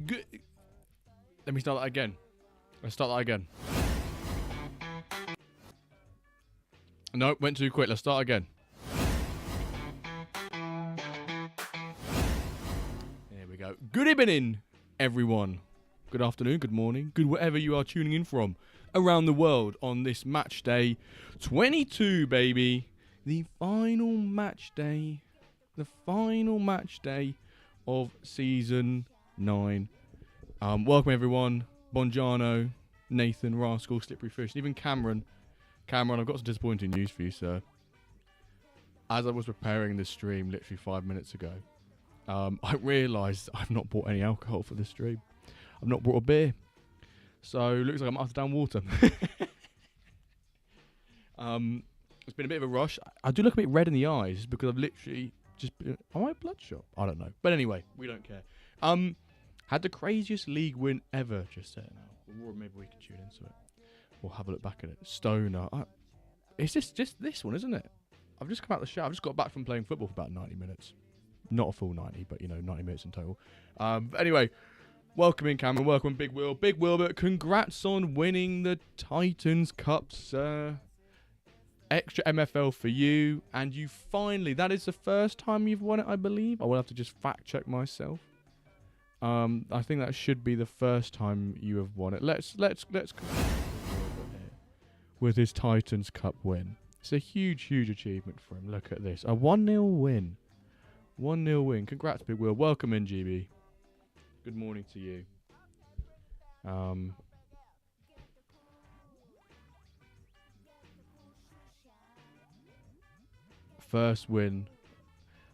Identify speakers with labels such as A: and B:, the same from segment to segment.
A: Good. Let me start that again. Let's start that again. No, went too quick. Let's start again. There we go. Good evening, everyone. Good afternoon, good morning, good wherever you are tuning in from around the world on this match day 22, baby. The final match day. The final match day of season 9. Welcome everyone. Bongiano, Nathan, Rascal, Slippery Fish, and even Cameron. Cameron, I've got some disappointing news for you, sir. As I was preparing this stream literally 5 minutes ago, I realised I've not bought any alcohol for this stream. I've not brought a beer. So it looks like I'm after down water. It's been a bit of a rush. I do look a bit red in the eyes because I've literally just been... Am I bloodshot? I don't know. But anyway, we don't care. Had the craziest league win ever just there now. Or maybe we can tune into it. We'll have a look back at it. Stoner. It's just this one, isn't it? I've just come out of the shower. I've just got back from playing football for about 90 minutes. Not a full 90, but, 90 minutes in total. But anyway, welcome in, Cameron. Welcome, Big Will. Big Wilbert, congrats on winning the Titans Cup, sir. Extra MFL for you. And you finally, that is the first time you've won it, I believe. I will have to just fact check myself. I think that should be the first time you have won it. Let's with his Titans Cup win. It's a huge achievement for him. Look at this. A 1-0 win. 1-0 win. Congrats, Big Will. Welcome in, GB. Good morning to you. First win.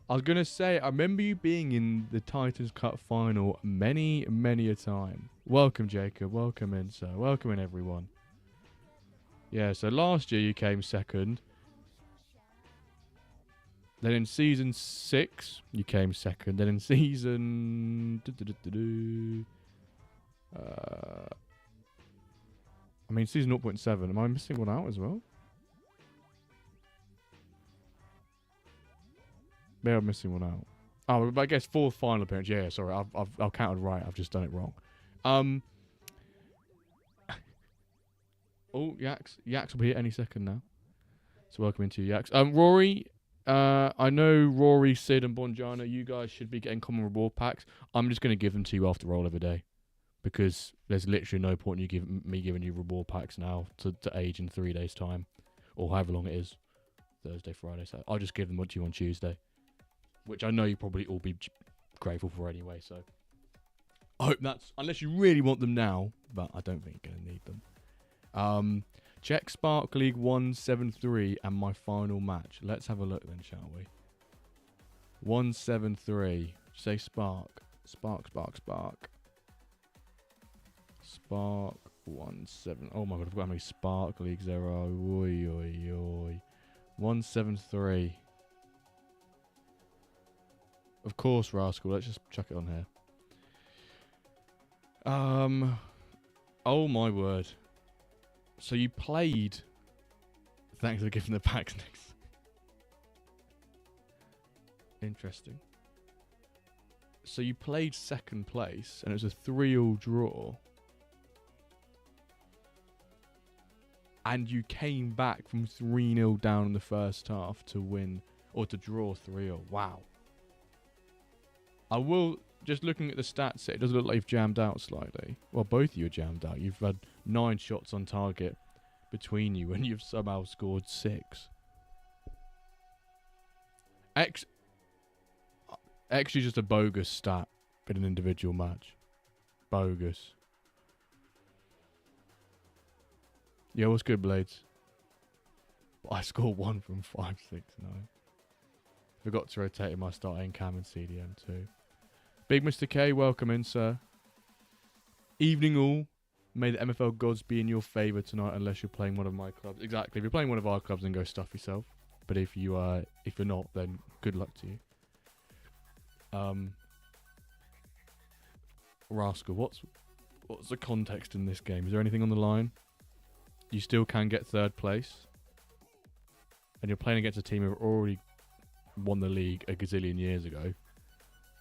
A: I was going to say, I remember you being in the Titans Cup final many a time. Welcome, Jacob. Welcome in, sir. Welcome in, everyone. Yeah, so last year you came second. Then in season 6, you came second. Then in season... season 0.7. Am I missing one out as well? Maybe I'm missing one out. Oh, but I guess 4th final appearance. Yeah, sorry. I've counted right. I've just done it wrong. Oh, Yax. Yax will be here any second now. So welcome into you, Yax. Rory... I know Rory, Sid, and Bongiano, you guys should be getting common reward packs. I'm just going to give them to you after roll every day. Because there's literally no point in me giving you reward packs now to age in 3 days' time. Or however long it is. Thursday, Friday. So I'll just give them to you on Tuesday. Which I know you probably all be grateful for anyway. So I hope that's... Unless you really want them now. But I don't think you're going to need them. Check Spark League 173 and my final match. Let's have a look then, shall we? 173. Say Spark. Spark. Spark 17. Oh my god, I forgot how many Spark Leagues there are. Oi, oi, oi. 173. Of course, Rascal. Let's just chuck it on here. Oh my word. So you played. Thanks for giving the packs next. Interesting. So you played second place, and it was a 3-all draw. And you came back from 3-0 down in the first half to win, or to draw 3-0. Wow. I will, just looking at the stats, it does look like you've jammed out slightly. Well, both of you are jammed out. You've had 9 shots on target between you, and you've somehow scored 6. X is just a bogus stat in an individual match. Bogus. Yeah, what's good, Blades? I scored 1 from 5, 6, 9. Forgot to rotate in my starting cam and CDM too. Big Mr. K, welcome in, sir. Evening all. May the MFL gods be in your favour tonight, unless you're playing one of my clubs. Exactly. If you're playing one of our clubs, then go stuff yourself. But if you're not, then good luck to you. Rascal, what's the context in this game? Is there anything on the line? You still can get 3rd place, and you're playing against a team who already won the league a gazillion years ago,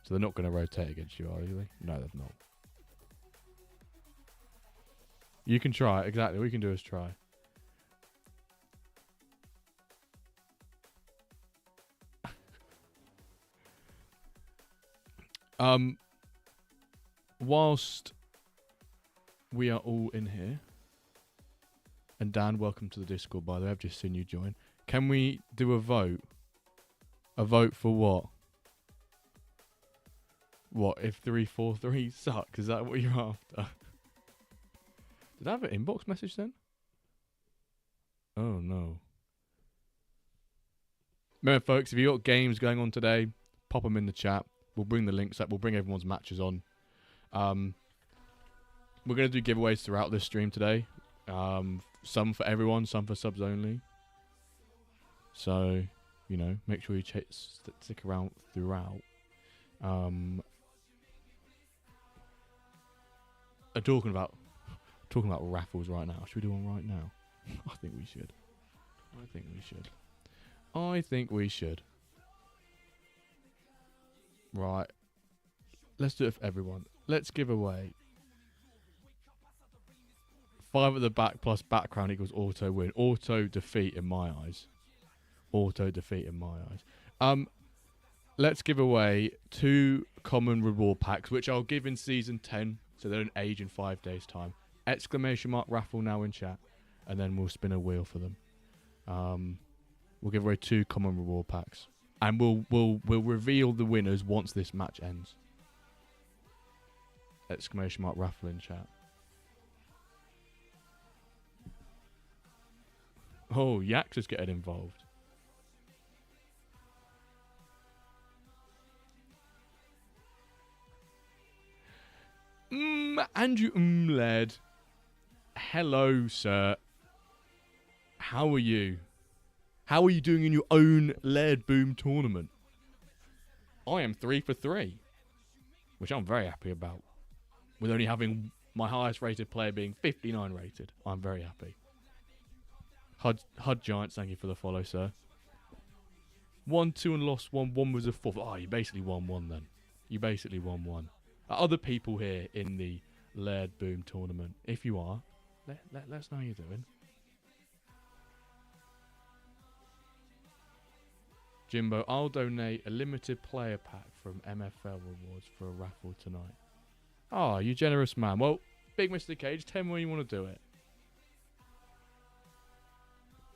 A: so they're not going to rotate against you, are they? No, they're not. You can try. Exactly. All you can do is try. Whilst we are all in here, and Dan, welcome to the Discord, by the way. I've just seen you join. Can we do a vote? A vote for what? What, if 343 sucks? Is that what you're after? Did I have an inbox message then? Oh, no. Remember, folks, if you've got games going on today, pop them in the chat. We'll bring the links up. We'll bring everyone's matches on. We're going to do giveaways throughout this stream today. Some for everyone, some for subs only. So, you know, make sure you stick around throughout. Talking about raffles right now. Should we do one right now? I think we should. I think we should. Right. Let's do it for everyone. Let's give away 5 at the back plus background equals auto win. Auto defeat in my eyes. Let's give away 2 common reward packs, which I'll give in season 10, so they don't age in 5 days' time. Exclamation mark raffle now in chat, and then we'll spin a wheel for them. We'll give away 2 common reward packs, and we'll reveal the winners once this match ends. Exclamation mark raffle in chat. Oh, Yax is getting involved. Andrew led. Hello, sir. How are you? How are you doing in your own Laird Boom tournament? I am 3 for 3, which I'm very happy about. With only having my highest rated player being 59 rated, I'm very happy. HUD Giants, thank you for the follow, sir. 1-2 and lost 1. 1 was a 4th. Oh, you basically won 1 then. You basically won 1. Other people here in the Laird Boom tournament, if you are, let us know how you're doing. Jimbo, I'll donate a limited player pack from MFL rewards for a raffle tonight. Oh, you generous man. Well, Big Mr. Cage, tell me when you want to do it.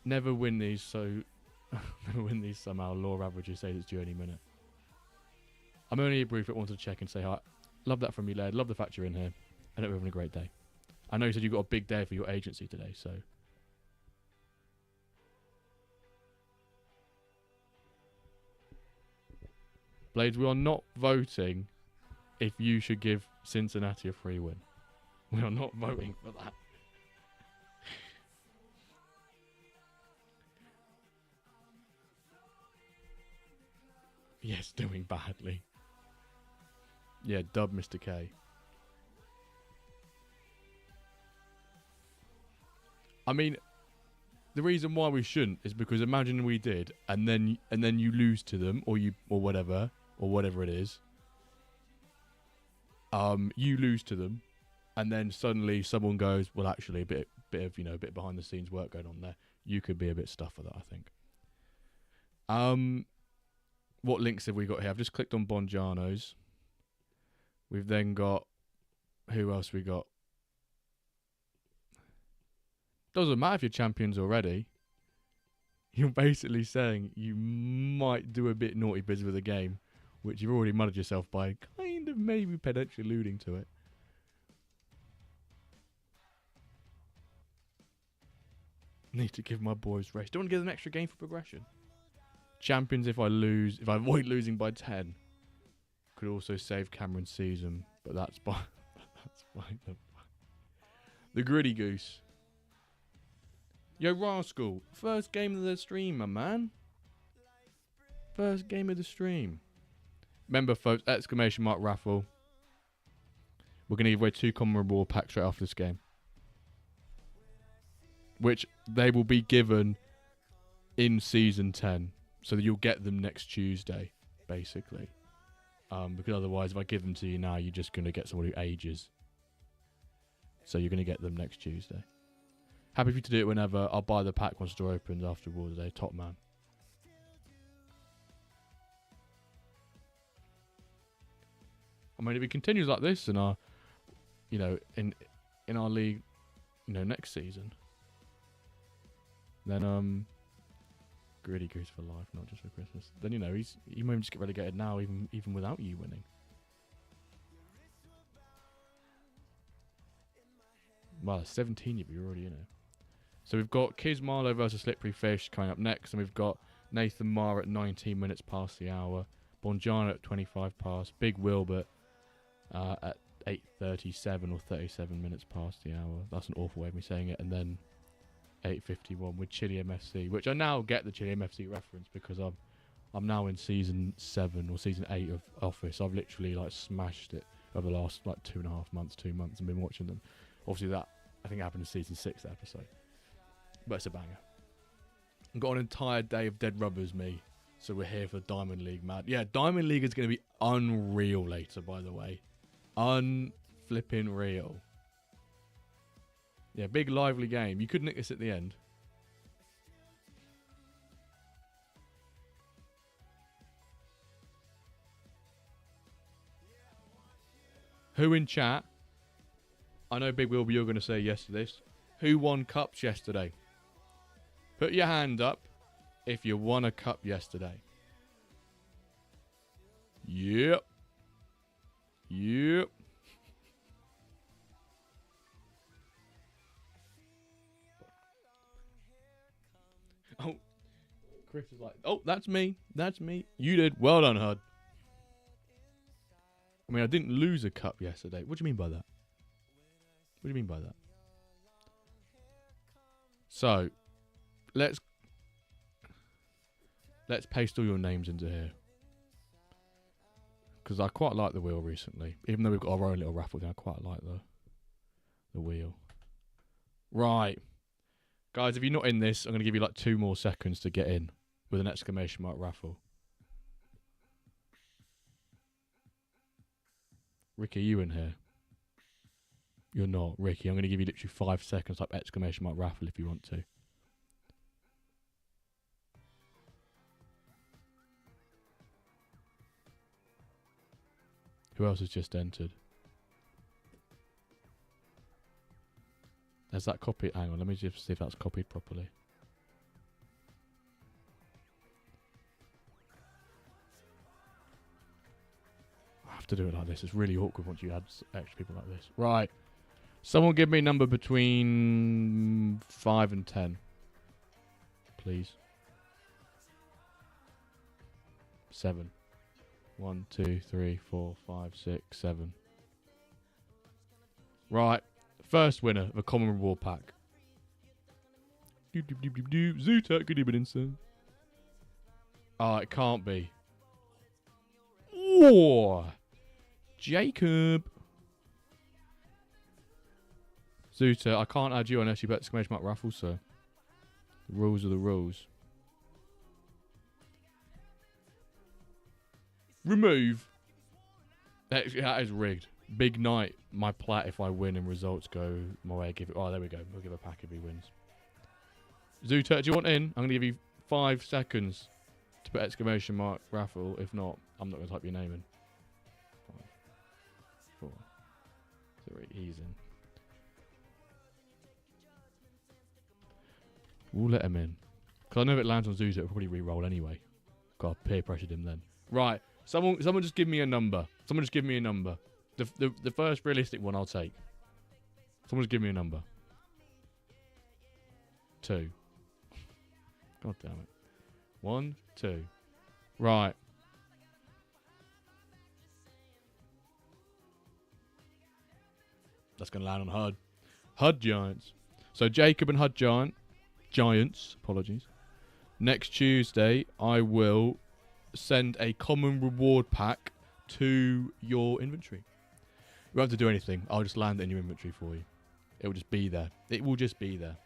A: Never win these, so never win these somehow. Law averages say it's Journey minute. I'm only a brief. I wanted to check and say hi. Love that from you, Laird. Love the fact you're in here. I hope you're having a great day. I know you said you got a big day for your agency today, so. Blades, we are not voting if you should give Cincinnati a free win. We are not voting for that. Yes, doing badly. Yeah, dub Mr. K. I mean, the reason why we shouldn't is because imagine we did, and then you lose to them, or whatever it is. You lose to them, and then suddenly someone goes, well, actually, a bit of behind the scenes work going on there. You could be a bit stuffed for that, I think. What links have we got here? I've just clicked on Bonjano's. We've then got, who else we got? Doesn't matter if you're champions already. You're basically saying you might do a bit naughty biz with the game, which you've already muddled yourself by kind of maybe potentially alluding to it. Need to give my boys rest. Don't want to give them an extra game for progression. Champions if I avoid losing by 10. Could also save Cameron's season, but that's by the Gritty Goose. Yo, Rascal, first game of the stream, my man. First game of the stream. Remember, folks, ! Raffle. We're going to give away 2 common reward packs straight after this game. Which they will be given in Season 10. So that you'll get them next Tuesday, basically. Because otherwise, if I give them to you now, you're just going to get someone who ages. So you're going to get them next Tuesday. Happy for you to do it whenever. I'll buy the pack once the store opens after Awards Day. Top man. I mean, if it continues like this in our, in our league, next season, then Gritty Goose for life, not just for Christmas. Then he might just get relegated now, even without you winning. Well, 17 you're already in it. So we've got Kizmarlo versus Slippery Fish coming up next, and we've got Nathan Marr at 19 minutes past the hour, Bonjano at 25 past, Big Wilbert at 8:37 or 37 minutes past the hour. That's an awful way of me saying it. And then 8:51 with Chile MFC, which I now get the Chile MFC reference because I'm now in season 7 or season 8 of Office. I've literally smashed it over the last 2.5 months, 2 months, and been watching them. Obviously that I think happened in season 6 episode, but it's a banger. I've got an entire day of Dead Rubbers, me. So we're here for Diamond League, man. Yeah, Diamond League is going to be unreal later, by the way. Unflipping real. Yeah, big lively game. You could nick this at the end. Who in chat? I know Big Wilbur, you're going to say yes to this. Who won cups yesterday? Put your hand up if you won a cup yesterday. Yep. Yep. Oh, Chris is like, oh, that's me. That's me. You did. Well done, Hud. I mean, I didn't lose a cup yesterday. What do you mean by that? What do you mean by that? So, let's paste all your names into here. Because I quite like the wheel recently. Even though we've got our own little raffle thing, I quite like the wheel. Right. Guys, if you're not in this, I'm going to give you 2 more seconds to get in with an ! Raffle. Ricky, are you in here? You're not. Ricky, I'm going to give you literally 5 seconds type ! Raffle if you want to. Who else has just entered? Has that copied? Hang on, let me just see if that's copied properly. I have to do it like this. It's really awkward once you add extra people like this. Right. Someone give me a number between 5 and 10. Please. 7. 1, 2, 3, 4, 5, 6, 7. Right. First winner of a common reward pack. Zoota, good evening, sir. Oh, it can't be. Whoa. Jacob. Zuta, I can't add you unless you bet exclamation mark raffle, so the rules are the rules. Remove. That is rigged. Big night. My plat if I win and results go my way. Give it. Oh, there we go. We'll give a pack if he wins. Zuta, do you want in? I'm going to give you 5 seconds to put exclamation mark raffle. If not, I'm not going to type your name in. 5, 4, 3. He's in. We'll let him in. Because I know if it lands on Zuta, it'll probably re-roll anyway. God, peer pressured him then. Right. Someone just give me a number. Someone just give me a number. The first realistic one I'll take. Someone just give me a number. 2. God damn it. 1, 2. Right. That's going to land on HUD. HUD Giants. So Jacob and HUD Giants, apologies. Next Tuesday, I will send a common reward pack to your inventory. You won't have to do anything. I'll just land it in your inventory for you. It will just be there. It will just be there.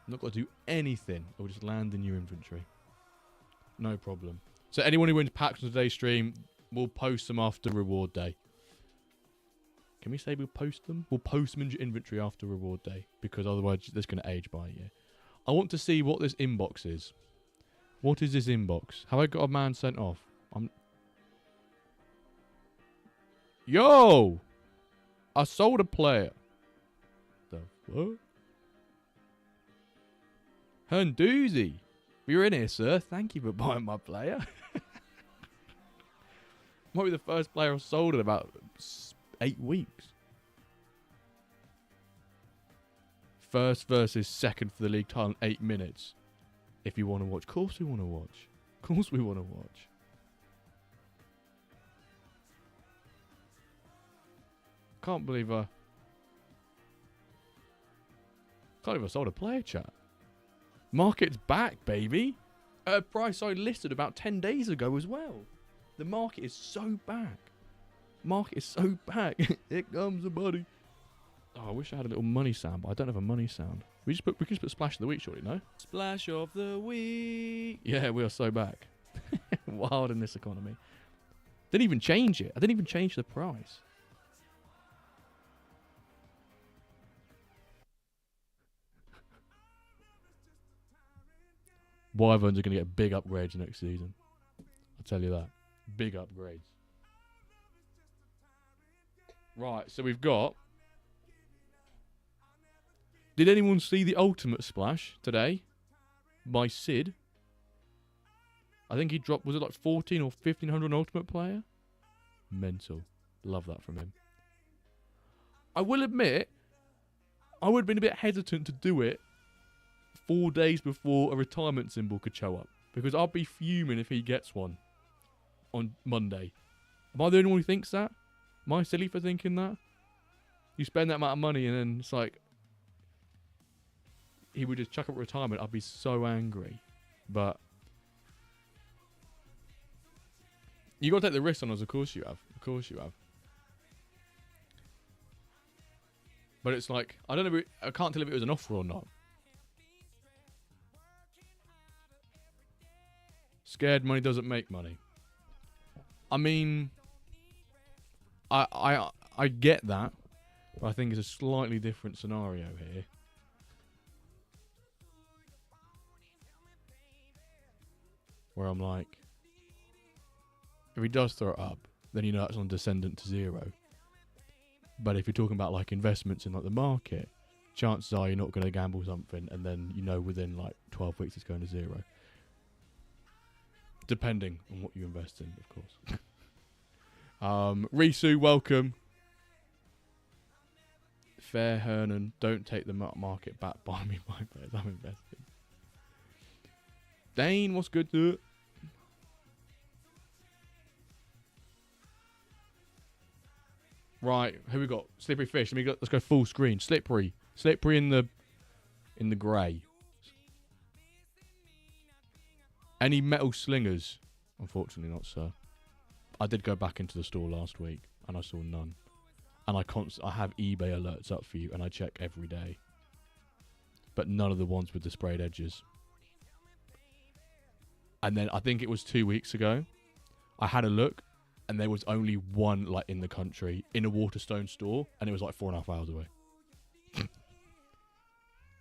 A: I'm not got to do anything. It will just land in your inventory. No problem. So anyone who wins packs on today's stream, we'll post them after reward day. Can we say we'll post them? We'll post them in your inventory after reward day. Because otherwise, that's going to age by a year. I want to see what this inbox is. What is this inbox? Have I got a man sent off? Yo! I sold a player. The fuck? Handoozy. You're in here, sir. Thank you for buying my player. Might be the first player I've sold in about 8 weeks. First versus second for the league title in 8 minutes. If you want to watch. Of course we want to watch. Of course we want to watch. Can't believe I sold a player, chat. Market's back, baby. At a price I listed about 10 days ago as well. The market is so back. Market is so back. Here comes the buddy. Oh, I wish I had a little money sound, but I don't have a money sound. We can just put splash of the week, surely, no? Splash of the week. Yeah, we are so back. Wild in this economy. Didn't even change it. I didn't even change the price. Wyverns are going to get big upgrades next season. I'll tell you that. Big upgrades. Right, so we've got... Did anyone see the ultimate splash today? By Sid? I think he dropped, was it like 14 or 1500 ultimate player? Mental. Love that from him. I will admit, I would have been a bit hesitant to do it 4 days before a retirement symbol could show up. Because I'll be fuming if he gets one on Monday. Am I the only one who thinks that? Am I silly for thinking that? You spend that amount of money and then it's like... He would just chuck up retirement. I'd be so angry. But... You got to take the risk on us, of course you have. Of course you have. But it's like... I don't know, I can't tell if it was an offer or not. Scared money doesn't make money. I mean... I get that. But I think it's a slightly different scenario here. Where I'm like, if he does throw it up, then you know that's on descendant to 0. But if you're talking about like investments in like the market, chances are you're not going to gamble something and then you know within like 12 weeks it's going to 0. Depending on what you invest in, of course. Risu, welcome. Fair Hernan, don't take the market back. Buy me my players, I'm investing. Dane, what's good, dude? Right, who we got? Slippery fish. Let's go full screen. Slippery in the grey. Any metal slingers? Unfortunately not, sir. I did go back into the store last week and I saw none. And I have eBay alerts up for you, and I check every day. But none of the ones with the sprayed edges. And then I think it was 2 weeks ago, I had a look, and there was only one like in the country in a Waterstone store, and it was like 4.5 hours away.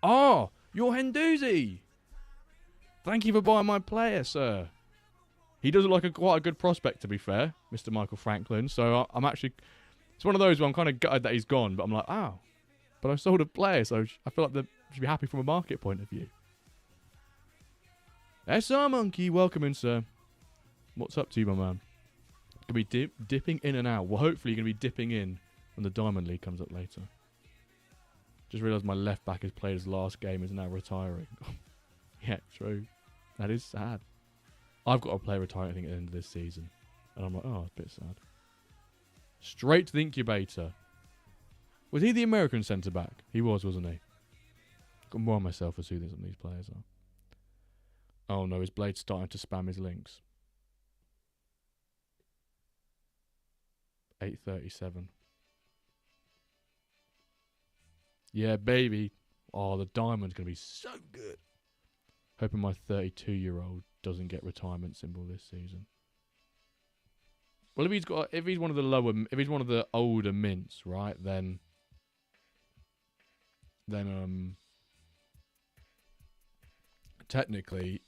A: Oh, you're Henduzi. Thank you for buying my player, sir. He does look like quite a good prospect, to be fair, Mr. Michael Franklin. So I'm actually, it's one of those where I'm kind of gutted that he's gone, but I'm like, oh, but I sold a player, so I feel like they should be happy from a market point of view. SR Monkey, welcome in, sir. What's up to you, my man? Gonna be dipping in and out. Well, hopefully you're gonna be dipping in when the Diamond League comes up later. Just realised my left back has played his last game, is now retiring. Yeah, true. That is sad. I've got a player retiring, I think, at the end of this season. And I'm like, oh, it's a bit sad. Straight to the incubator. Was he the American centre-back? He was, wasn't he? Got more on myself as who some of these players are. Oh no, his blade's starting to spam his links. 8:37. Yeah, baby. Oh, the diamond's going to be so good. Hoping my 32-year-old doesn't get retirement symbol this season. Well, if he's one of the older mints, right, then technically,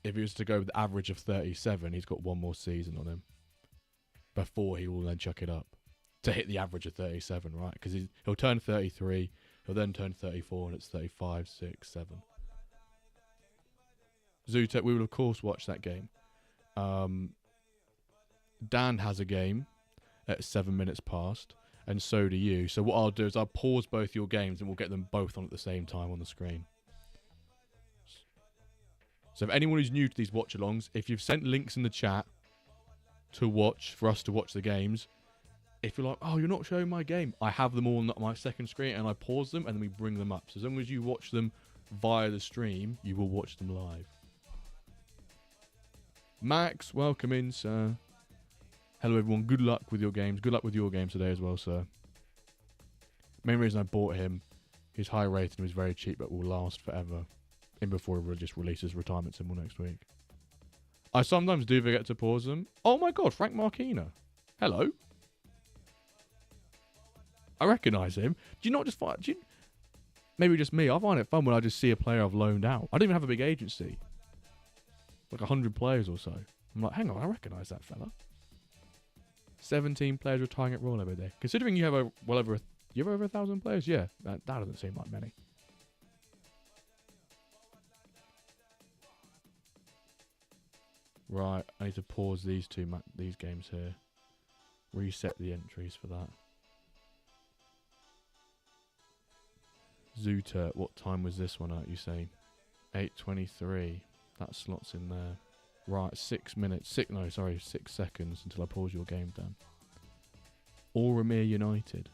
A: if he was to go with the average of 37, he's got one more season on him before he will then chuck it up to hit the average of 37, right? Because he'll turn 33, he'll then turn 34, and it's 35, 6, 7. Zootek, we will of course watch that game. Dan has a game at 7 minutes past, and so do you. So what I'll do is I'll pause both your games, and we'll get them both on at the same time on the screen. So if anyone who's new to these watch-alongs, if you've sent links in the chat for us to watch the games, if you're like, oh, you're not showing my game, I have them all on my second screen, and I pause them, and then we bring them up. So as long as you watch them via the stream, you will watch them live. Max, welcome in, sir. Hello, everyone. Good luck with your games. Good luck with your games today as well, sir. Main reason I bought him, his high rating was very cheap, but will last forever. In before he just releases retirement symbol next week. I sometimes do forget to pause them. Oh my god, Frank Marquina. Hello. I recognise him. Do you not just find... Maybe just me. I find it fun when I just see a player I've loaned out. I don't even have a big agency. Like 100 players or so. I'm like, hang on, I recognise that fella. 17 players retiring at Royal every day. Considering you have you have over 1,000 players? Yeah, that doesn't seem like many. Right, I need to pause these games here. Reset the entries for that. Zoota, what time was this one at, you say? 8:23. That slot's in there. Right, 6 minutes. 6 seconds until I pause your game down. Oromir United.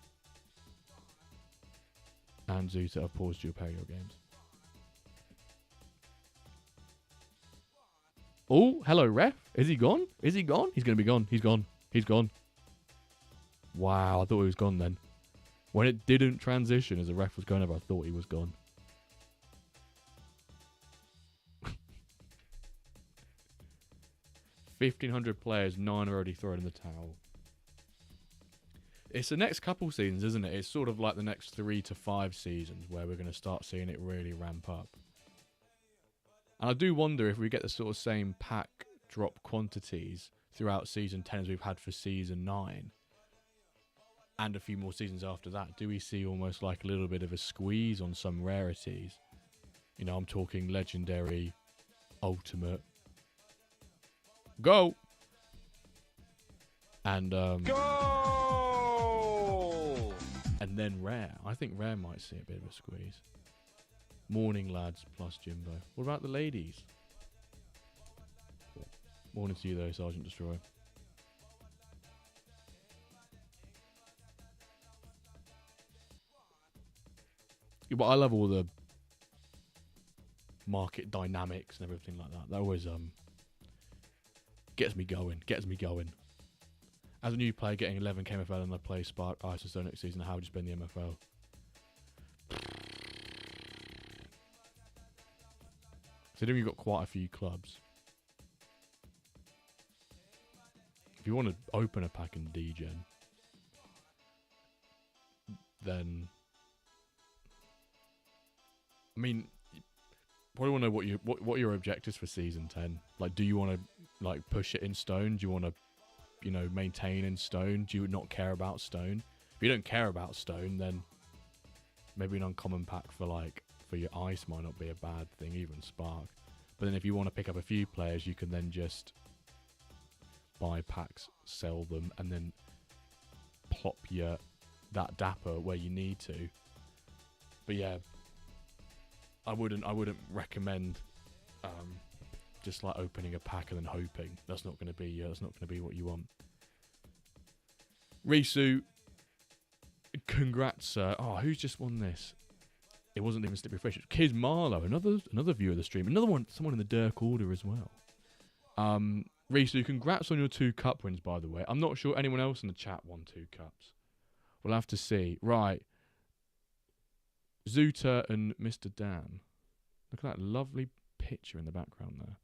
A: And Zoota, I've paused you a pair of your games. Oh, hello, ref. Is he gone? Is he gone? He's going to be gone. He's gone. He's gone. Wow, I thought he was gone then. When it didn't transition as the ref was going over, I thought he was gone. $1,500 players, 9 are already thrown in the towel. It's the next couple seasons, isn't it? It's sort of like the next 3 to 5 seasons where we're going to start seeing it really ramp up. And I do wonder if we get the sort of same pack drop quantities throughout Season 10 as we've had for Season 9. And a few more seasons after that. Do we see almost like a little bit of a squeeze on some rarities? You know, I'm talking Legendary, Ultimate. Go! And,
B: Go!
A: And then Rare. I think Rare might see a bit of a squeeze. Morning, lads, plus Jimbo. What about the ladies? Morning to you, though, Sergeant Destroyer. Yeah, but I love all the market dynamics and everything like that. That always gets me going. As a new player getting 11 MFL and I play Spark Ice or so next season, how would you spend the MFL? Considering you've got quite a few clubs. If you want to open a pack in D-Gen, then I mean, probably want to know what your objectives for season 10. Like, do you want to like push it in stone? Do you want to, you know, maintain in stone? Do you not care about stone? If you don't care about stone, then maybe an uncommon pack for your ice might not be a bad thing, even Spark. But then if you want to pick up a few players, you can then just buy packs, sell them, and then plop that dapper where you need to. But yeah, I wouldn't recommend just like opening a pack and then hoping. That's not going to be what you want. Risu, congrats, sir. Oh, who's just won this? It wasn't even Slippery Fish. Kiz Marlowe, another viewer of the stream. Someone in the Dirk order as well. Risu, congrats on your 2 cup wins, by the way. I'm not sure anyone else in the chat won 2 cups. We'll have to see. Right. Zuta and Mr. Dan. Look at that lovely picture in the background there.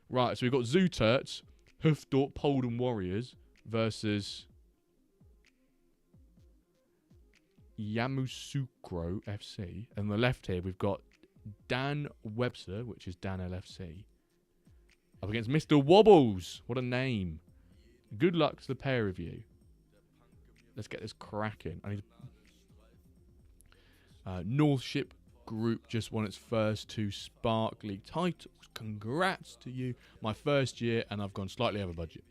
A: Right, so we've got Zooturts, Hoofdorp, Polden Warriors versus Yamoussoukro FC. And on the left here, we've got Dan Webster, which is Dan LFC, up against Mr. Wobbles. What a name. Good luck to the pair of you. Let's get this cracking. I need Northship Group just won its first 2 Spark League titles. Congrats to you. My first year, and I've gone slightly over budget.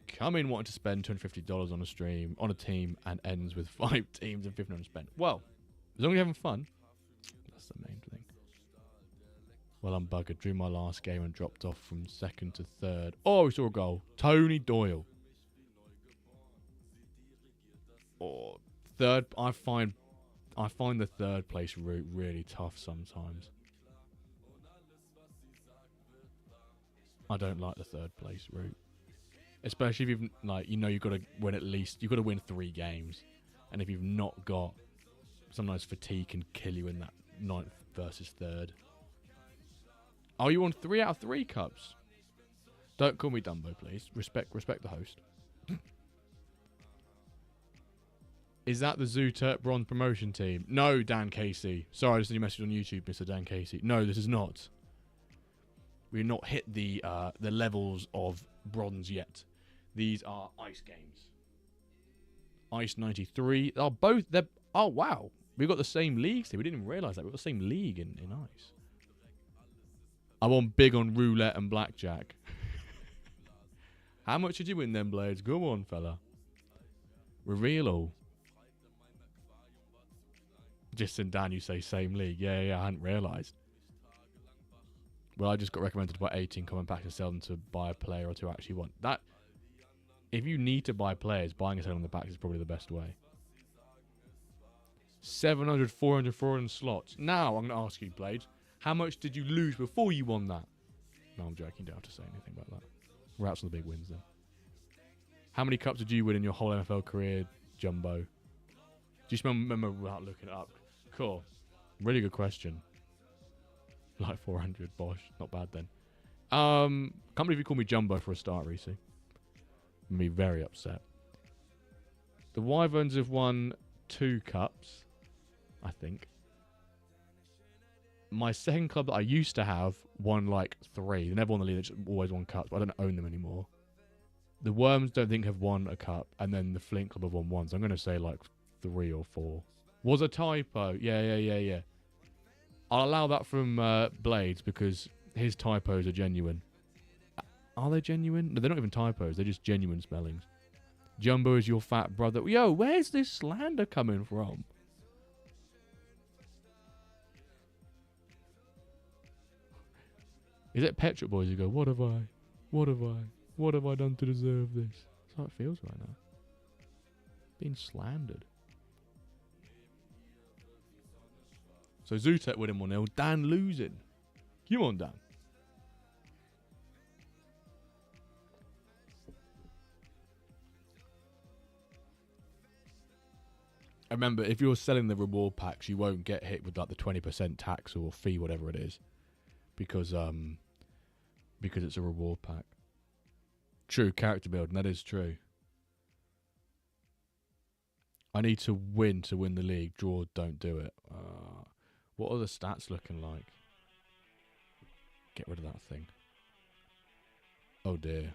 A: Come in wanting to spend $250 on a stream, on a team, and ends with 5 teams and $1,500 spent. Well, as long as you're having fun, that's the main thing. Well, I'm buggered. Drew my last game and dropped off from 2nd to 3rd. Oh, we saw a goal. Tony Doyle. Oh, 3rd. I find the 3rd place route really tough sometimes. I don't like the 3rd place route, especially if you've you've got to win you've got to win 3 games, and if you've not got, sometimes fatigue can kill you in that 9th versus 3rd. Oh, you won 3 out of 3 cups. Don't call me Dumbo, please. Respect the host. Is that the Zooturt Bronze promotion team? No, Dan Casey. Sorry, I just sent you a message on YouTube, Mr. Dan Casey. No, this is not. We've not hit the levels of bronze yet. These are ice games. Ice 93. Oh, both. Oh, wow. We've got the same leagues here. We didn't even realise that. We've got the same league in ice. I want big on roulette and blackjack. How much did you win them, Blades? Go on, fella. Reveal all. Just in Dan, you say same league. Yeah, I hadn't realised. Well, I just got recommended to buy 18 common packs and sell them to buy a player or 2 I actually want. That, if you need to buy players, buying and selling the packs is probably the best way. 700, 400, 400 slots. Now, I'm going to ask you, Blades, how much did you lose before you won that? No, I'm joking. You don't have to say anything about that. We're out on the big wins then. How many cups did you win in your whole MFL career, Jumbo? Do you remember without looking it up? Cool. Really good question. Like 400, bosh. Not bad then. Can't believe you call me Jumbo for a start, Reese. I'm be very upset. The Wyverns have won 2 cups, I think. My second club that I used to have won like 3. They never won the league, they just always won cups, but I don't own them anymore. The Worms don't think have won a cup, and then the Flint Club have won 1, so I'm going to say like 3 or 4. Was a typo. Yeah. I'll allow that from Blades because his typos are genuine. Are they genuine? No, they're not even typos. They're just genuine spellings. Jumbo is your fat brother. Yo, where's this slander coming from? Is it Pet Shop Boys who go, what have I done to deserve this? That's how it feels right now. Being slandered. So Zootek winning 1-0, Dan losing. Come on, Dan. remember, if you're selling the reward packs, you won't get hit with like the 20% tax or fee, whatever it is, because it's a reward pack. True, character building, that is true. I need to win the league. Draw, don't do it. What are the stats looking like? Get rid of that thing. Oh dear.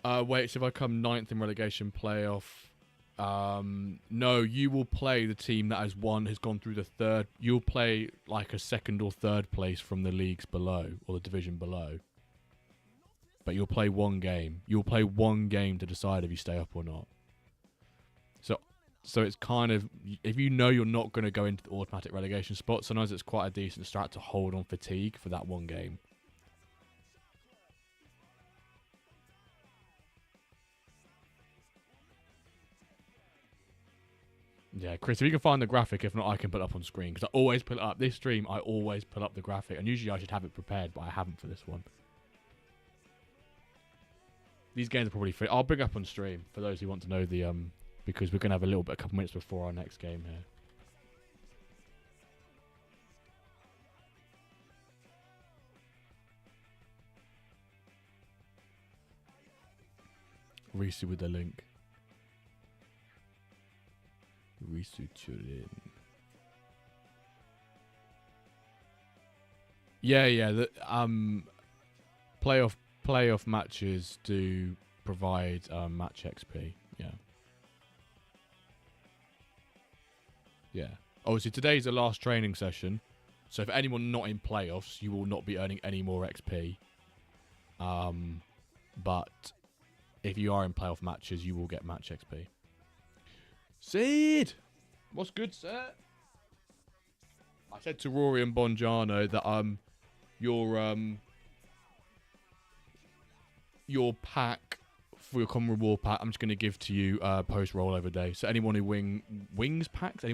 A: Wait, so if I come 9th in relegation playoff, no, you will play the team that has gone through the third. You'll play like a 2nd or 3rd place from the leagues below, or the division below. But you'll play one game. You'll play one game to decide if you stay up or not. So it's kind of, if you know you're not going to go into the automatic relegation spot, sometimes it's quite a decent strat to hold on fatigue for that one game. Yeah, Chris, if you can find the graphic, if not, I can put it up on screen. Because I always put it up. This stream, I always put up the graphic. And usually I should have it prepared, but I haven't for this one. These games are probably free. I'll bring up on stream for those who want to know the... because we're going to have a couple minutes before our next game here. Reese with the link. Reese in. Yeah. The playoff matches do provide match XP. Yeah. Obviously, today's the last training session, so for anyone not in playoffs, you will not be earning any more XP. But if you are in playoff matches, you will get match XP. Sid! What's good, sir? I said to Rory and Bongiano that your pack for your common reward pack, I'm just going to give to you post rollover day. So anyone who wins packs,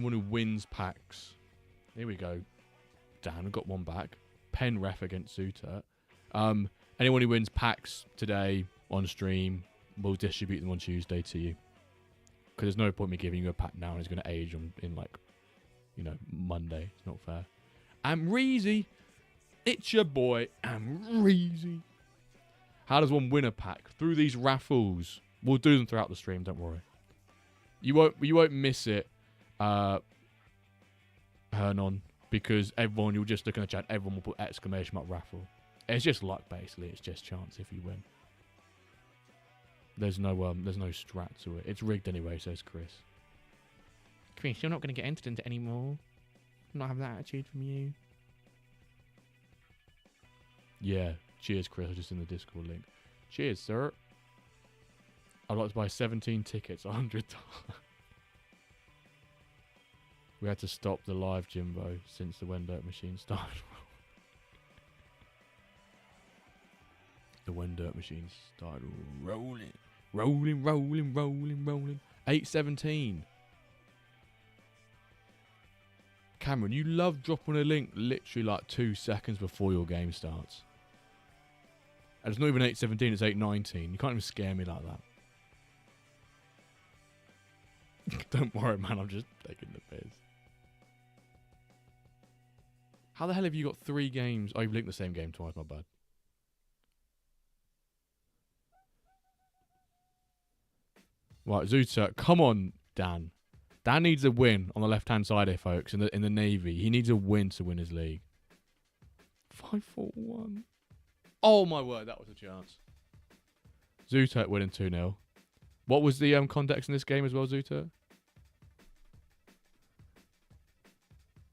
A: here we go. Dan, I got one back. Pen ref against Zuter. Anyone who wins packs today on stream, we'll distribute them on Tuesday to you. Because there's no point me giving you a pack now and it's going to age in like, Monday. It's not fair. Reezy. It's your boy, Reezy. How does one win a pack? Through these raffles. We'll do them throughout the stream, don't worry. You won't miss it, Hernon, because you'll just look in the chat, everyone will put exclamation mark raffle. It's just luck, basically. It's just chance if you win. There's no strat to it. It's rigged anyway, says Chris. Chris, you're not going to get entered into anymore. Not have that attitude from you. Yeah. Cheers, Chris. I just in the Discord link. Cheers, sir. I'd like to buy 17 tickets, 100 dollars. We had to stop the live Jimbo since the WenDirk machine started. The WenDirk machine started rolling. 8:17. Cameron, you love dropping a link literally like 2 seconds before your game starts. And it's not even 8:17, it's 8:19. You can't even scare me like that. Don't worry, man. I'm just taking the piss. How the hell have you got 3 games? Oh, you've linked the same game twice. My bad. Right, Zuta. Come on, Dan. Dan needs a win on the left-hand side here, folks. In the Navy, he needs a win to win his league. 5-4-1. Oh my word, that was a chance. Zuta winning 2-0. What was the context in this game as well, Zuta?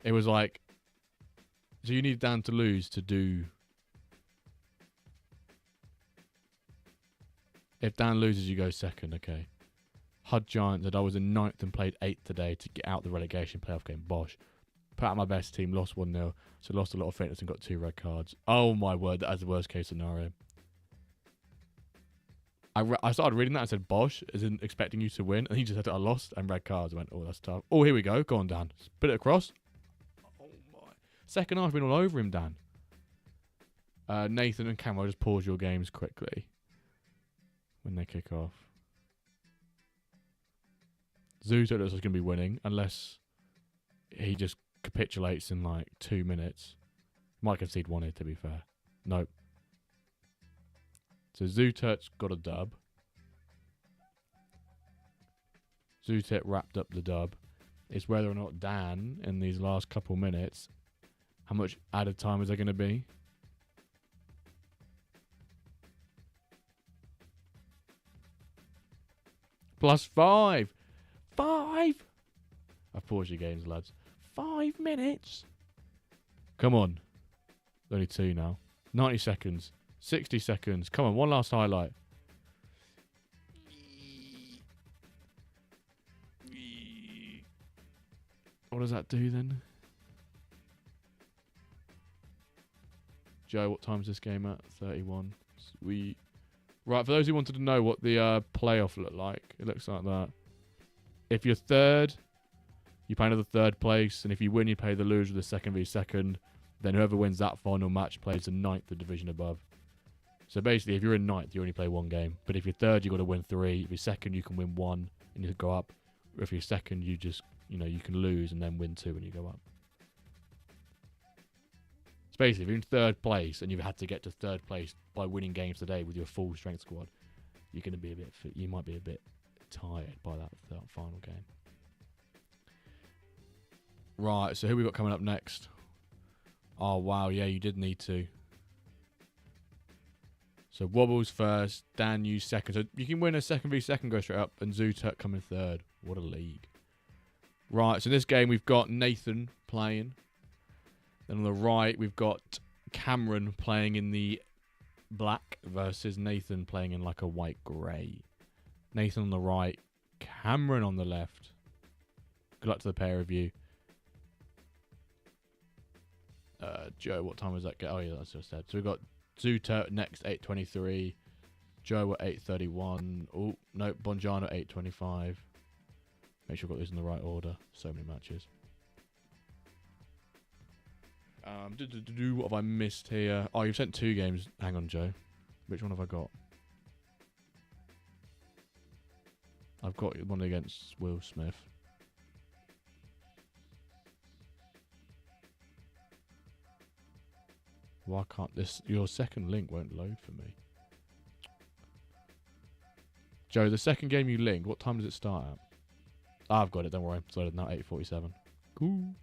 A: It was like, so you need Dan to lose to do. If Dan loses, you go second. Okay. HUD Giants said I was in 9th and played 8th today to get out the relegation playoff game. Bosh. Put out my best team, lost 1-0. So lost a lot of fitness and got 2 red cards. Oh my word, that is the worst case scenario. I started reading that and said Bosh, as in expecting you to win. And he just said I lost and red cards. I went, oh, that's tough. Oh, here we go. Go on, Dan. Put it across. Oh my. Second half, been all over him, Dan. Nathan and Cam, I'll just pause your games quickly. when they kick off. Zuto looks like he's going to be winning, unless he just capitulates in like 2 minutes. Might concede one here, to be fair. Nope. So Zutert's got a dub. Zutert wrapped up the dub. It's whether or not Dan, in these last couple minutes, how much added time is there going to be? +5. 5! I've paused your games, lads. 5 minutes? Come on. Only 2 now. 90 seconds. 60 seconds. Come on, one last highlight. What does that do then? Joe, what time's this game at? 31. Sweet. Right, for those who wanted to know what the playoff looked like, it looks like that. If you're third, you play another third place, and if you win, you play the loser of the second v second. Then whoever wins that final match plays the ninth, the division above. So basically, if you're in ninth, you only play 1 game. But if you're third, you've got to win 3. If you're second, you can win 1 and you go up. Or if you're second, you just, you can lose and then win 2 and you go up. So basically, if you're in third place and you've had to get to third place by winning games today with your full strength squad, you're going to be you might be a bit tired by that final game. Right, so who we got coming up next? Oh, wow, yeah, you did need to. So Wobbles first, Dan you second. So you can win a second v second, go straight up, and Zutert coming third. What a league. Right, so in this game we've got Nathan playing. Then on the right we've got Cameron playing in the black versus Nathan playing in like a white grey. Nathan on the right, Cameron on the left. Good luck to the pair of you. Joe, what time was that? Oh yeah, that's just said. So we've got Zutert next 8:23. Joe at 8:31. Oh no, Bonjano 8:25. Make sure I've got these in the right order. So many matches. What have I missed here? Oh, you've sent 2 games. Hang on, Joe. Which one have I got? I've got one against Will Smith. Why can't this... Your second link won't load for me. Joe, the second game you linked, what time does it start at? Ah, I've got it, don't worry. It's loaded now, 8:47. Cool.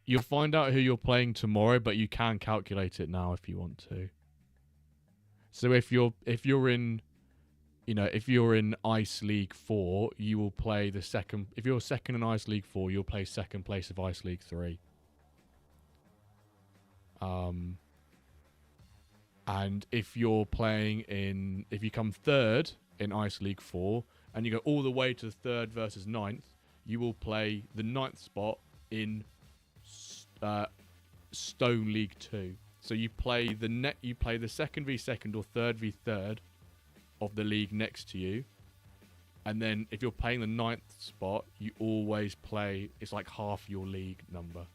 A: You'll find out who you're playing tomorrow, but you can calculate it now if you want to. So if you're in... if you're in Ice League 4, you will play the second... If you're second in Ice League 4, you'll play second place of Ice League 3. And if you're playing in... If you come third in Ice League 4, and you go all the way to the 3rd versus 9th, you will play the 9th spot in Stone League 2. So you play the 2nd v 2nd or 3rd v 3rd of the league next to you, and then if you're playing the 9th spot, you always play, it's like half your league number.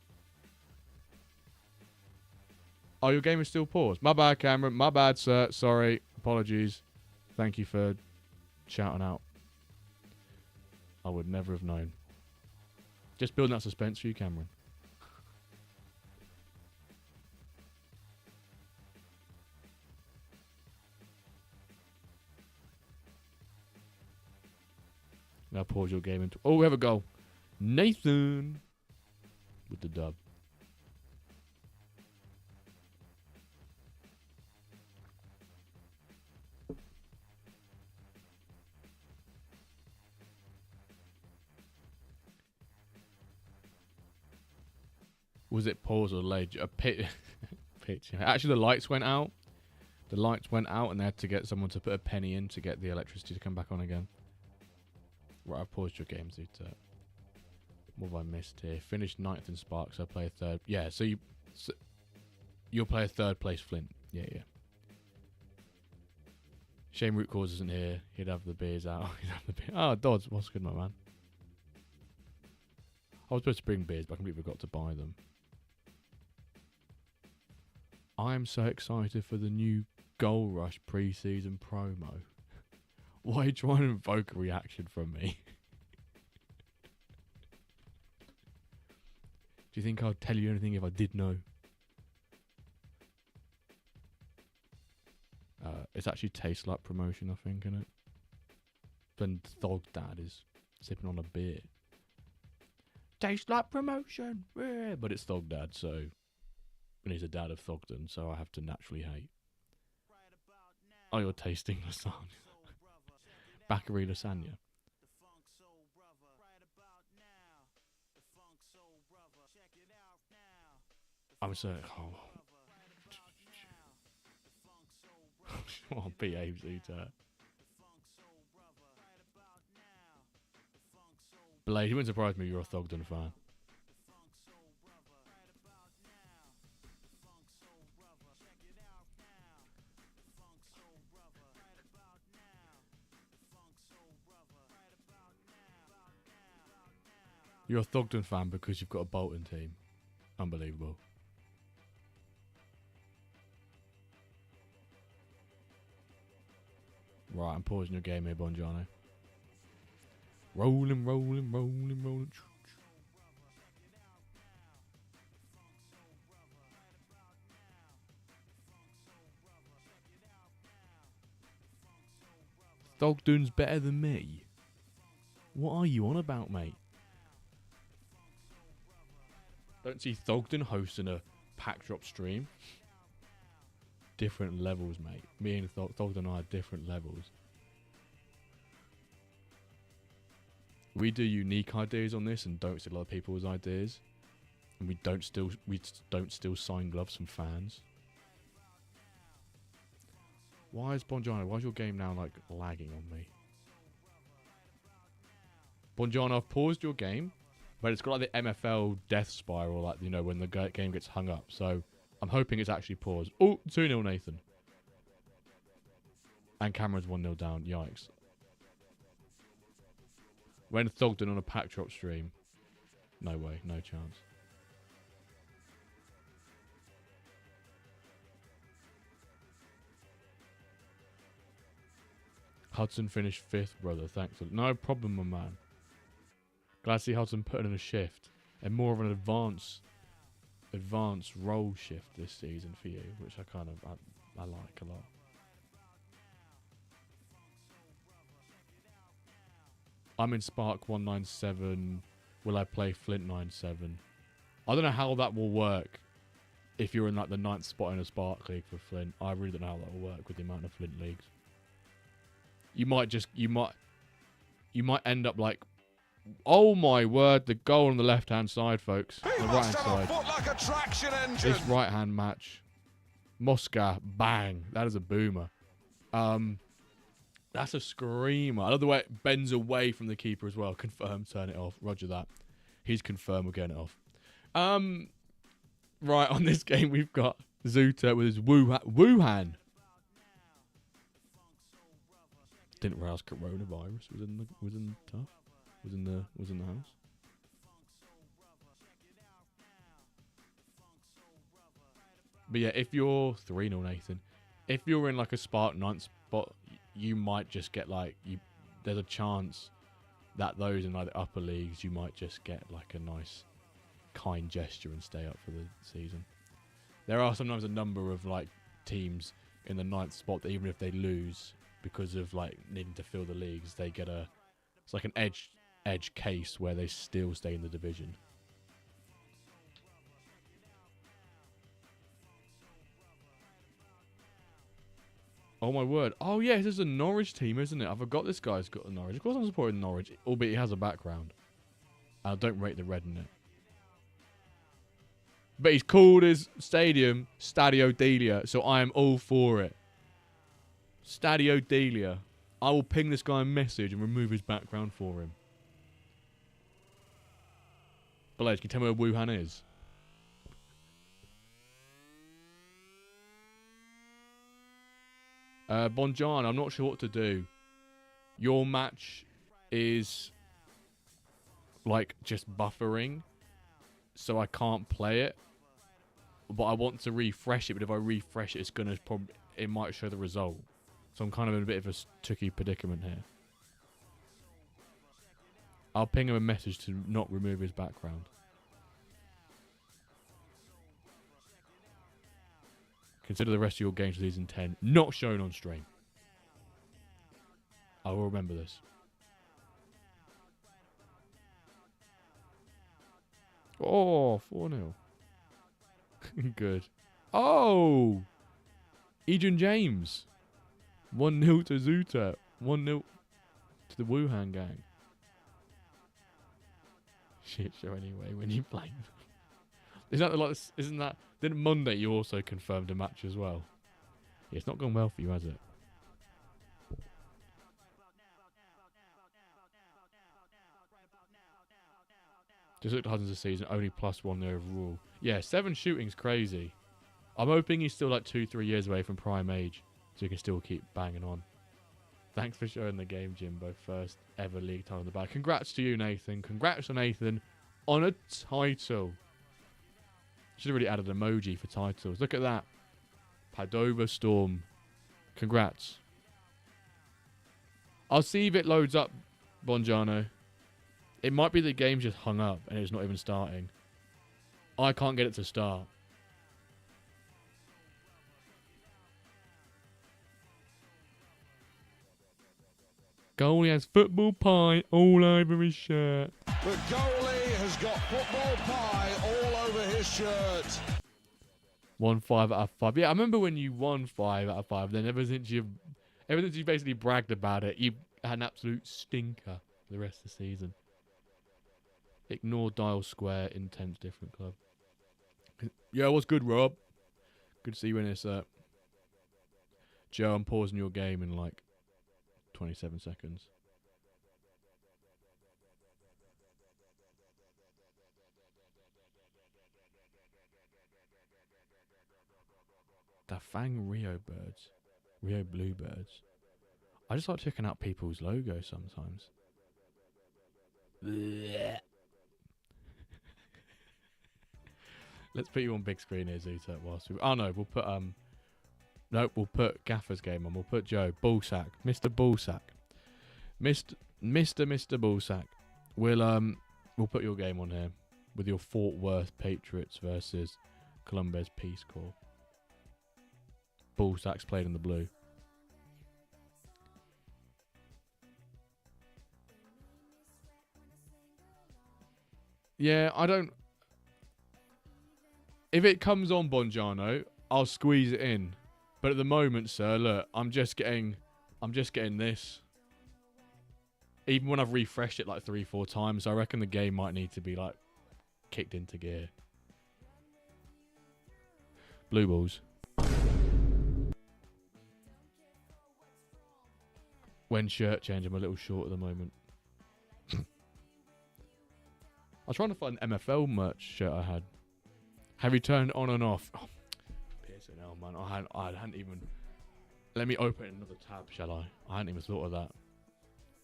A: Oh, your game is still paused. My bad, Cameron. My bad, sir. Sorry. Apologies. Thank you for shouting out. I would never have known. Just building that suspense for you, Cameron. Now pause your game. Oh, we have a goal. Nathan with the dub. Was it pause or late? A pitch. Actually, the lights went out. The lights went out, and they had to get someone to put a penny in to get the electricity to come back on again. Right, I've paused your game, Zutert. What have I missed here? Finished 9th in Sparks. I play a 3rd. Yeah, so you'll play a 3rd place Flint. Yeah. Shame Root Cause isn't here. He'd have the beers out. Oh, Dodds. What's good, my man? I was supposed to bring beers, but I completely forgot to buy them. I am so excited for the new Goal Rush pre-season promo. Why are you trying to invoke a reaction from me? Do you think I'd tell you anything if I did know? It's actually Taste Like promotion, I think, innit? Then Thog Dad is sipping on a beer. Taste Like promotion! Yeah. But it's Thog Dad, so... And he's a dad of Thogden, so I have to naturally hate. Oh, you're tasting lasagna. Bakery lasagna. I'm so... Oh, behaves, eater. Blade, it wouldn't surprise me you're a Thogden fan. You're a Thogden fan because you've got a Bolton team. Unbelievable. Right, I'm pausing your game here, Bongiano. Rolling, rolling, rolling, rolling. Thogden's better than me. What are you on about, mate? Don't see Thogden hosting a pack drop stream. Different levels, mate. Me and Thogden are different levels. We do unique ideas on this and don't steal other people's ideas. And we don't steal sign gloves from fans. Why is Bongiano? Why is your game now like lagging on me? Bongiano, I've paused your game, but it's got like the MFL death spiral, like, you know, when the game gets hung up. So I'm hoping it's actually paused. Oh, 2-0 Nathan. And Cameron's 1-0 down. Yikes. When Thogden on a pack drop stream. No way, no chance. Hudson finished 5th, brother. Thanks. No problem, my man. Glad to see Hudson putting in a shift. And more of an advanced role shift this season for you, which I kind of I like a lot. I'm in Spark 197. Will I play Flint 97? I don't know how that will work if you're in like the 9th spot in a Spark League for Flint. I really don't know how that will work with the amount of Flint leagues. You might end up like, oh my word, the goal on the left-hand side, folks. On the right-hand side. Like this right-hand match. Moscow, bang. That is a boomer. That's a screamer. I love the way it bends away from the keeper as well. Confirm, turn it off. Roger that. He's confirmed, we're getting it off. Right, on this game we've got Zuta with his Wuhan. Didn't realize coronavirus was in the house. But yeah, if you're 3-0 Nathan, if you're in like a Spark 9th spot, you might just get like there's a chance that those in like the upper leagues you might just get like a nice kind gesture and stay up for the season. There are sometimes a number of like teams in the 9th spot that even if they lose because of like needing to fill the leagues, they get it's like an edge case where they still stay in the division. Oh my word. Oh yeah, this is a Norwich team, isn't it? I forgot this guy's got a Norwich. Of course I'm supporting Norwich, albeit he has a background. I don't rate the red in it. But he's called his stadium Stadio Delia, so I am all for it. Stadio Delia. I will ping this guy a message and remove his background for him. Blaze, can you tell me where Wuhan is? Bonjan, I'm not sure what to do. Your match is like just buffering, so I can't play it. but I want to refresh it. But if I refresh it, it might show the result. So I'm kind of in a bit of a tricky predicament here. I'll ping him a message to not remove his background. Consider the rest of your games for season 10 not shown on stream. I will remember this. Oh, 4-0. Good. Oh! Ejin James. 1-0 to Zuta. 1-0 to the Wuhan gang. Shit show anyway when you play. Isn't that... Then Monday you also confirmed a match as well. Yeah, it's not gone well for you, has it? Just looked at Hudson's this season, only +1 overall. Yeah, 7 shooting's crazy. I'm hoping he's still like 2-3 years away from prime age, so he can still keep banging on. Thanks for showing the game, Jimbo. First ever league title in the bag. Congrats to you, Nathan. Congrats to Nathan on a title. Should have really added an emoji for titles. Look at that. Padova Storm. Congrats. I'll see if it loads up, Bongiano. It might be the game's just hung up and it's not even starting. I can't get it to start. Goalie has football pie all over his shirt.
B: The goalie has got football pie all over his shirt.
A: 1 5 out of 5. Yeah, I remember when you won 5 out of 5. Then ever since you basically bragged about it, you had an absolute stinker for the rest of the season. Ignore dial square, intense different club. Yeah, what's good, Rob? Good to see you in this. Joe, I'm pausing your game in like 27 seconds. The Fang Rio birds. Rio bluebirds. I just like checking out people's logos sometimes. Let's put you on big screen here, Zuta, whilst we... Oh no, we'll put nope, we'll put Gaffer's game on. We'll put Joe. Ballsack. Mr. Ballsack. Mr. Ballsack. We'll put your game on here with your Fort Worth Patriots versus Columbus Peace Corps. Ballsack's played in the blue. Yeah, I don't... If it comes on, Bongiano, I'll squeeze it in. But at the moment, sir, look, I'm just getting this. Even when I've refreshed it like 3-4 times, I reckon the game might need to be like kicked into gear. Blue balls. When shirt change, I'm a little short at the moment. I was trying to find an MFL merch shirt I had. Have you turned on and off? Oh, Pearson, hell, man. I hadn't even... Let me open another tab, shall I? I hadn't even thought of that.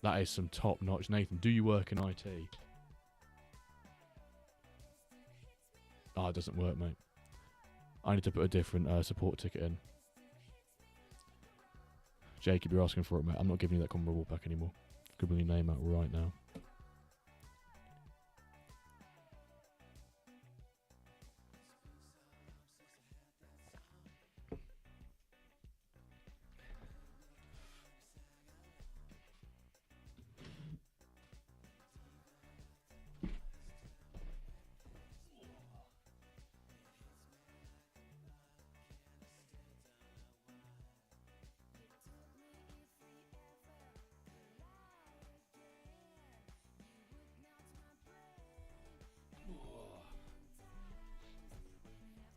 A: That is some top notch. Nathan, do you work in IT? Oh, it doesn't work, mate. I need to put a different support ticket in. Jacob, you're asking for it, mate. I'm not giving you that combo pack anymore. Could bring your name out right now.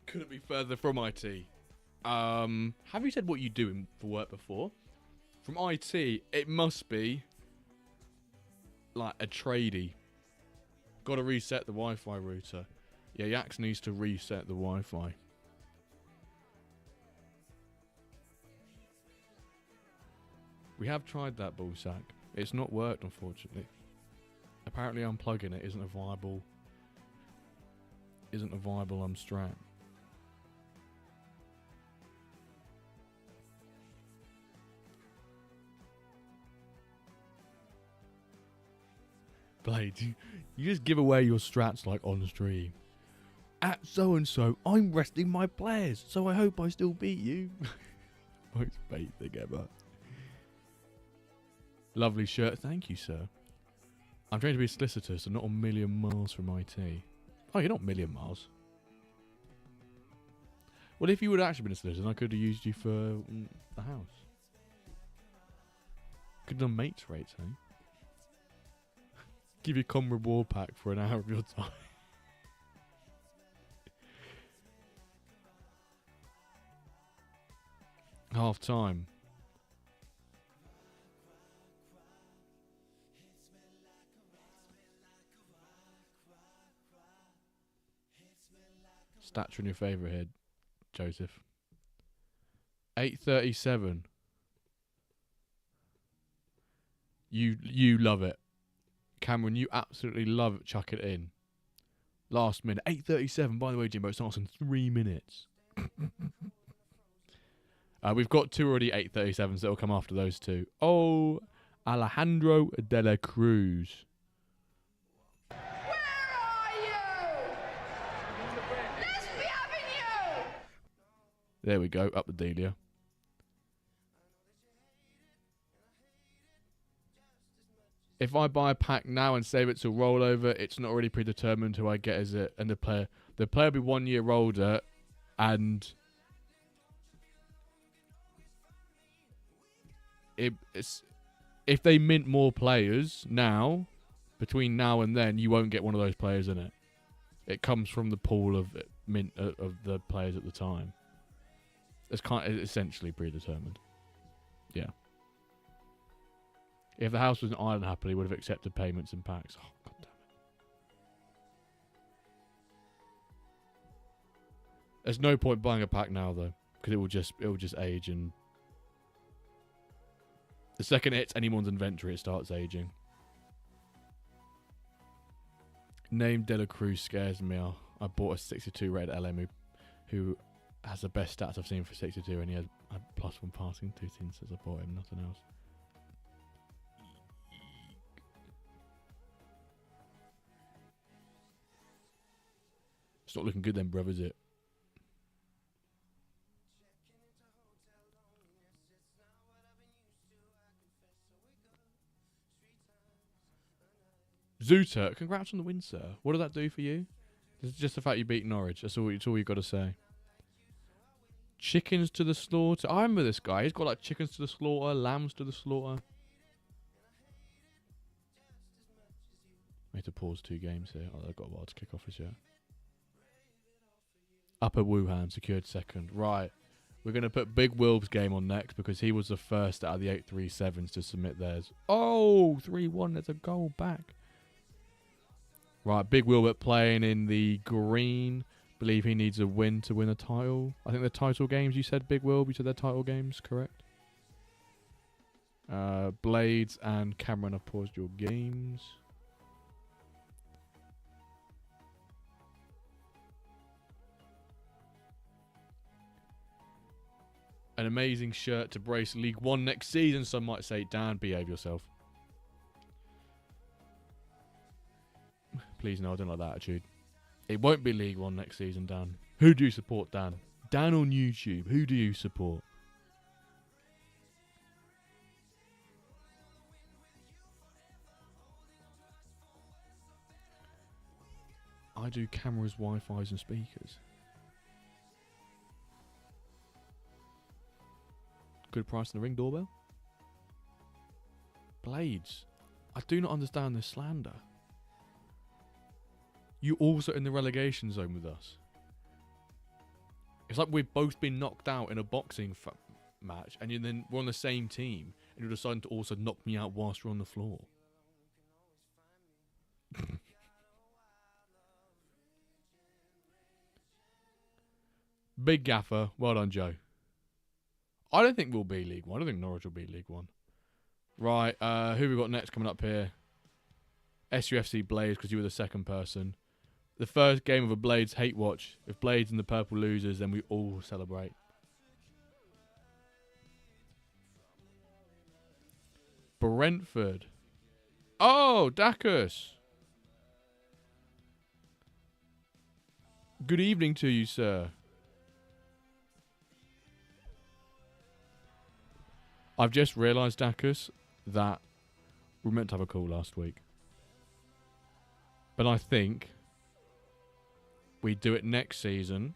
A: Couldn't be further from IT. Have you said what you do for work before? From IT, it must be like a tradie. Got to reset the Wi-Fi router. Yeah, Yax needs to reset the Wi-Fi. We have tried that, Ballsack. It's not worked, unfortunately. Apparently unplugging it isn't a viable strat. Blade, you just give away your strats like on stream. At so-and-so, I'm resting my players, so I hope I still beat you. Most bait thing ever. Lovely shirt. Thank you, sir. I'm trying to be a solicitor, so not a million miles from IT. Oh, you're not a million miles. Well, if you would have actually been a solicitor, then I could have used you for the house. Could have done mates rates, eh? Give you a common reward pack for an hour of your time. Half time. Stats in your favourite head, Joseph. 8:37. You love it. Cameron, you absolutely love it. Chuck it in. Last minute. 8:37. By the way, Jimbo, it starts in 3 minutes. We've got two already 8:37s that will come after those two. Oh, Alejandro de la Cruz.
C: Where are you? Let's be having you.
A: There we go. Up the Delia. If I buy a pack now and save it to rollover, it's not already predetermined who I get as it, and the player will be 1 year older, and it's if they mint more players now, between now and then, you won't get one of those players in it. It comes from the pool of mint of the players at the time. It's essentially predetermined. Yeah. If the house was in Ireland happily, would have accepted payments and packs. Oh, God damn it. There's no point buying a pack now though, because it will just age, and the second it hits anyone's inventory, it starts aging. Name De La Cruz scares me. I bought a 62 rated LM who has the best stats I've seen for 62, and he has a +1 passing 2 since I bought him, nothing else. It's not looking good then, bruv, is it? Zuter, congrats on the win, sir. What did that do for you? It's just the fact you beat Norwich. That's all you got to say. Chickens to the slaughter. I remember this guy. He's got like chickens to the slaughter, lambs to the slaughter. I need to pause 2 games here. Oh, they've got a while to kick off this year. Upper Wuhan secured second. Right. We're going to put Big Wilb's game on next because he was the first out of the 837s to submit theirs. Oh, 3-1. There's a goal back. Right. Big Wilbert playing in the green. Believe he needs a win to win a title. I think the title games you said, Big Wilb. You said they're title games, correct? Blades and Cameron have paused your games. An amazing shirt to brace League One next season. Some might say, Dan, behave yourself. Please, no, I don't like that attitude. It won't be League One next season, Dan. Who do you support, Dan? Dan on YouTube, who do you support? I do cameras, Wi-Fi's and speakers. Good price on the Ring doorbell. Blades. I do not understand this slander. You also in the relegation zone with us. It's like we've both been knocked out in a boxing match, and then we're on the same team, and you're deciding to also knock me out whilst we're on the floor. Big gaffer. Well done, Joe. I don't think we'll be League One. I don't think Norwich will be League One. Right, who we got next coming up here? SUFC Blades, because you were the second person. The first game of a Blades hate watch. If Blades and the purple losers, then we all celebrate. Brentford. Oh, Dacus. Good evening to you, sir. I've just realised, Dacus, that we were meant to have a call last week. But I think we do it next season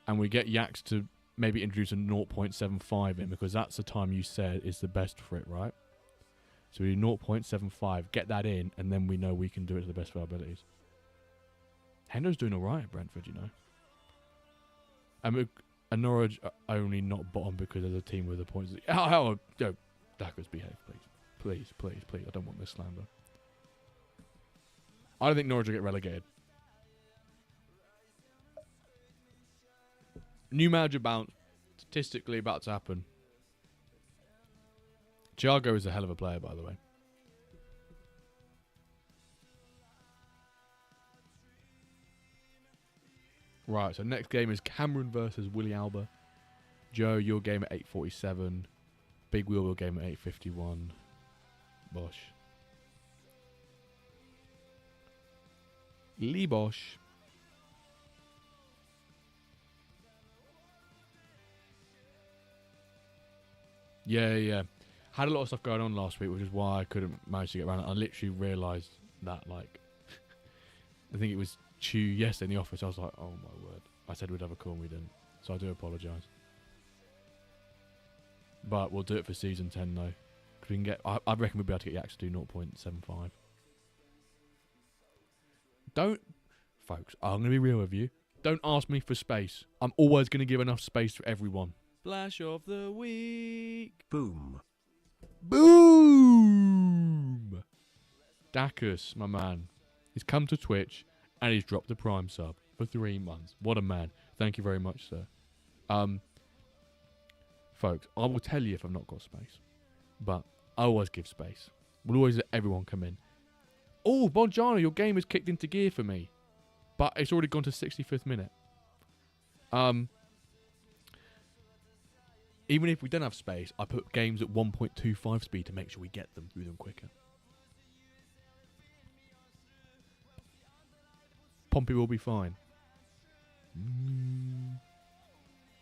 A: and we get Yaks to maybe introduce a 0.75 in, because that's the time you said is the best for it, right? So we do 0.75, get that in, and then we know we can do it to the best of our abilities. Hendo's doing alright at Brentford, you know. And Norwich are only not bottom because there's a team with the points. Yo, Dackers, behave, please. Please, please, please. I don't want this slander. I don't think Norwich will get relegated. New manager bounce. Statistically about to happen. Thiago is a hell of a player, by the way. Right, so next game is Cameron versus Willie Alba. Joe, your game at 8:47. Big Wheel game at 8:51. Bosh. Lee Bosch. Yeah. Had a lot of stuff going on last week, which is why I couldn't manage to get around it. I literally realised that, like, I think it was yesterday in the office. I was like, oh my word. I said we'd have a call and we didn't. So I do apologise. But we'll do it for season 10 though. Cause we can get, I reckon we'll be able to get Yaks to do 0.75. Don't, folks, I'm going to be real with you. Don't ask me for space. I'm always going to give enough space for everyone. Flash of the week.
D: Boom.
A: Boom! Dacus, my man. He's come to Twitch and he's dropped the Prime sub for 3 months. What a man. Thank you very much, sir. Folks, I will tell you if I've not got space. But I always give space. We'll always let everyone come in. Oh, Bonjana, your game has kicked into gear for me. But it's already gone to 65th minute. Even if we don't have space, I put games at 1.25 speed to make sure we get them through them quicker. Pompey will be fine.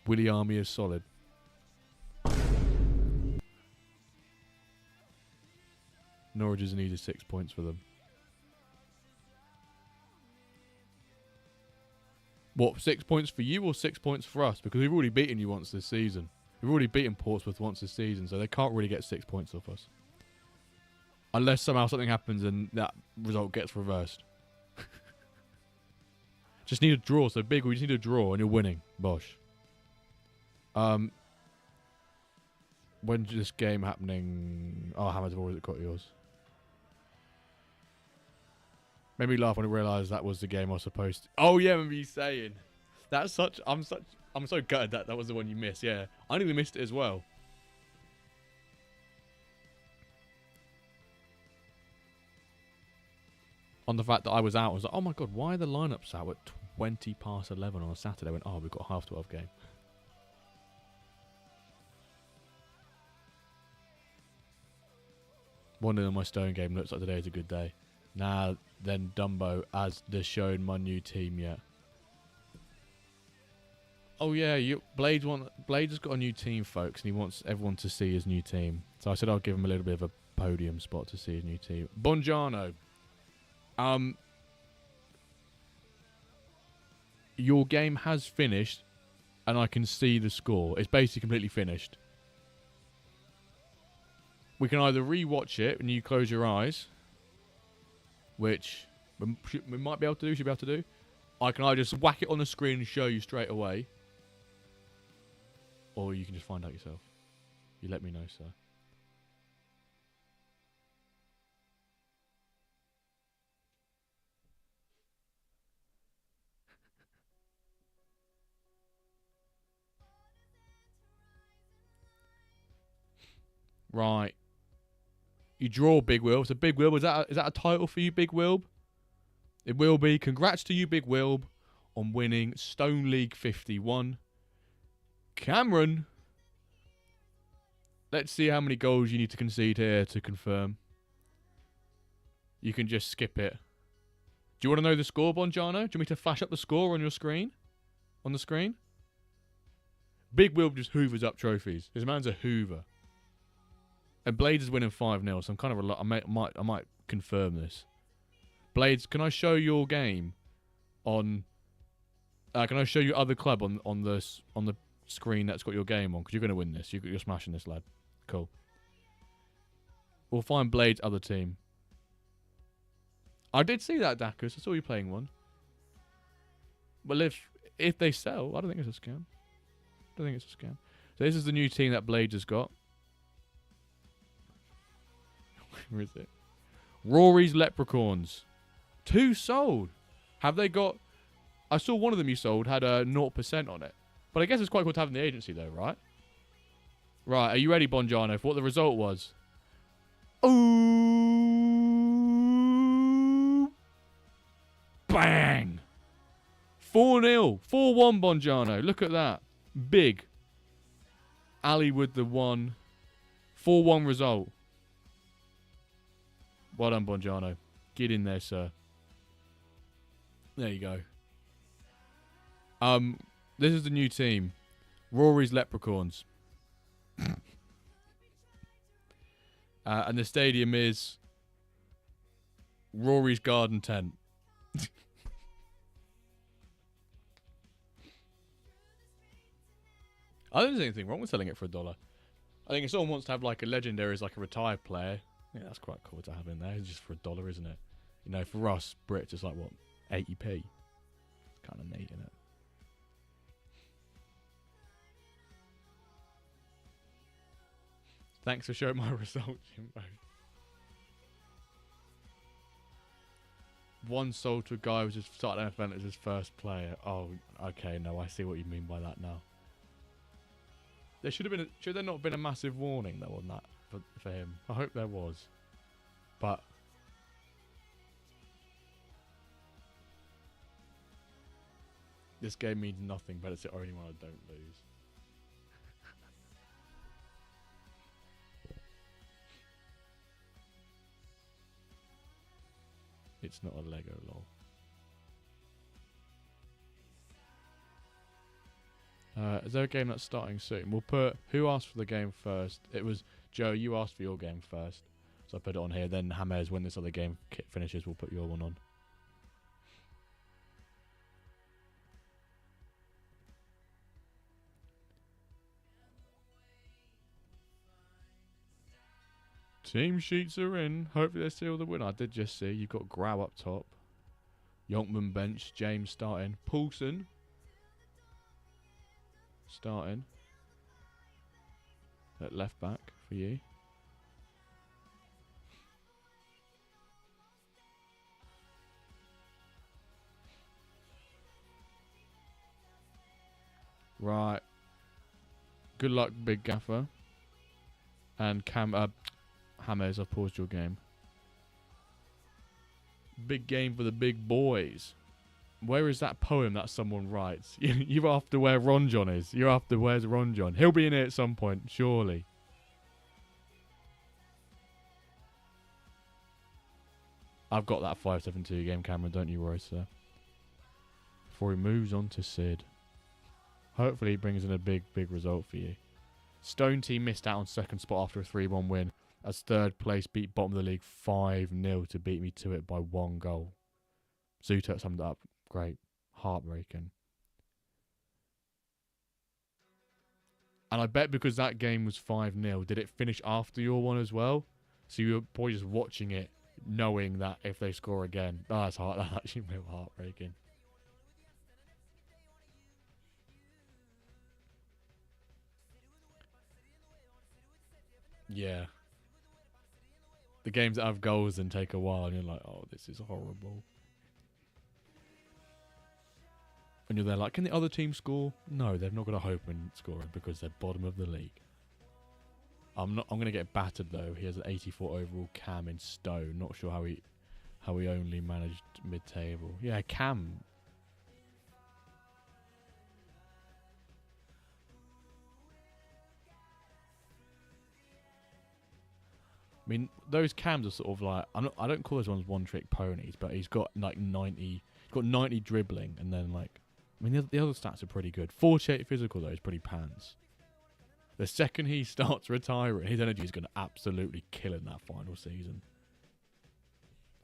A: Willie Army is solid. Norwich has needed 6 points for them. What, 6 points for you or 6 points for us? Because we've already beaten you once this season. We've already beaten Portsmouth once this season, so they can't really get 6 points off us. Unless somehow something happens and that result gets reversed. Just need a draw, so big, we just need a draw and you're winning. Bosh. When's this game happening? Oh, Hamid, I've already got yours. Made me laugh when I realised that was the game I was supposed to. Oh yeah, I remember you saying. That's such. I'm so gutted that was the one you missed. Yeah, I nearly missed it as well. On the fact that I was out, I was like, oh my god, why are the lineups out at 11:20 on a Saturday? I went, oh, we've got a half 12 game. Wondering on my Stone game looks like today is a good day. Nah, then Dumbo has shown my new team yet. Oh yeah, Blades has got a new team, folks, and he wants everyone to see his new team. So I said I'll give him a little bit of a podium spot to see his new team. Bonjano. Your game has finished, and I can see the score. It's basically completely finished. We can either re-watch it when you close your eyes, which we might be able to do, should be able to do. I can either just whack it on the screen and show you straight away, or you can just find out yourself. You let me know, sir. Right. You draw, Big Will. So, Big Will, is that a title for you, Big Will? It will be. Congrats to you, Big Will, on winning Stone League 51. Cameron. Let's see how many goals you need to concede here to confirm. You can just skip it. Do you want to know the score, Bonjano? Do you want me to flash up the score on your screen? On the screen? Big Will just hoovers up trophies. His man's a hoover. And Blades is winning 5-0, so I'm kind of I might confirm this. Blades, can I show your game on? Can I show you other club on the screen that's got your game on? Because you're going to win this. You're smashing this, lad. Cool. We'll find Blades' other team. I did see that, Dacus. I saw you playing one. Well, if they sell, I don't think it's a scam. I don't think it's a scam. So this is the new team that Blades has got. Where is it? Rory's Leprechauns. 2 sold. Have they got... I saw one of them you sold had a 0% on it. But I guess it's quite cool to have in the agency though, right? Right, are you ready, Bonjano, for what the result was? Ooh! Bang! 4-0. 4-1, Bonjano. Look at that. Big. Ali with the 1. 4-1 result. Well done, Bonjano. Get in there, sir. There you go. This is the new team. Rory's Leprechauns. And the stadium is Rory's Garden Tent. I don't think there's anything wrong with selling it for $1. I think if someone wants to have like a legendary as like a retired player, yeah, that's quite cool to have in there. It's just for $1, isn't it? You know, for us Brits, it's like what, 80p. It's kind of neat, isn't it? Thanks for showing my results, Jimbo. 1 sold to a guy who just started MFL as his first player. Oh, okay, no, I see what you mean by that now. There should there not have been a massive warning though on that for him? I hope there was, but this game means nothing. But it's the only one I don't lose. It's not a Lego, lol. Is there a game that's starting soon? We'll put... Who asked for the game first? It was Joe, you asked for your game first. So I put it on here. Then Hammers, when this other game finishes, we'll put your one on. Team sheets are in. Hopefully they seal the win. I did just see. You've got Grau up top. Yonkman bench. James starting. Poulsen starting at left back for you. Right. Good luck, Big Gaffer. And Hammers, I've paused your game. Big game for the big boys. Where is that poem that someone writes? You're after where Ron John is. You're after where's Ron John. He'll be in here at some point, surely. I've got that 572 game, Cameron. Don't you worry, sir. Before he moves on to Sid. Hopefully he brings in a big, big result for you. Stone team missed out on second spot after a 3-1 win. As third place beat bottom of the league 5-0 to beat me to it by 1 goal. Zutat summed it up. Great. Heartbreaking. And I bet because that game was 5-0, did it finish after your one as well? So you were probably just watching it, knowing that if they score again, that's actually real heartbreaking. Yeah. The games that have goals and take a while, and you're like, oh, this is horrible. And you're there like, can the other team score? No, they've not got a hope in scoring because they're bottom of the league. I'm going to get battered though. He has an 84 overall Cam in Stone. Not sure how he only managed mid-table. Yeah, Cam. I mean, those cams are sort of like I don't call those ones one-trick ponies, but he's got like 90. He's got 90 dribbling, and then like, I mean, the other stats are pretty good. 48 physical though is pretty pants. The second he starts retiring, his energy is going to absolutely kill in that final season.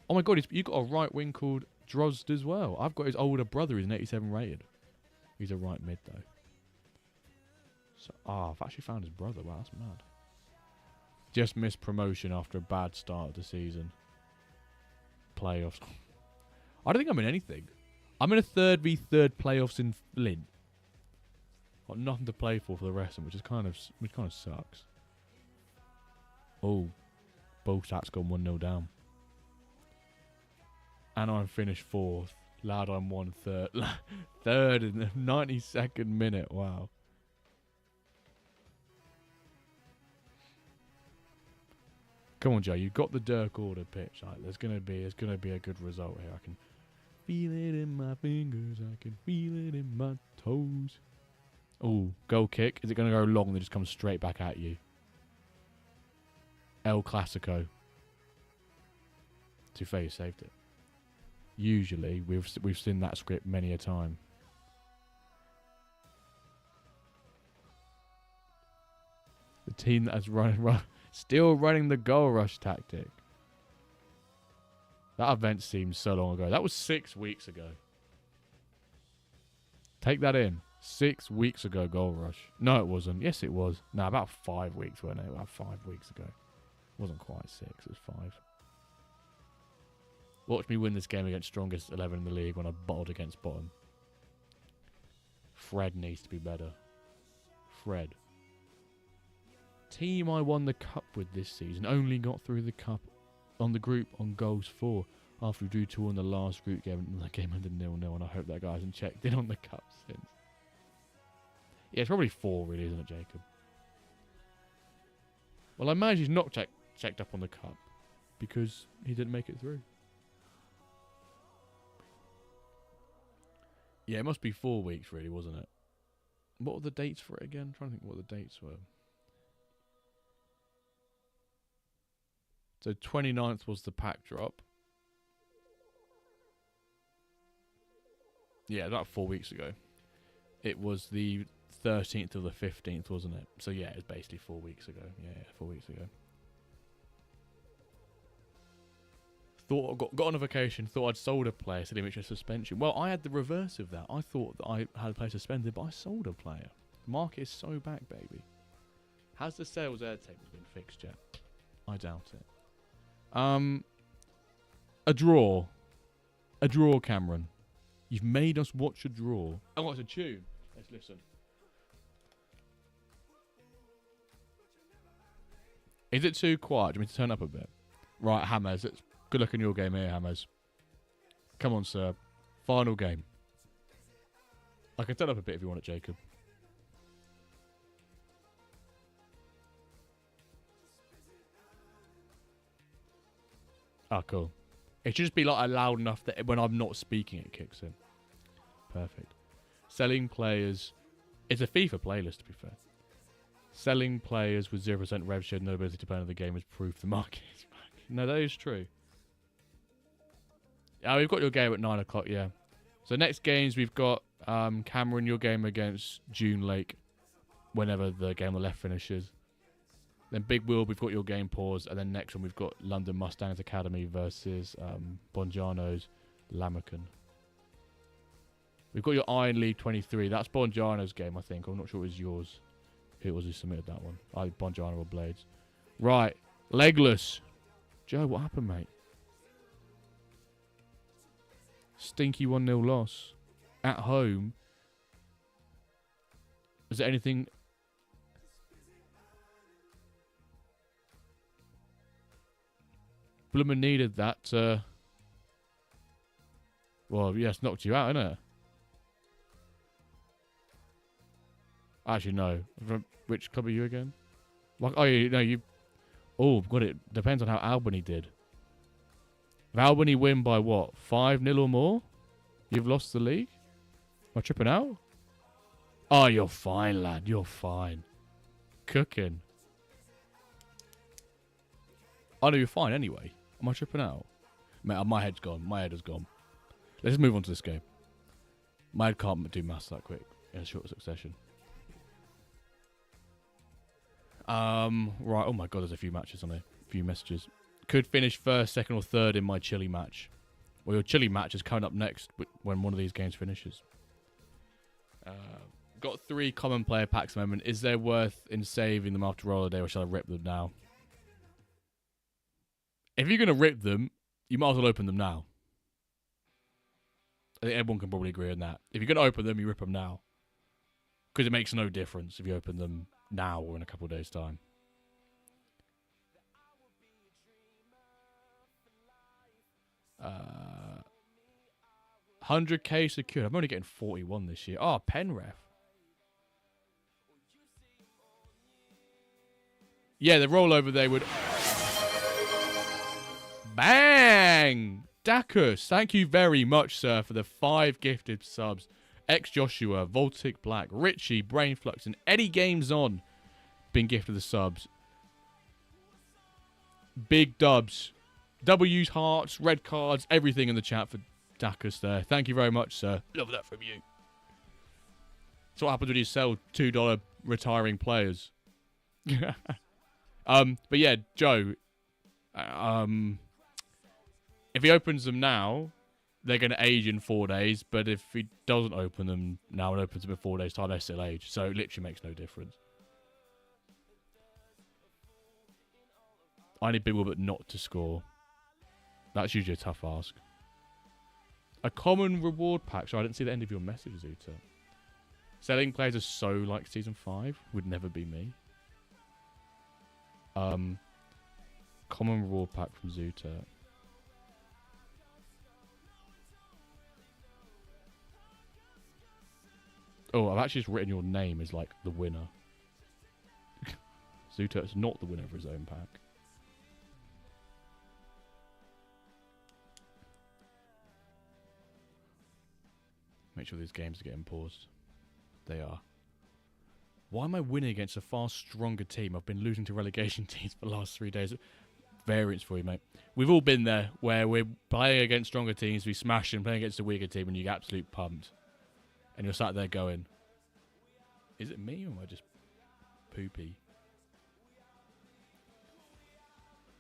A: Oh my god, you've got a right wing called Drozd as well. I've got his older brother who's an 87 rated. He's a right mid though. So, I've actually found his brother. Wow, that's mad. Just missed promotion after a bad start of the season. Playoffs. I don't think I'm in anything. I'm in a 3v3 playoffs in Flint. Got nothing to play for the rest of them, which kind of sucks. Oh, both stats gone 1-0 down. And I'm finished 4th. Lad, I'm 1/3. Third in the 92nd minute. Wow. Come on, Joe. You've got the Dirk order pitch. Like, there's gonna be a good result here. I can feel it in my fingers. I can feel it in my toes. Oh, goal kick. Is it going to go long and then just come straight back at you? El Clasico. To be fair, you saved it. Usually, we've seen that script many a time. The team that has still running the goal rush tactic. That event seems so long ago. That was 6 weeks ago. Take that in. 6 weeks ago, goal rush. No, it wasn't. Yes, it was. No, about 5 weeks, wasn't it? About 5 weeks ago. It wasn't quite 6. It was 5. Watch me win this game against strongest 11 in the league when I bottled against bottom. Fred needs to be better. Fred. Team I won the cup with this season only got through the cup on the group on goals 4 after we drew 2 in the last group game. And that game ended 0-0, and I hope that guy hasn't checked in on the cup since. Yeah, it's probably 4, really, isn't it, Jacob? Well, I imagine he's not checked up on the cup because he didn't make it through. Yeah, it must be 4 weeks, really, wasn't it? What were the dates for it again? I'm trying to think what the dates were. So 29th was the pack drop. Yeah, about 4 weeks ago. It was the 13th or the 15th, wasn't it? So yeah, it was basically 4 weeks ago. Yeah, 4 weeks ago. Got on a vacation, thought I'd sold a player, said he mentioned suspension. Well, I had the reverse of that. I thought that I had a player suspended, but I sold a player. The market is so back, baby. Has the sales air table been fixed yet? I doubt it. A draw. A draw, Cameron. You've made us watch a draw. Oh, it's a tune. Let's listen. Is it too quiet? Do you want me to turn up a bit? Right, Hammers. Good luck in your game here, Hammers. Come on, sir. Final game. I can turn up a bit if you want it, Jacob. Ah, cool. It should just be like loud enough that when I'm not speaking, it kicks in. Perfect. Selling players. It's a FIFA playlist, to be fair. Selling players with 0% rev share, no ability to play another game is proof the market is back. No, that is true. Yeah, we've got your game at 9 o'clock, yeah. So next games, we've got Cameron, your game against June Lake, whenever the game on the left finishes. Then Big Will, we've got your game paused. And then next one, we've got London Mustangs Academy versus Bongiano's Lamacan. We've got your Iron League 23. That's Bongiano's game, I think. I'm not sure it was yours. Who was who submitted that one? Bongiano or Blades. Right. Legless. Joe, what happened, mate? Stinky 1-0 loss. At home. Is there anything... Bloomer needed that. Well, yeah, it's knocked you out, innit? Actually, no. From which club are you again? Like, oh, you. Oh, got it. Depends on how Albany did. If Albany win by what? 5-0 or more? You've lost the league? Am I tripping out? Oh, you're fine, lad. You're fine. Cooking. Oh, no, you're fine anyway. Am I tripping out? Mate, my head's gone. My head is gone. Let's move on to this game. My head can't do maths that quick in a short succession. Right. Oh my god, there's a few matches on here. A few messages. Could finish first, second, or third in my chili match. Well, your chili match is coming up next when one of these games finishes. Got 3 common player packs at the moment. Is there worth in saving them after roll a day, or shall I rip them now? If you're going to rip them, you might as well open them now. I think everyone can probably agree on that. If you're going to open them, you rip them now. Because it makes no difference if you open them now or in a couple of days' time. Uh, 100k secured. I'm only getting 41 this year. Oh, Penref. Yeah, the rollover they would... Bang! Dacus, thank you very much, sir, for the 5 gifted subs. Joshua, Voltic Black, Richie, Brainflux, and Eddie Games On been gifted the subs. Big dubs. W's, hearts, red cards, everything in the chat for Dacus there. Thank you very much, sir. Love that from you. That's what happens when you sell $2 retiring players. But yeah, Joe, if he opens them now, they're going to age in 4 days. But if he doesn't open them now and opens them in 4 days' time, they still age. So it literally makes no difference. I need Big Will but not to score. That's usually a tough ask. A common reward pack. Sorry, I didn't see the end of your message, Zuta. Selling players are so like Season 5. Would never be me. Common reward pack from Zuta. Oh, I've actually just written your name as like the winner. Zuta is not the winner of his own pack. Make sure these games are getting paused. They are. Why am I winning against a far stronger team? I've been losing to relegation teams for the last 3 days. Variance for you, mate. We've all been there where we're playing against stronger teams, we smash them, playing against a weaker team, and you get absolutely pumped. And you're sat there going, is it me or am I just poopy?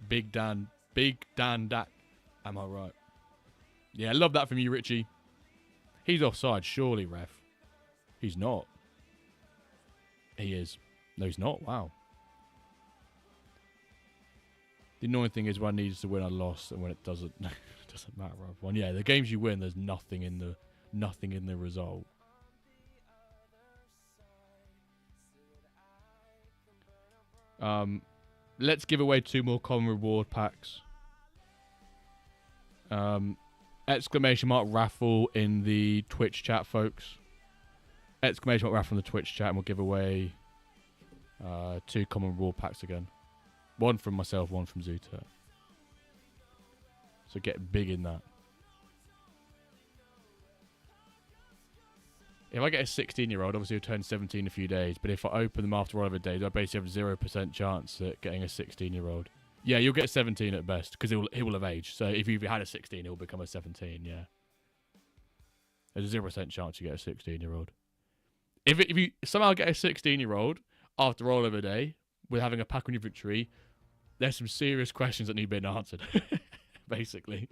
A: Big Dan Dak. Am I right? Yeah, I love that from you, Richie. He's offside, surely, ref. He's not. He is. No, he's not. Wow. The annoying thing is when I need to win, I lost, and when it doesn't, it doesn't matter. I've won. Yeah, the games you win, there's nothing in the result. Let's give away 2 more common reward packs. Exclamation mark raffle in the Twitch chat, folks. Exclamation mark raffle in the Twitch chat, and we'll give away 2 common reward packs again. 1 from myself, 1 from Zuta. So get big in that. If I get a 16-year-old, obviously he'll turn 17 in a few days. But if I open them after one of the days, I basically have 0% chance at getting a 16-year-old. Yeah, you'll get 17 at best, because he will have aged. So if you've had a 16, he'll become a 17, yeah. There's a 0% chance you get a 16-year-old. If you somehow get a 16-year-old after rollover day with having a pack on your victory, there's some serious questions that need being answered, basically.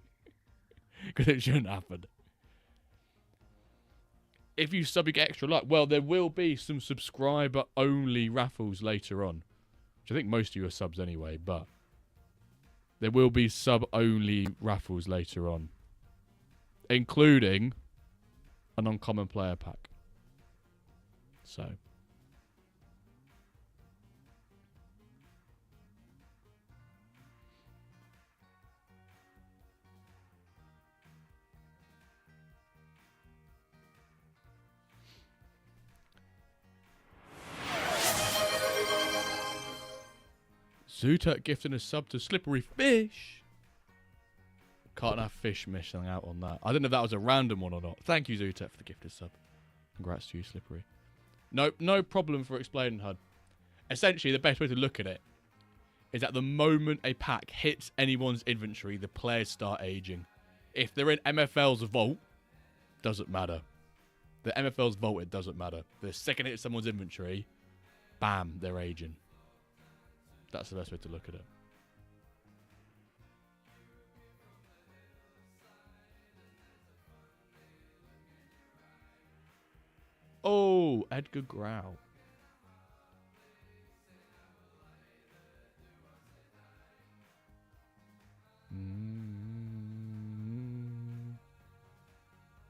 A: Because it shouldn't happen. If you sub, you get extra luck. Well, there will be some subscriber-only raffles later on. Which I think most of you are subs anyway, but there will be sub-only raffles later on. Including an uncommon player pack. So. Zuta gifting a sub to Slippery Fish. Can't have fish missing out on that. I don't know if that was a random one or not. Thank you, Zuta, for the gifted sub. Congrats to you, Slippery. No problem for explaining, HUD. Essentially, the best way to look at it is that the moment a pack hits anyone's inventory, the players start aging. If they're in MFL's vault, doesn't matter. The MFL's vault, it doesn't matter. The second it hits someone's inventory, bam, they're aging. That's the best way to look at it. Oh, Edgar Grau.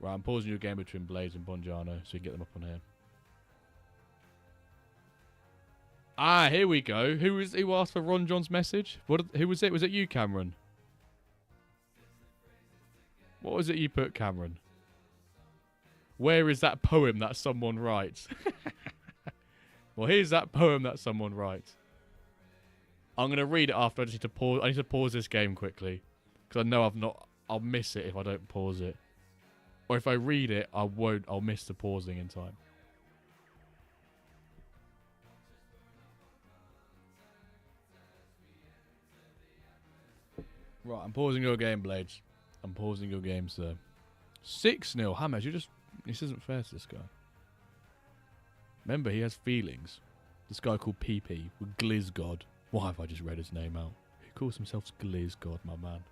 A: Right, I'm pausing your game between Blaze and Bonjano so you can get them up on here. Ah, here we go. Who asked for Ron John's message? Who was it? Was it you, Cameron? What was it you put, Cameron? Where is that poem that someone writes? Well, here's that poem that someone writes. I'm going to read it after. I just need to pause. I need to pause this game quickly. Because I know I'll miss it if I don't pause it. Or if I read it, I'll miss the pausing in time. Right, I'm pausing your game, Blades. I'm pausing your game, sir. 6-0. Hammers, this isn't fair to this guy. Remember, he has feelings. This guy called PP, with Glizgod. Why have I just read his name out? Who calls himself Glizgod, my man?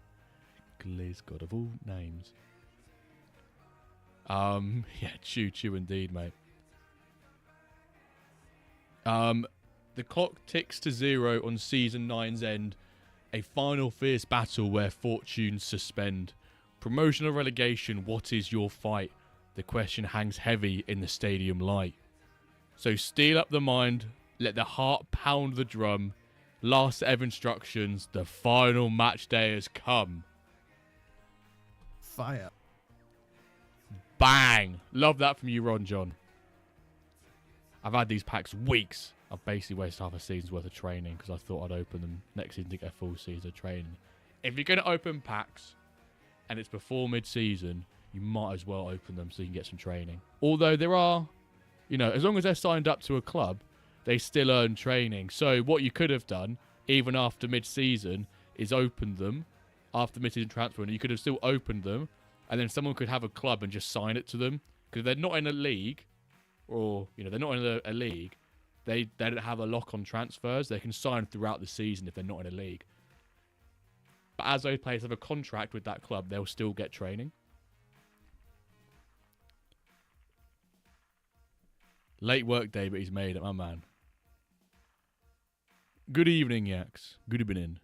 A: Glizgod, of all names. Yeah, chew indeed, mate. The clock ticks to 0 on Season 9's end. A final fierce battle where fortunes suspend. Promotion or relegation, what is your fight? The question hangs heavy in the stadium light. So steel up the mind, let the heart pound the drum. Last set of instructions, the final match day has come.
D: Fire.
A: Bang! Love that from you, Ron John. I've had these packs weeks. I've basically wasted half a season's worth of training because I thought I'd open them next season to get a full season of training. If you're going to open packs and it's before mid-season, you might as well open them so you can get some training. Although there are, as long as they're signed up to a club, they still earn training. So what you could have done, even after mid-season, is open them after mid-season transfer. And you could have still opened them, and then someone could have a club and just sign it to them. Because they're not in a league, or, they're not in a league, they don't have a lock on transfers. They can sign throughout the season if they're not in a league. But as those players have a contract with that club, they'll still get training. Late work day, but he's made it, my man. Good evening, Yaks. Good evening.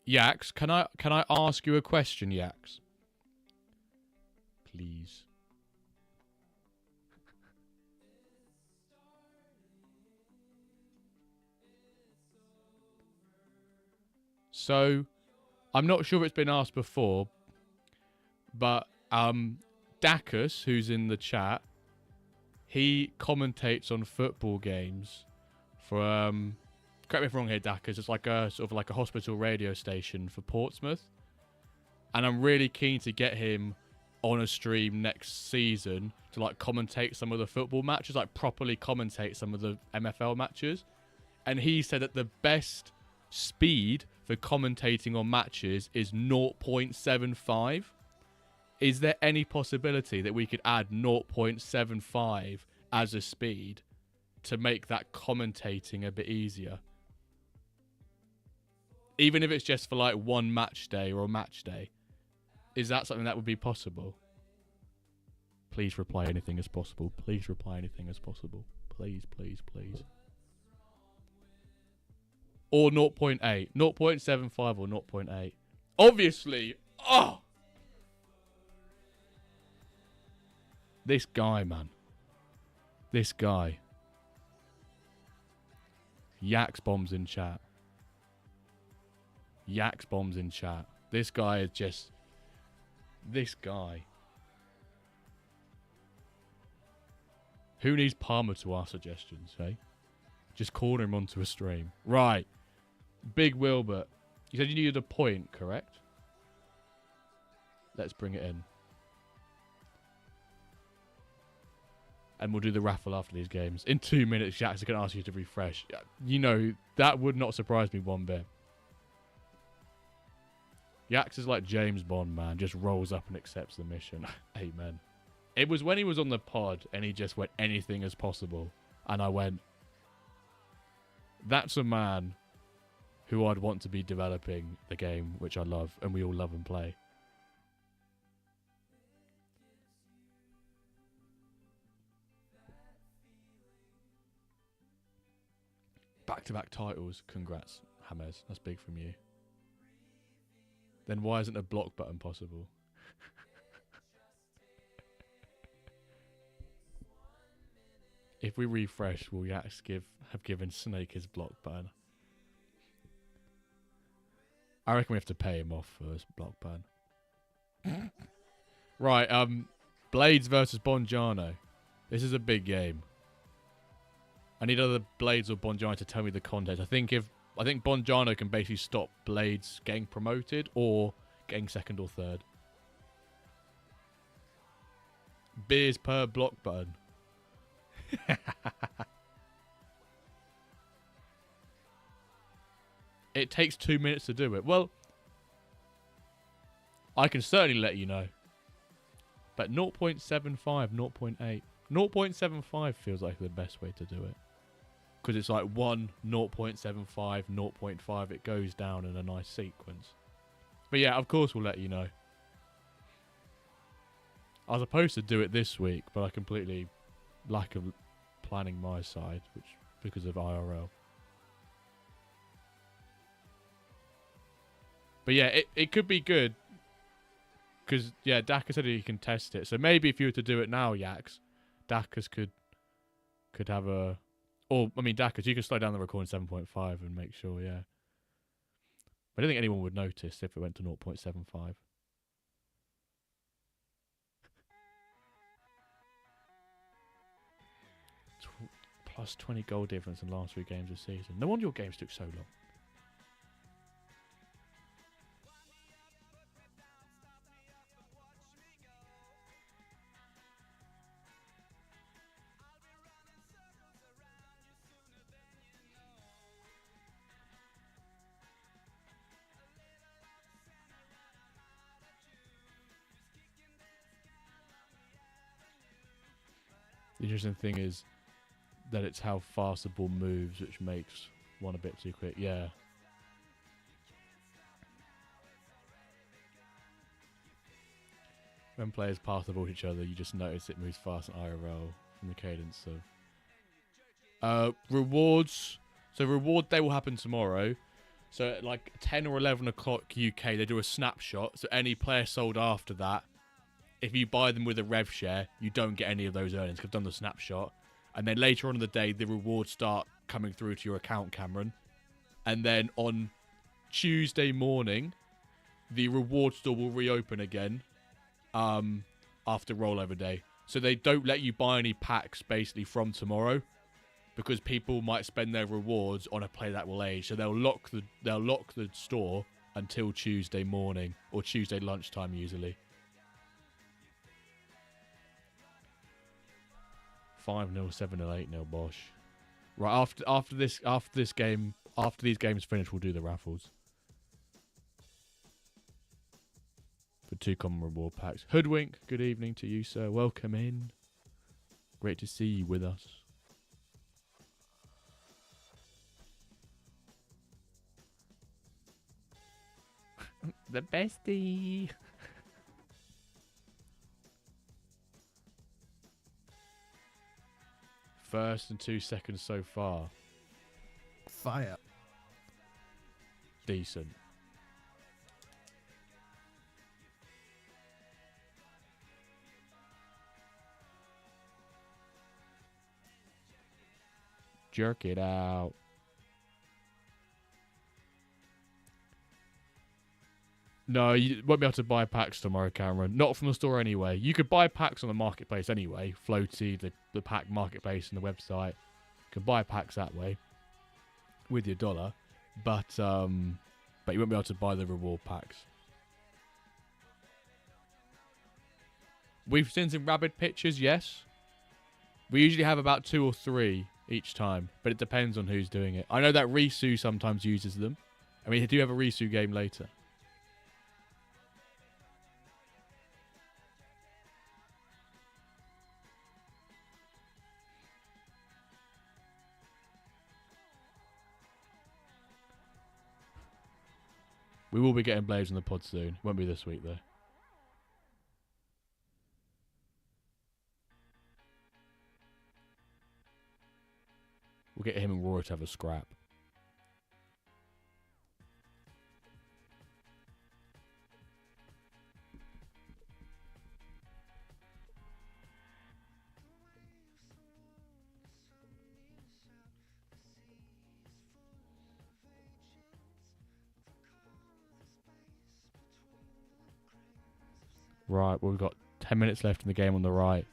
A: Yaks, can I ask you a question, Yaks? Please. So, I'm not sure if it's been asked before, but Dacus, who's in the chat, he commentates on football games for correct me if I'm wrong here, Dacus. It's like a sort of like a hospital radio station for Portsmouth, and I'm really keen to get him on a stream next season to like commentate some of the football matches, like properly commentate some of the MFL matches. And he said that the best speed for commentating on matches is 0.75. Is there any possibility that we could add 0.75 as a speed to make that commentating a bit easier? Even if it's just for like one match day or a match day. Is that something that would be possible? Please reply anything as possible. Please reply anything as possible. Please, please, please. Or 0.8. 0.75 or 0.8. Obviously. Oh! This guy, man. This guy. Yaks bombs in chat. Yaks bombs in chat. This guy is just... This guy. Who needs Palmer to ask suggestions, hey? Just corner him onto a stream. Right. Big Wilbert. You said you needed a point, correct? Let's bring it in. And we'll do the raffle after these games. In 2 minutes, Jax are going to ask you to refresh. You know, that would not surprise me one bit. Jax is like James Bond, man. Just rolls up and accepts the mission. Amen. It was when he was on the pod and he just went anything as possible. And I went, that's a man who I'd want to be developing the game, which I love, and we all love and play. Back-to-back titles. Congrats, James. That's big from you. Then why isn't a block button possible? If we refresh, will Yax have given Snake his block button? I reckon we have to pay him off for his block button. Right, Blades versus Bonjano. This is a big game. I need other Blades or Bonjano to tell me the context. I think Bonjano can basically stop Blades getting promoted or getting second or third. Beers per block button. It takes 2 minutes to do it. Well, I can certainly let you know. But 0.75, 0.8. 0.75 feels like the best way to do it. Because it's like 1, 0.75, 0.5. It goes down in a nice sequence. But yeah, of course we'll let you know. I was supposed to do it this week, but I completely lack of planning my side, which because of IRL. But yeah, it could be good. Because, yeah, Daka said he can test it. So maybe if you were to do it now, Yax, Dakas could have a... Or, I mean, Dakas, you can slow down the recording 7.5 and make sure, yeah. But I don't think anyone would notice if it went to 0.75. Plus 20 goal difference in the last 3 games of the season. No wonder your games took so long. The interesting thing is that it's how fast the ball moves, which makes one a bit too quick. Yeah. When players pass the ball to each other, you just notice it moves fast in IRL from the cadence of... rewards. So reward day will happen tomorrow. So at like 10 or 11 o'clock UK, they do a snapshot. So any player sold after that, if you buy them with a rev share, you don't get any of those earnings because I've done the snapshot. And then later on in the day, the rewards start coming through to your account, Cameron. And then on Tuesday morning, the reward store will reopen again after rollover day. So they don't let you buy any packs basically from tomorrow because people might spend their rewards on a play that will age. So they'll lock the store until Tuesday morning or Tuesday lunchtime usually. 5-0, 7-0, 8-0, Bosch. Right, after these games finish, we'll do the raffles. For 2 common reward packs. Hoodwink, good evening to you, sir. Welcome in. Great to see you with us. The bestie. First and 2 seconds so far.
D: Fire.
A: Decent. Jerk it out. No, you won't be able to buy packs tomorrow, Cameron. Not from the store anyway. You could buy packs on the marketplace anyway. Floaty, the pack marketplace and the website. You can buy packs that way with your dollar. But you won't be able to buy the reward packs. We've seen some rabid pictures, yes. We usually have about 2 or 3 each time, but it depends on who's doing it. I know that Risu sometimes uses them. I mean, they do have a Risu game later. We will be getting Blades on the pod soon. Won't be this week, though. We'll get him and Rory to have a scrap. Right, well, we've got 10 minutes left in the game on the right.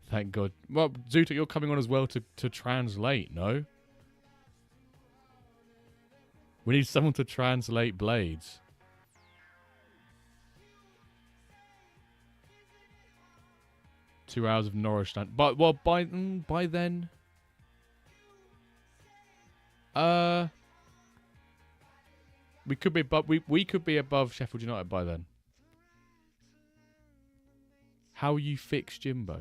A: Thank God. Well, Zuta, you're coming on as well to translate, no? We need someone to translate Blades. Two hours of Norwich stand. But well, by then, we could be above. We could be above Sheffield United by then. How you fix Jimbo?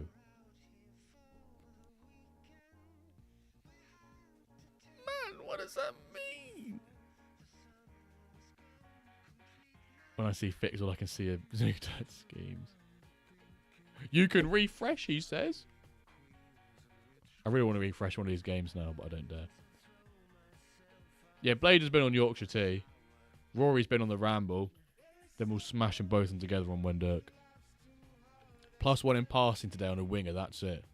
A: Man, what does that mean? When I see fix, all I can see are Zutad schemes. You can refresh, he says. I really want to refresh one of these games now, but I don't dare. Yeah, Blade has been on Yorkshire Tea. Rory's been on the Ramble. Then we'll smash them both together on WenDirk. +1 in passing today on a winger, that's it.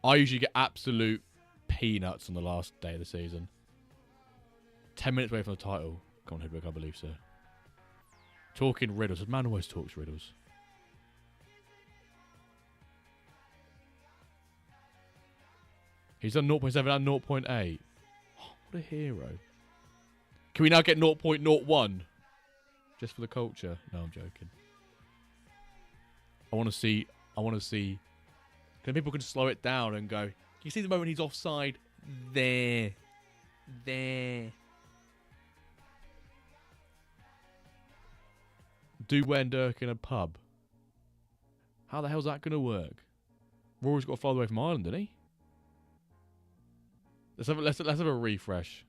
A: I usually get absolute peanuts on the last day of the season. 10 minutes away from the title. Come on, Hedwig, I believe so. Talking riddles. The man always talks riddles. He's done 0.7 and 0.8. Oh, what a hero. Can we now get 0.01? Just for the culture? No, I'm joking. I want to see. Because people can slow it down and go, you see the moment he's offside? There. Do WenDirk in a pub? How the hell's that going to work? Rory's got to fly away from Ireland, didn't he? Let's have a refresh.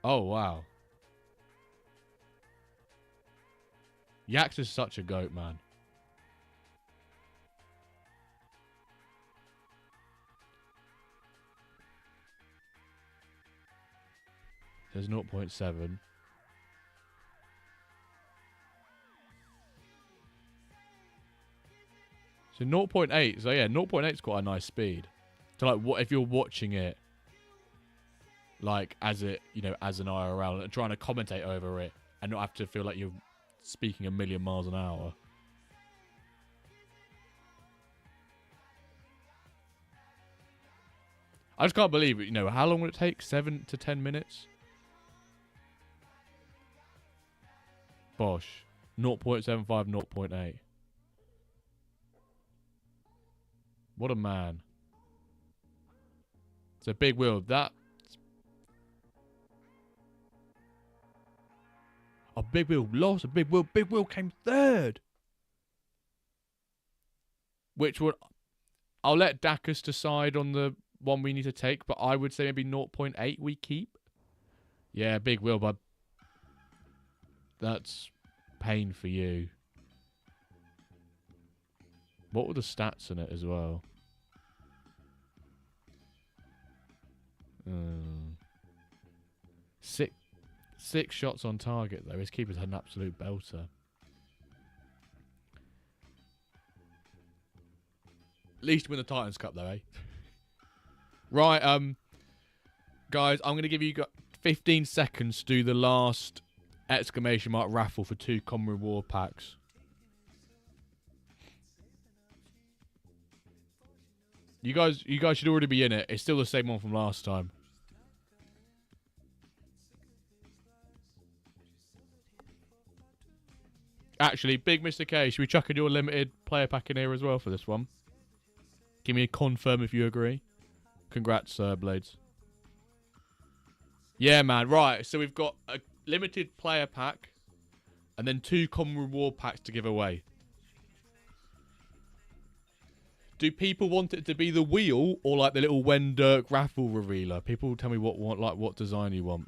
A: Oh wow. Yax is such a goat, man. There's 0.7. So 0.8. So yeah, 0.8 is quite a nice speed. So like, what if you're watching it, like as it, as an IRL, and trying to commentate over it, and not have to feel like you're speaking a million miles an hour. I just can't believe it. How long would it take? 7 to 10 minutes? Bosh. 0.75, 0.8. What a man. It's a big wheel. A big wheel lost. A big wheel. Big wheel came third. Which would... I'll let Dacus decide on the one we need to take, but I would say maybe 0.8 we keep. Yeah, big wheel, but that's pain for you. What were the stats in it as well? Six shots on target, though. His keeper's had an absolute belter. At least win the Titans Cup, though, eh? Right, guys, I'm going to give you 15 seconds to do the last exclamation mark raffle for 2 common reward packs. You guys should already be in it. It's still the same one from last time. Actually, Big Mr. K, should we chuck in your limited player pack in here as well for this one? Give me a confirm if you agree. Congrats, Blades. Yeah, man. Right, so we've got a limited player pack and then 2 common reward packs to give away. Do people want it to be the wheel or like the little WenDirk raffle revealer? People tell me what design you want.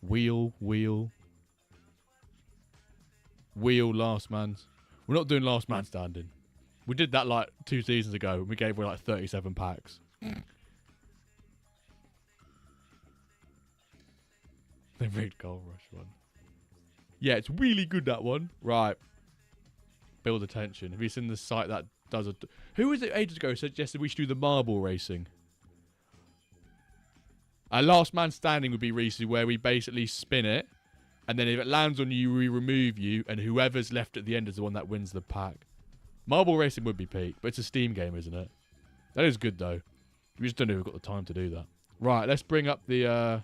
A: Wheel, last man. We're not doing last man standing. We did that like 2 seasons ago and we gave away like 37 packs. The Red Gold Rush one. Yeah, it's really good, that one. Right. Build attention. Have you seen the site that does it? Who was it ages ago suggested we should do the marble racing? Our last man standing would be recently where we basically spin it. And then if it lands on you, we remove you. And whoever's left at the end is the one that wins the pack. Marble racing would be peak. But it's a Steam game, isn't it? That is good, though. We just don't know if we've got the time to do that. Right, let's bring up the...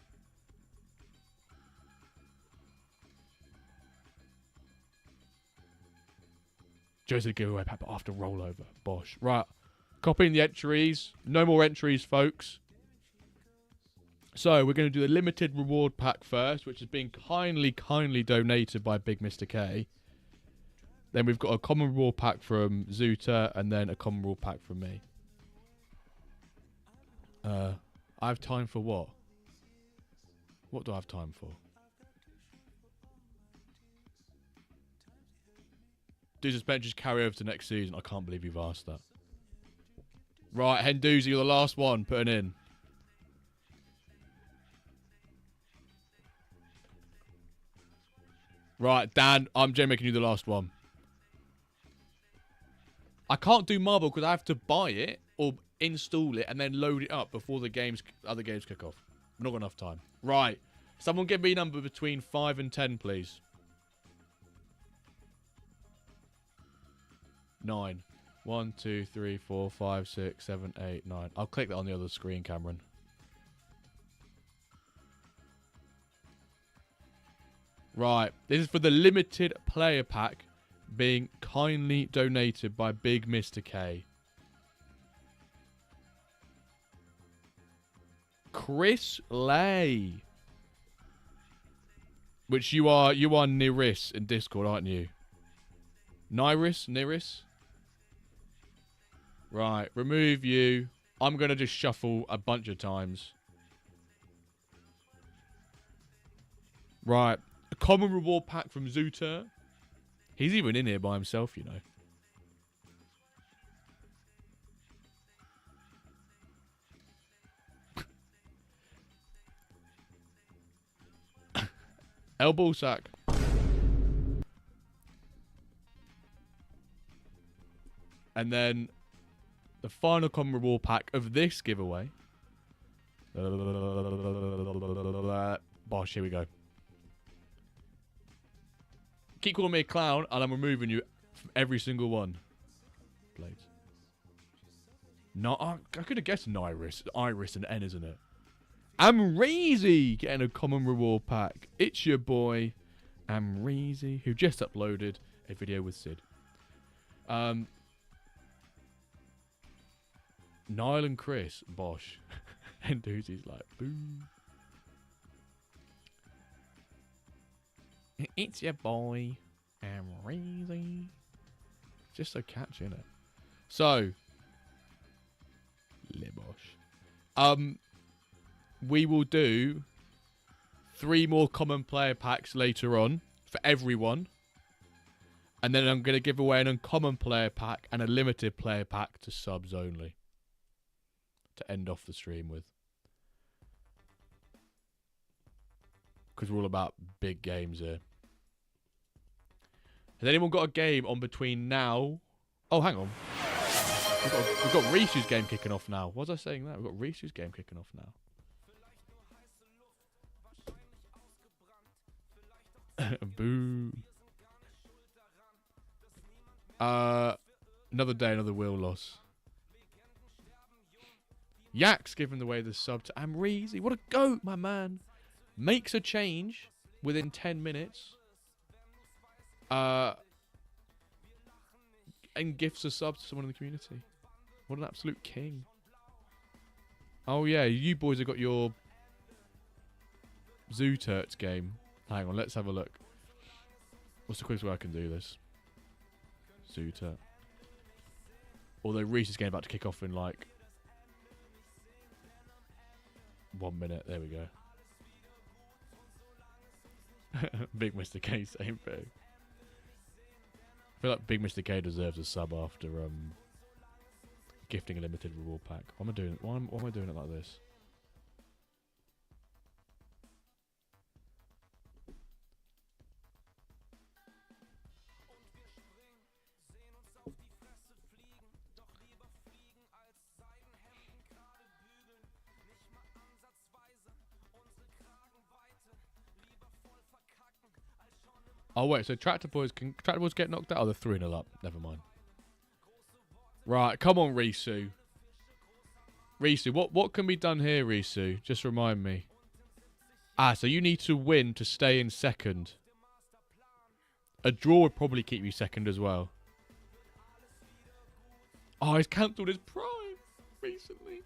A: Jersey giveaway pack, but after rollover. Bosh. Right. Copying the entries. No more entries, folks. So, we're going to do the limited reward pack first, which has been kindly donated by Big Mr. K. Then we've got a common reward pack from Zuta, and then a common reward pack from me. I have time for what? What do I have time for? Do suspensions carry over to next season? I can't believe you've asked that. Right, Hendoozy, you're the last one putting in. Right, Dan, I'm Jay making you the last one. I can't do marble because I have to buy it or install it and then load it up before the other games kick off. I've not got enough time. Right, someone give me a number between 5 and 10, please. 9. 1, 2, 3, 4, 5, 6, 7, 8, 9. I'll click that on the other screen, Cameron. Right. This is for the limited player pack being kindly donated by Big Mr. K. Chris Lay. Which you are Niris in Discord, aren't you? Niris? Right, remove you. I'm going to just shuffle a bunch of times. Right, a common reward pack from Zuta. He's even in here by himself, you know. Elbow sack. And then the final common reward pack of this giveaway. Bosh, here we go. Keep calling me a clown and I'm removing you from every single one. Blades. No, I could have guessed Iris. Iris and N, isn't it? Amreezy getting a common reward pack. It's your boy, Amreezy, who just uploaded a video with Sid. Niall and Chris, Bosh. And Doozy's like, boo. It's your boy, Amreezy. Just so catchy, innit? So, Libosh. We will do 3 more common player packs later on for everyone. And then I'm going to give away an uncommon player pack and a limited player pack to subs only. To end off the stream with. Because we're all about big games here. Has anyone got a game on between now? Oh, hang on. We've got Risu's game kicking off now. Was I saying that? We've got Risu's game kicking off now. Boo. Another day, another wheel loss. Yak's giving away the sub to Amreezy. What a goat, my man. Makes a change within 10 minutes. And gifts a sub to someone in the community. What an absolute king. Oh yeah, you boys have got your Zoo Turts game. Hang on, let's have a look. What's the quickest way I can do this? Zoo Turt. Although Reese's game about to kick off in like 1 minute. There we go. Big Mr. K, same thing. I feel like Big Mr. K deserves a sub after gifting a limited reward pack. Why am I doing it? Why am I doing it like this? Oh wait, so Tractor Boys get knocked out? Oh, they're 3-0 up. Never mind. Right, come on, Risu. Risu, what can be done here, Risu? Just remind me. Ah, so you need to win to stay in second. A draw would probably keep you second as well. Oh, he's cancelled his prime recently.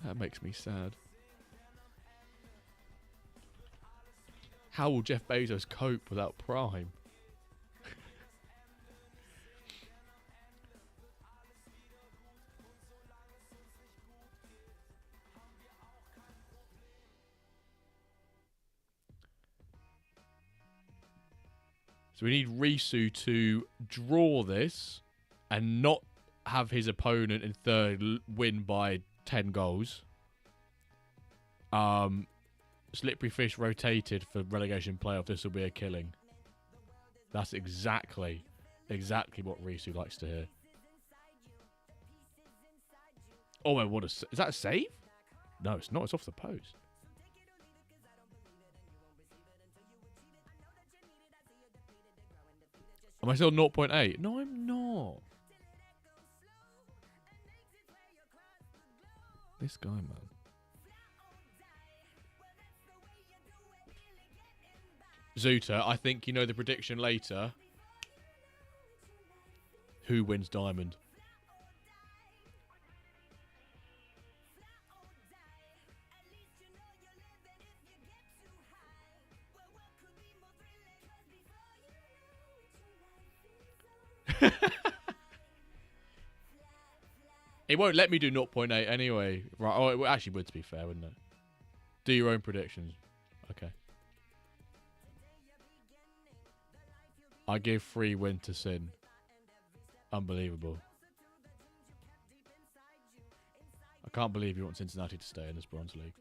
A: That makes me sad. How will Jeff Bezos cope without Prime? So we need Risu to draw this and not have his opponent in third win by 10 goals. Slippery Fish rotated for relegation playoff. This will be a killing. That's exactly what Risu likes to hear. Oh my, what is that a save? No, it's not. It's off the post. Am I still 0.8? No, I'm not. This guy, man. Zuta, I think you know the prediction later. Who wins Diamond? It won't let me do 0.8 anyway. Right. Oh, it actually would, to be fair, wouldn't it? Do your own predictions. Okay. I give 3 win to Sin. Unbelievable. I can't believe you want Cincinnati to stay in this Bronze League.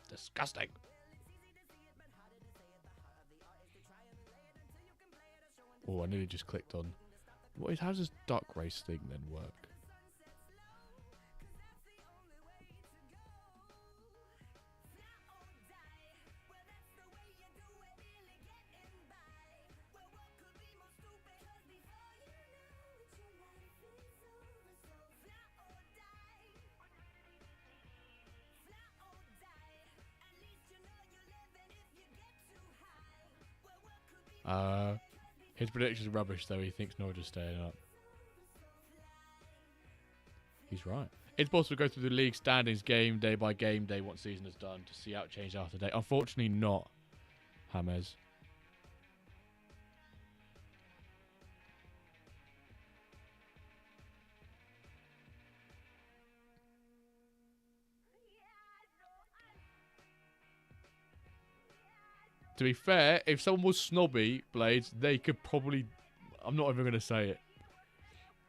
A: Disgusting. Oh, I nearly just clicked on. How does this duck race thing then work? His predictions are rubbish, though. He thinks Norwich is staying up. He's right. It's possible to go through the league standings game day by game day once season is done to see how it changed after day. Unfortunately not, James. To be fair, if someone was snobby, Blades, they could probably... I'm not even going to say it.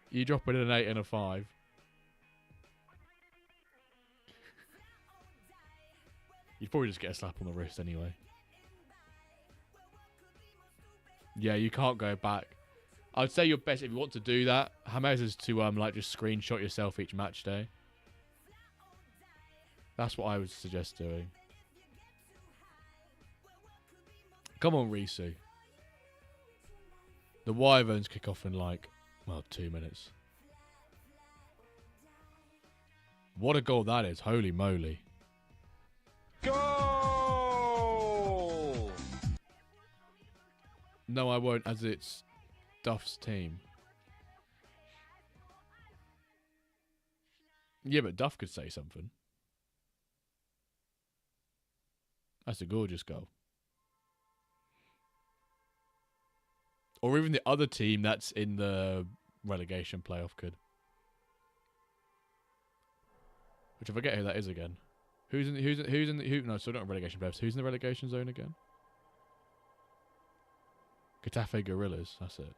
A: You drop it in an 8 and a 5. You'd probably just get a slap on the wrist anyway. Yeah, you can't go back. I'd say your best, if you want to do that, James, is to like just screenshot yourself each match day. That's what I would suggest doing. Come on, Risu. The Wyverns kick off in like, well, 2 minutes. What a goal that is. Holy moly.
B: Goal!
A: No, I won't, as it's Duff's team. Yeah, but Duff could say something. That's a gorgeous goal. Or even the other team that's in the relegation playoff could. Which I forget who that is again. No, so not relegation playoffs. Who's in the relegation zone again? Getafe Gorillas, that's it.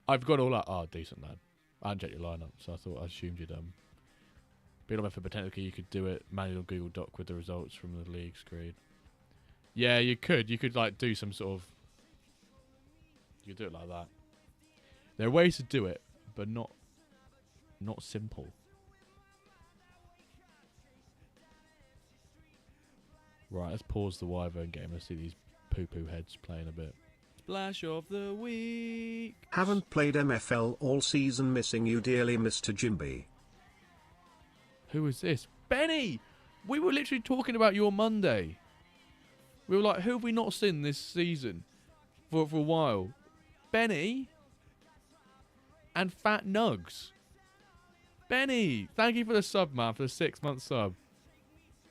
A: I've got all that. Oh, decent lad. I hadn't checked your lineup, so I assumed you'd be on for technically you could do it manually on Google Doc with the results from the league screen. Yeah, you could. You could like do some sort of. You could do it like that. There are ways to do it, but not simple. Right, let's pause the Wyvern game. Let's see these poo-poo heads playing a bit. Splash of the week.
E: Haven't played MFL all season, missing you dearly, Mr. Jimby.
A: Who is this? Benny! We were literally talking about you on Monday. We were like, who have we not seen this season for a while? Benny and Fat Nugs. Benny, thank you for the sub, man, for the 6-month sub.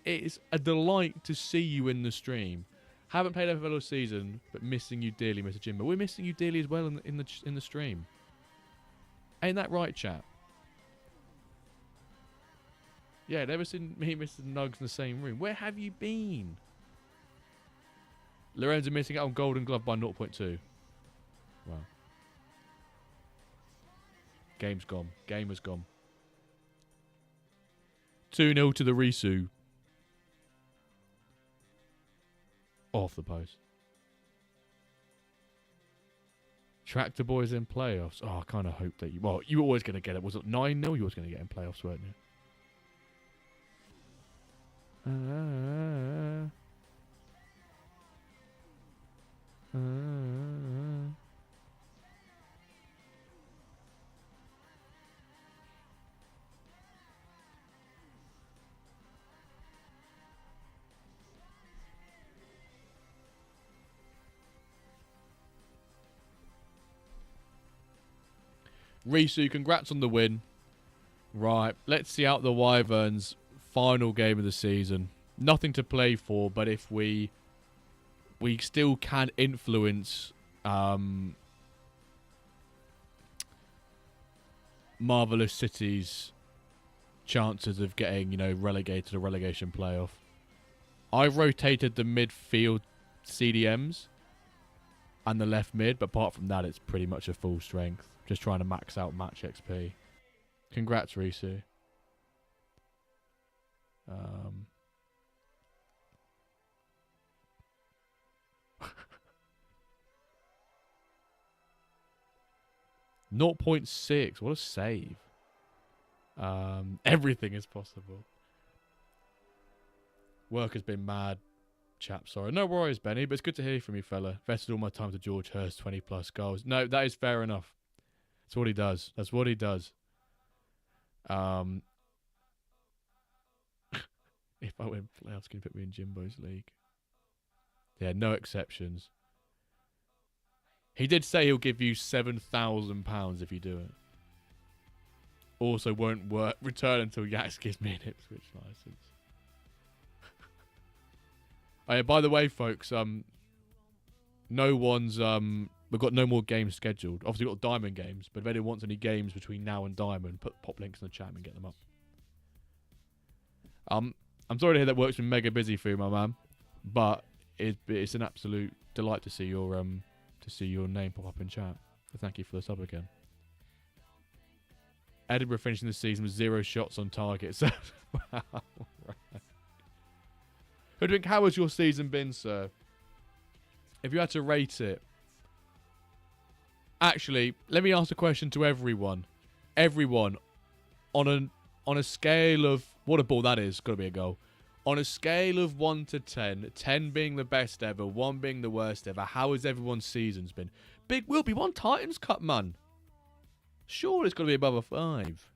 A: It's a delight to see you in the stream. Haven't played MFL all season, but missing you dearly, Mr. Jimbo. We're missing you dearly as well in the stream. Ain't that right, chat? Yeah, never seen me, Mr. Nugs, in the same room. Where have you been? Lorenzo missing out on Golden Glove by 0.2. Wow. Game's gone. Game has gone. 2-0 to the Risu. Off the post. Tractor Boys in playoffs. Oh, I kind of hope that you... Well, you were always going to get it. Was it 9-0? You were always going to get in playoffs, weren't you? Risu, congrats on the win. Right, let's see out the Wyverns' final game of the season. Nothing to play for, but if we still can influence Marvelous City's chances of getting, relegated or relegation playoff. I've rotated the midfield CDMs and the left mid, but apart from that, it's pretty much a full strength. Just trying to max out match XP. Congrats, Risu. 0.6. What a save. Everything is possible. Work has been mad. Chap, sorry. No worries, Benny, but it's good to hear from you, fella. Vested all my time to George Hurst, 20 plus goals. No, that is fair enough. That's what he does. That's what he does. If I win playoffs, can you put me in Jimbo's league? Yeah, no exceptions. He did say he'll give you £7,000 if you do it. Also won't return until Yax gives me an Ipswich license. Oh, yeah, by the way, folks, no one's we've got no more games scheduled. Obviously, we've got Diamond games, but if anyone wants any games between now and Diamond, pop links in the chat and get them up. I'm sorry to hear that work's been mega busy for you, my man, but it's an absolute delight to see your name pop up in chat. So thank you for the sub again. Edinburgh finishing the season with 0 shots on target. So, wow. Right. Hoodwink, how has your season been, sir? If you had to rate it. Actually, let me ask a question to everyone. Everyone, on a scale of What a ball that is. Got to be a goal. On a scale of 1 to 10, 10 being the best ever, 1 being the worst ever, how has everyone's seasons been? Big Will be 1 Titans Cup, man. Sure, it's got to be above a 5.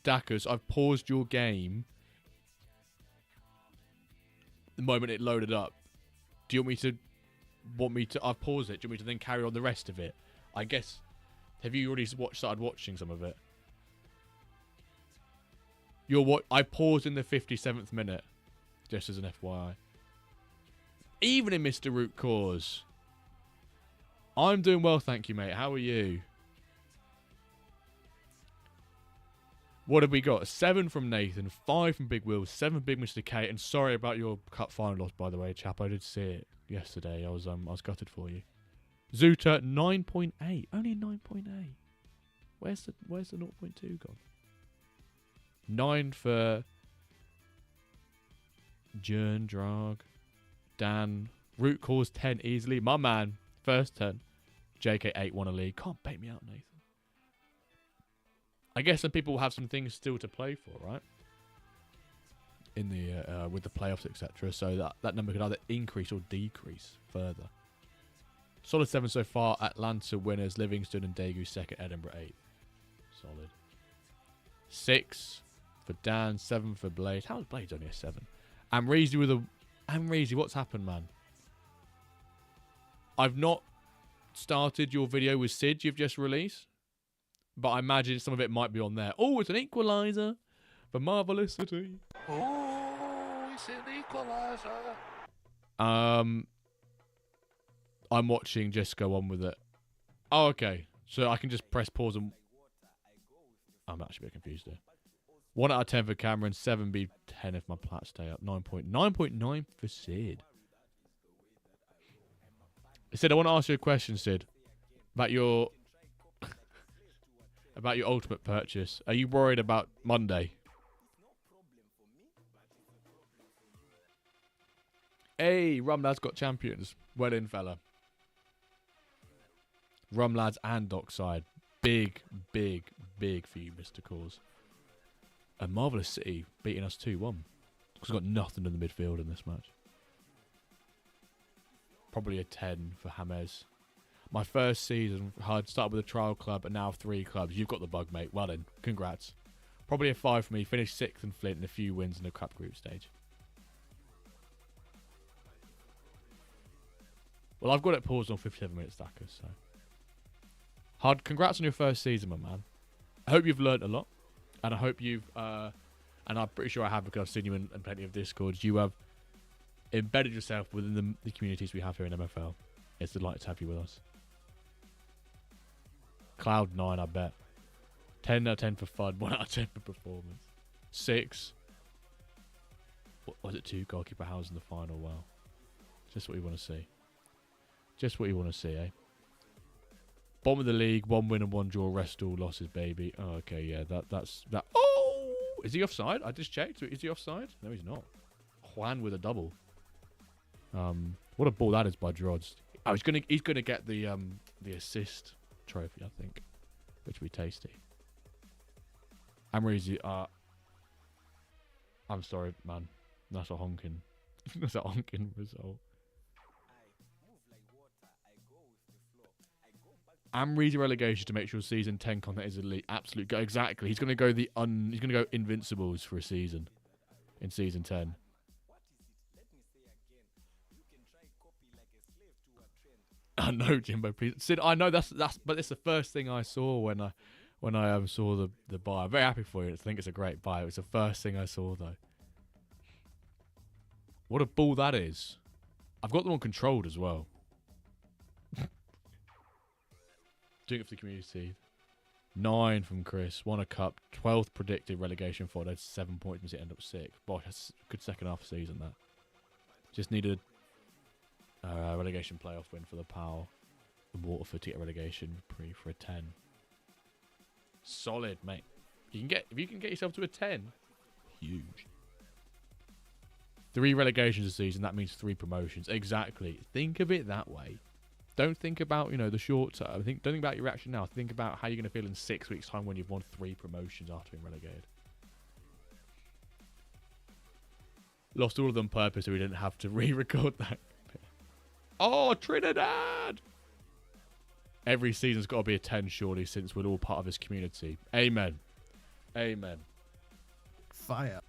A: Dackers, I've paused your game the moment it loaded up. Do you want me to I've paused it. Do you want me to then carry on the rest of it? I guess. Have you already started watching some of it? I paused in the 57th minute, just as an FYI. Evening, Mr. Root Cause. I'm doing well, thank you, mate. How are you? What have we got? 7 from Nathan, 5 from Big Will, 7 from Big Mr. K. And sorry about your cup final loss, by the way, chap. I did see it yesterday. I was gutted for you. Zuta 9.8, only 9.8. Where's the 0.2 gone? 9 for Jern Drag, Dan. Root Cause 10 easily. My man, first 10. JK 8 won a league. Can't bait me out, Nathan. I guess some people have some things still to play for, right? In the with the playoffs, etc. So that number could either increase or decrease further. Solid 7 so far. Atlanta winners. Livingston and Daegu second. Edinburgh 8th. Solid. 6 for Dan. 7 for Blade. How is Blade only a 7? Amreezy with a... Amreezy, what's happened, man? I've not started your video with Sid you've just released. But I imagine some of it might be on there. Oh, it's an equaliser for Marvelous City.
B: Oh, it's an equaliser.
A: I'm watching. Just go on with it. Oh, okay. So I can just press pause and... I'm actually a bit confused there. 1 out of 10 for Cameron. 7B 10 if my plats stay up. 9.9 for Sid. Sid, I want to ask you a question, Sid. About your... about your ultimate purchase. Are you worried about Monday? Hey, Rum Lads got champions. Well in, fella. Rum Lads and Dockside. Big for you, Mr. Cause. And Marvelous City beating us 2-1. Because we've got nothing in the midfield in this match. Probably a 10 for James. My first season, I'd started with a trial club and now 3 clubs. You've got the bug, mate. Well done. Congrats. Probably a 5 for me. Finished 6th in Flint and a few wins in the cup group stage. Well, I've got it paused on 57 minutes, Stackers. So. Hard. Congrats on your first season, my man. I hope you've learnt a lot. And I hope you've... and I'm pretty sure I have because I've seen you in plenty of Discords. You have embedded yourself within the communities we have here in MFL. It's a delight to have you with us. Cloud 9, I bet. 10 out of 10 for fun. 1 out of 10 for performance. 6. What was it? 2 goalkeeper house in the final. Wow. Just what you want to see. Just what you want to see, eh? Bottom of the league. 1 win and 1 draw. Rest all losses, baby. Oh, okay, yeah. That's that. Oh! Is he offside? I just checked. Is he offside? No, he's not. Juan with a double. What a ball that is by Drods. Oh, he's gonna get the assist trophy, I think, which will be tasty. Amreezy, I'm sorry, man. That's a honking. That's a honking result. Amreezy relegation to make sure season 10 content is elite. Absolute go. Exactly. He's gonna go he's gonna go Invincibles for a season in season 10. I know, Jimbo, please. Sid, I know but it's the first thing I saw when I saw the buy. I'm very happy for you. I think it's a great buy. It was the first thing I saw, though. What a ball that is. I've got them on controlled as well. Doing it for the community. 9 from Chris. 1 a cup. 12th predicted relegation for. That's 7 points. Means it end up 6. Boy, that's a good second half of the season, that. Just needed relegation playoff win for the Power and Waterford to get relegation for a 10. Solid, mate. If you can get yourself to a 10, huge. 3 relegations a season, that means 3 promotions. Exactly. Think of it that way. Don't think about, you know, the short term. Don't think about your reaction now. Think about how you're going to feel in 6 weeks' time when you've won 3 promotions after being relegated. Lost all of them on purpose so we didn't have to re-record that. Oh, Trinidad! Every season's got to be a 10, surely, since we're all part of this community. Amen. Amen.
D: Fire.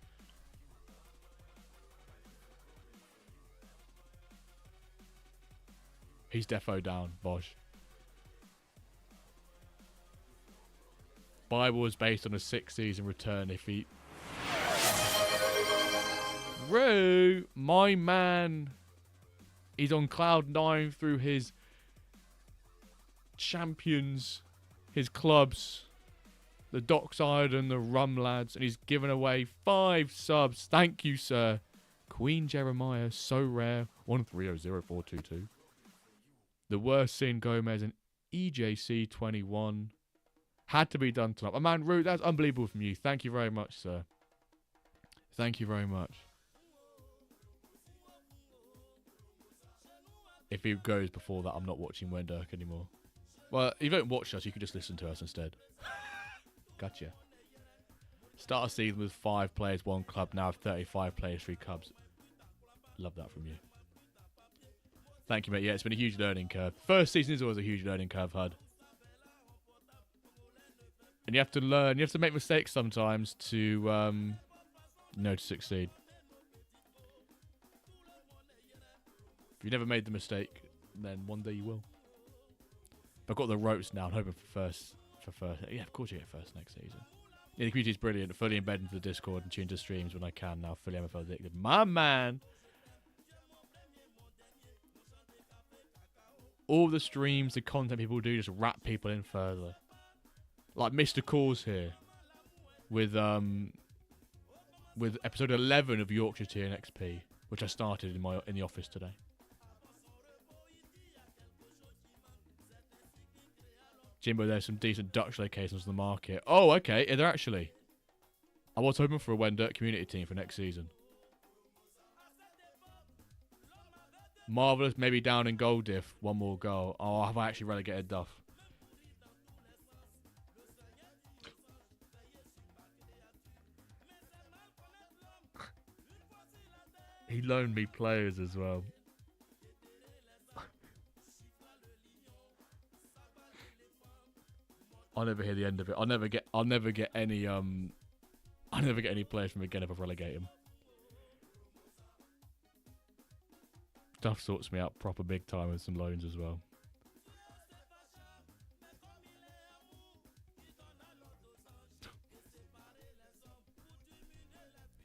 A: He's defo down, Bosch. Bible is based on a 6-season return if he... Roo, my man. He's on cloud 9 through his champions, his clubs, the Dockside and the Rum Lads, and he's given away 5 subs. Thank you, sir. Queen Jeremiah, so rare. 13000422. The worst sin Gomez and EJC 21. Had to be done tonight. Oh, man, Root, that's unbelievable from you. Thank you very much, sir. Thank you very much. If he goes before that, I'm not watching WenDirk anymore. Well, if you don't watch us, you can just listen to us instead. Gotcha. Start a season with 5 players, 1 club. Now have 35 players, 3 clubs. Love that from you. Thank you, mate. Yeah, it's been a huge learning curve. First season is always a huge learning curve, Hud. And you have to learn. You have to make mistakes sometimes to, to succeed. If you never made the mistake, then one day you will. I've got the ropes now. I'm hoping for first. Yeah, of course you get first next season. Yeah, the community is brilliant. Fully embedded into the Discord and tune to streams when I can now. Fully MFL addicted. My man. All the streams, the content people do, just wrap people in further. Like Mr. Cause here, with episode 11 of Yorkshire TNXP, which I started in the office today. Jimbo, there's some decent Dutch locations on the market. Oh, okay, are there actually? I was hoping for a WenDirk community team for next season. Marvellous, maybe down in goal diff. 1 more goal. Oh, have I actually relegated Duff? He loaned me players as well. I'll never hear the end of it. I'll never get any players from again if I relegate him. Duff sorts me out proper big time with some loans as well.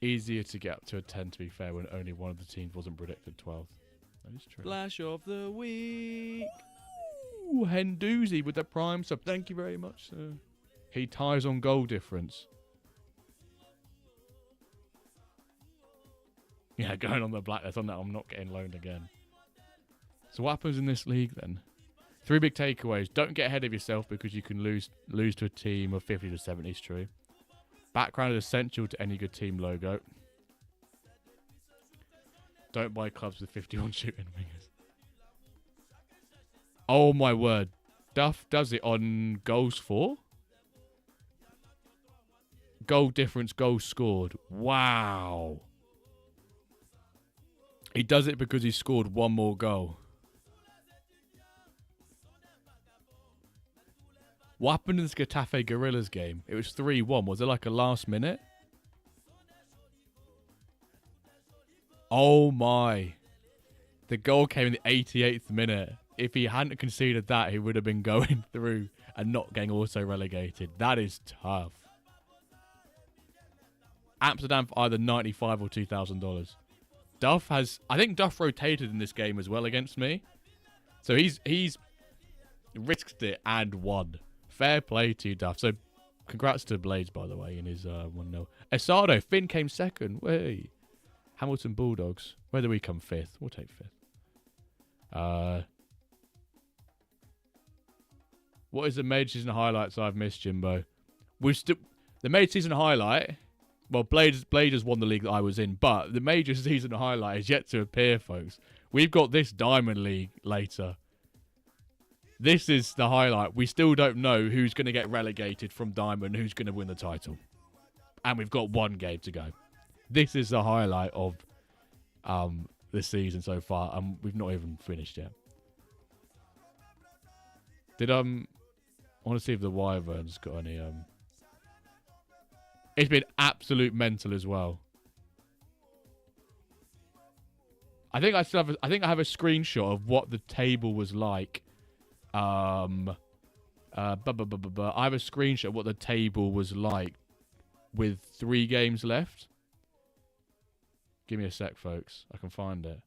A: Easier to get up to a 10, to be fair, when only one of the teams wasn't predicted 12th. That is true. Flash of the week. Ooh, Hendoozy with the prime sub. Thank you very much, sir. He ties on goal difference. Yeah, going on the blacklist on that, I'm not getting loaned again. So what happens in this league then? 3 big takeaways. Don't get ahead of yourself because you can lose to a team of 50 to 70 is true. Background is essential to any good team logo. Don't buy clubs with 51 shooting wingers. Oh my word. Duff does it on goals for? Goal difference, goals scored. Wow. He does it because he scored 1 more goal. What happened in this Getafe Gorillas game? It was 3-1. Was it like a last minute? Oh my. The goal came in the 88th minute. If he hadn't conceded that, he would have been going through and not getting also relegated. That is tough. Amsterdam for either $95 or $2,000. Duff has... I think Duff rotated in this game as well against me. So he's risked it and won. Fair play to Duff. So congrats to Blades, by the way, in his 1-0. Esado, Finn came second. Way. Hamilton Bulldogs. Where do we come 5th? We'll take 5th. What is the mid-season highlights I've missed, Jimbo? The mid-season highlight Well, Blazers won the league that I was in, but the major season highlight is yet to appear, folks. We've got this Diamond League later. This is the highlight. We still don't know who's going to get relegated from Diamond, who's going to win the title. And we've got one game to go. This is the highlight of this season so far, and we've not even finished yet. I want to see if the Wyvern's got any It's been absolute mental as well. I think I have a screenshot of what the table was like. I have a screenshot of what the table was like with 3 games left. Give me a sec, folks. I can find it.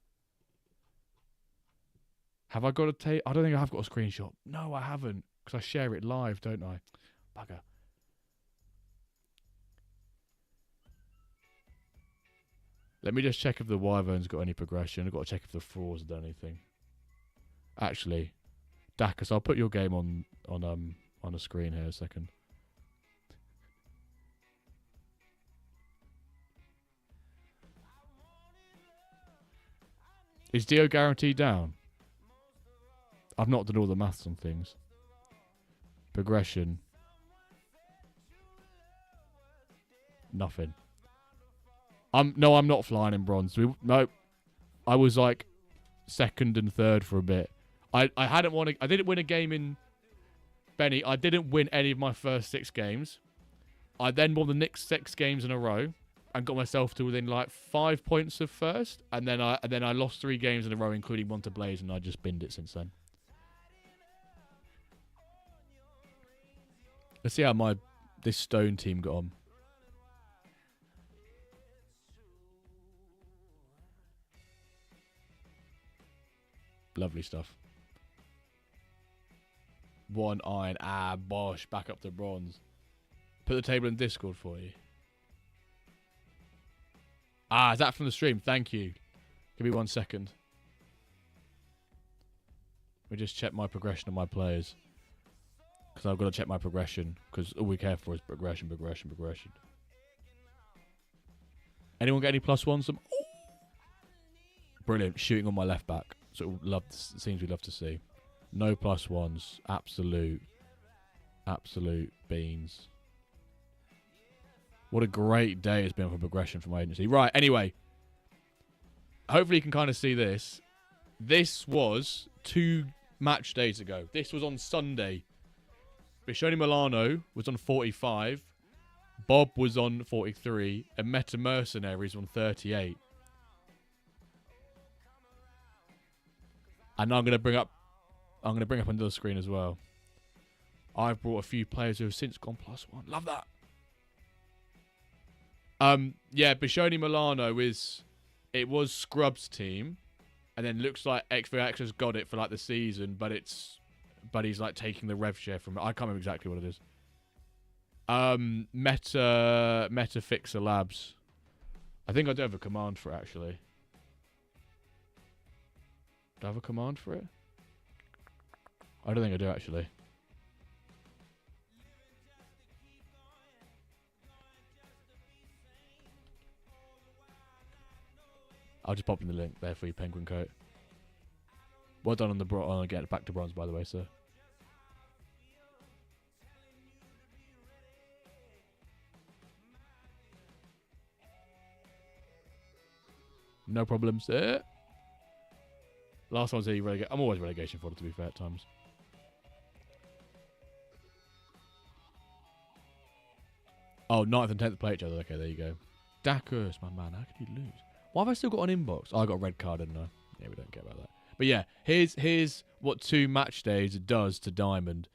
A: Have I got a tape? I don't think I have got a screenshot. No, I haven't. Because I share it live, don't I? Bugger. Let me just check if the Wyvern's got any progression. I've got to check if the Frauds have done anything. Actually, Dacus, I'll put your game on the screen here a second. Is Dio guaranteed down? I've not done all the maths on things. Progression. Nothing. No, I'm not flying in bronze. No, I was like 2nd and 3rd for a bit. I didn't win a game in Benny. I didn't win any of my first 6 games. I then won the next 6 games in a row and got myself to within like 5 points of first. And then I lost 3 games in a row, including one to Blaze, and I just binned it since then. Let's see how this Stone team got on. Lovely stuff. 1 iron. Ah, bosh. Back up to bronze. Put the table in Discord for you. Ah, is that from the stream? Thank you. Give me 1 second. Let me just check my progression of my players. Because I've got to check my progression. Because all we care for is progression. Anyone get any +1s? Brilliant. Shooting on my left back. So seems we'd love to see. No +1s. Absolute beans. What a great day it's been for progression for my agency. Right, anyway. Hopefully you can kind of see this. This was 2 match days ago. This was on Sunday. Bishoni Milano was on 45. Bob was on 43. And Meta Mercenaries on 38. And now I'm going to bring up another screen as well. I've brought a few players who have since gone +1. Love that. Yeah, Bishoni Milano it was Scrub's team, and then looks like XVX has got it for like the season, but he's like taking the rev share from it. I can't remember exactly what it is. Meta Fixer Labs. I think I do have a command for it, actually. Do I have a command for it? I don't think I do, actually. I'll just pop in the link there for you, Penguin Coat. Well done on the get back to bronze, by the way, sir. No problems there. Last one's here, relegation. I'm always relegation fodder, to be fair, at times. Oh, 9th and 10th play each other. Okay, there you go. Dacus, my man. How could you lose? Why have I still got an inbox? Oh, I got a red card, didn't I? Yeah, we don't care about that. But yeah, here's what 2 match days does to Diamond.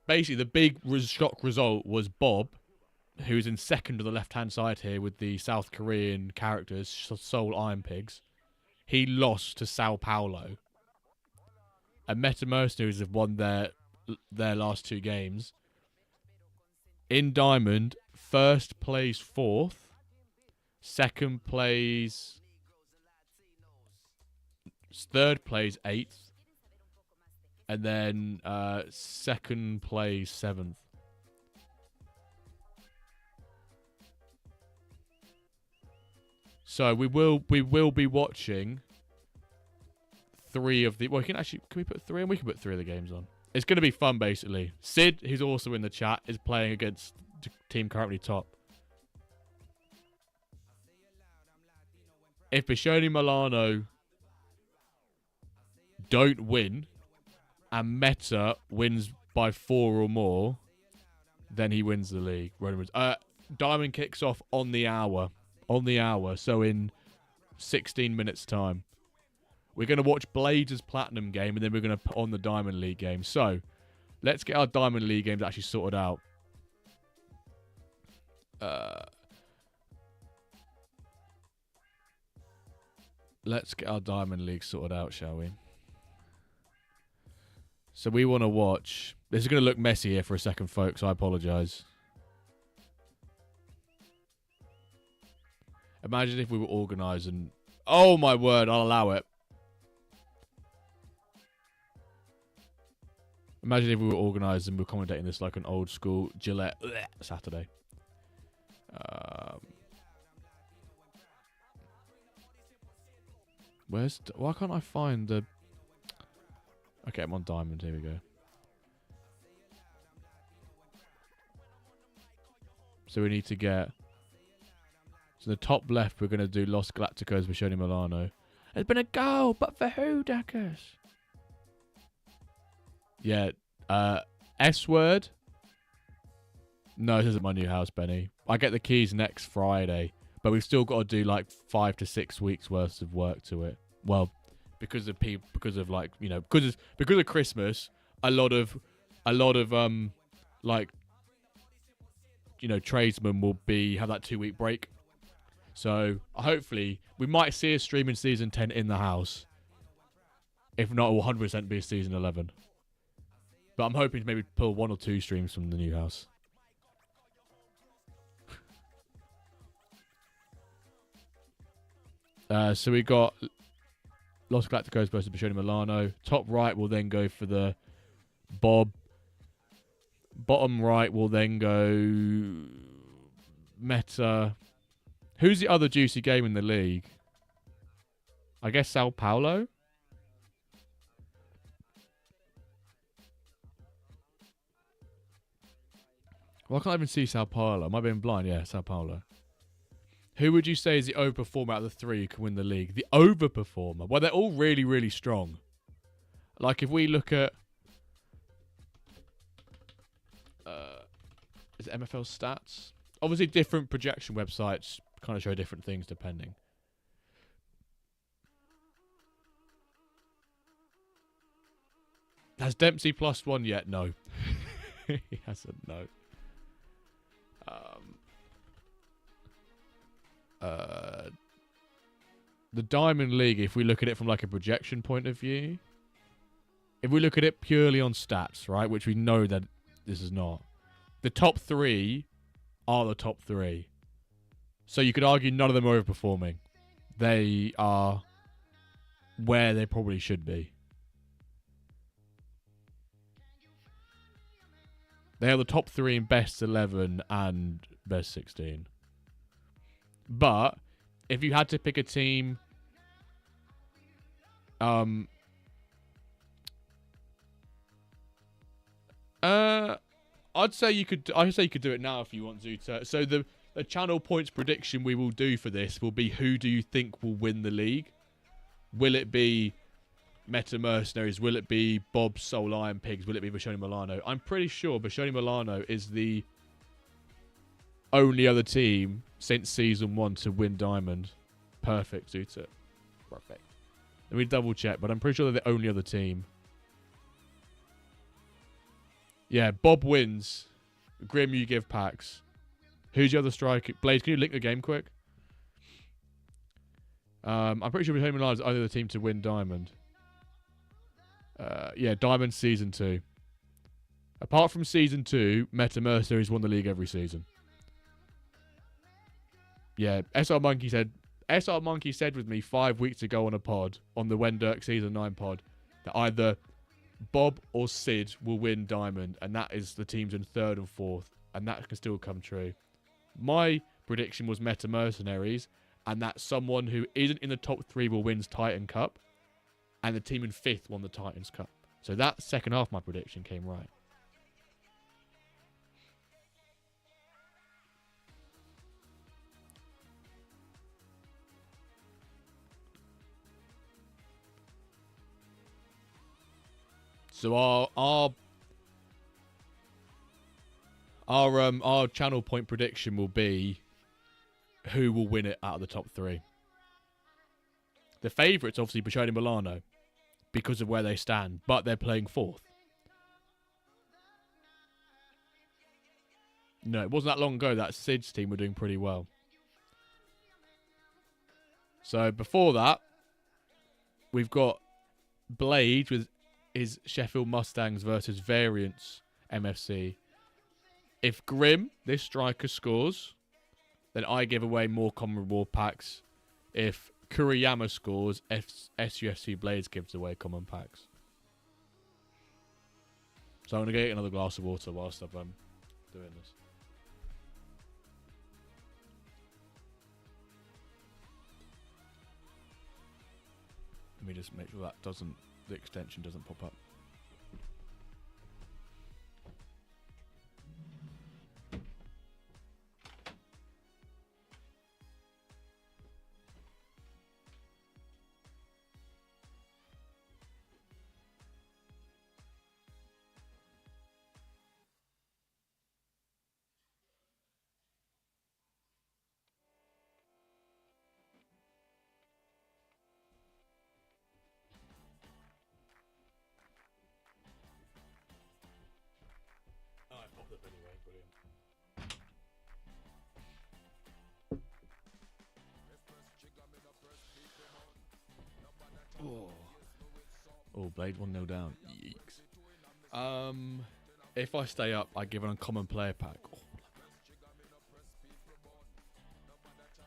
A: Basically, the big shock result was Bob, who's in 2nd to the left-hand side here with the South Korean characters, Seoul Iron Pigs. He lost to Sao Paulo. And Meta Mercenaries have won their last 2 games. In Diamond, 1st plays 4th. 2nd plays... 3rd plays 8th. And then second plays 7th. So we will be watching 3 of the... Well, can we put 3 on? We can put 3 of the games on. It's going to be fun, basically. Sid, who's also in the chat, is playing against the team currently top. If Bishoni Milano don't win, and Meta wins by 4 or more, then he wins the league. Diamond kicks off on the hour. So in 16 minutes' time. We're going to watch Blades' Platinum game, and then we're going to put on the Diamond League game. So, let's get our Diamond League games actually sorted out. Let's get our Diamond League sorted out, shall we? So we want to watch... This is going to look messy here for a second, folks. I apologise. Imagine if we were organising... Oh, my word. I'll allow it. Imagine if we were organised and we were commentating this like an old school Gillette Saturday. Why can't I find the... Okay, I'm on Diamond. Here we go. So we need to get... So the top left, we're going to do Los Galacticos Bishoni Milano. There's been a goal, but for who, Dackers? Yeah, S-word. No, this isn't my new house, Benny. I get the keys next Friday, but we've still got to do like 5 to 6 weeks worth of work to it. Well, because of like, you know, because of Christmas, a lot of like, you know, tradesmen will have that 2-week break. So hopefully we might see a stream in season 10 in the house. If not, it will 100% be season 11. But I'm hoping to maybe pull 1 or 2 streams from the new house. So we got Los Galacticos versus Bishoni Milano. Top right will then go for the Bob. Bottom right will then go Meta. Who's the other juicy game in the league? I guess Sao Paulo? Well, I can't even see Sao Paulo. Am I being blind? Yeah, Sao Paulo. Who would you say is the overperformer out of the 3 who can win the league? The overperformer? Well, they're all really, really strong. Like, if we look at... is it MFL stats? Obviously, different projection websites kind of show different things depending. Has Dempsey +1 yet? No. He hasn't, no. The Diamond League, if we look at it from like a projection point of view, if we look at it purely on stats, right, which we know that this is not, the top 3 are the top 3. So you could argue none of them are overperforming. They are where they probably should be. They are the top 3 in best 11 and best 16. But if you had to pick a team, I'd say you could do it now if you want to. So the channel points prediction we will do for this will be, who do you think will win the league? Will it be Meta Mercenaries? Will it be Bob Soul Iron Pigs? Will it be Bishoni Milano? I'm pretty sure Bishoni Milano is the only other team since season 1 to win Diamond. Perfect, suits it. Perfect. Let me double check, but I'm pretty sure they're the only other team. Yeah, Bob wins. Grim, you give packs. Who's the other striker? Blaze, can you link the game quick? I'm pretty sure Bishoni Milano is only the team to win Diamond. Yeah, Diamond Season 2. Apart from Season 2, Meta Mercenaries won the league every season. Yeah, SR Monkey said with me 5 weeks ago on a pod, on the WenDirk Season 9 pod, that either Bob or Sid will win Diamond, and that is the teams in 3rd and 4th, and that can still come true. My prediction was Meta Mercenaries, and that someone who isn't in the top 3 will win Titan Cup, and the team in 5th won the Titans Cup. So that second half, my prediction came right. So our channel point prediction will be who will win it out of the top 3. The favourites obviously Bashani Milano because of where they stand, but they're playing 4th. No, it wasn't that long ago that Sid's team were doing pretty well. So before that, we've got Blade with his Sheffield Mustangs versus Variants MFC. If Grim, this striker, scores, then I give away more common reward packs. If Kuriyama scores, SUFC Blades gives away common packs. So I'm going to get another glass of water whilst I'm doing this. Let me just make sure that the extension doesn't pop up. Anyway, brilliant. Oh, Blade 1-0 down. Yeeks. If I stay up, I give an uncommon player pack. Oh.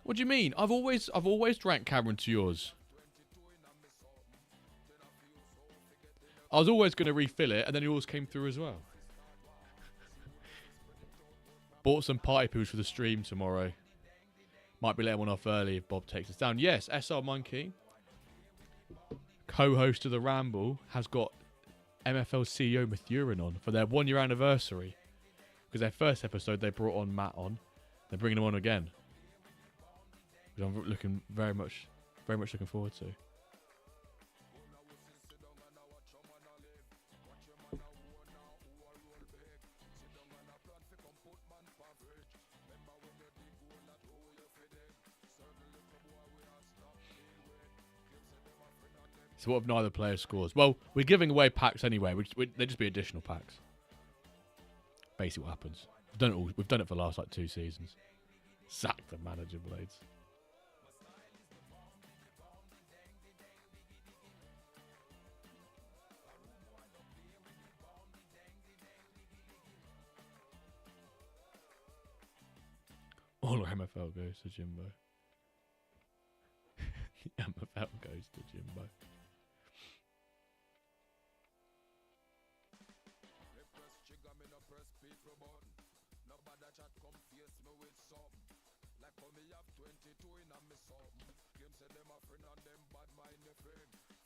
A: What do you mean? I've always drank Cameron to yours. I was always going to refill it, and then yours came through as well. Bought some party poos for the stream tomorrow. Might be letting one off early if Bob takes us down. Yes, SR Monkey, co-host of the Ramble, has got MFL CEO Mathurin on for their 1-year anniversary. Because their first episode they brought on Matt on. They're bringing him on again. Which I'm looking very much looking forward to. So what if neither player scores? Well, we're giving away packs anyway. They'd just be additional packs. Basically what happens. We've done it for the last 2 seasons. Sack the manager, Blades. All our MFL goes to Jimbo. The MFL goes to Jimbo.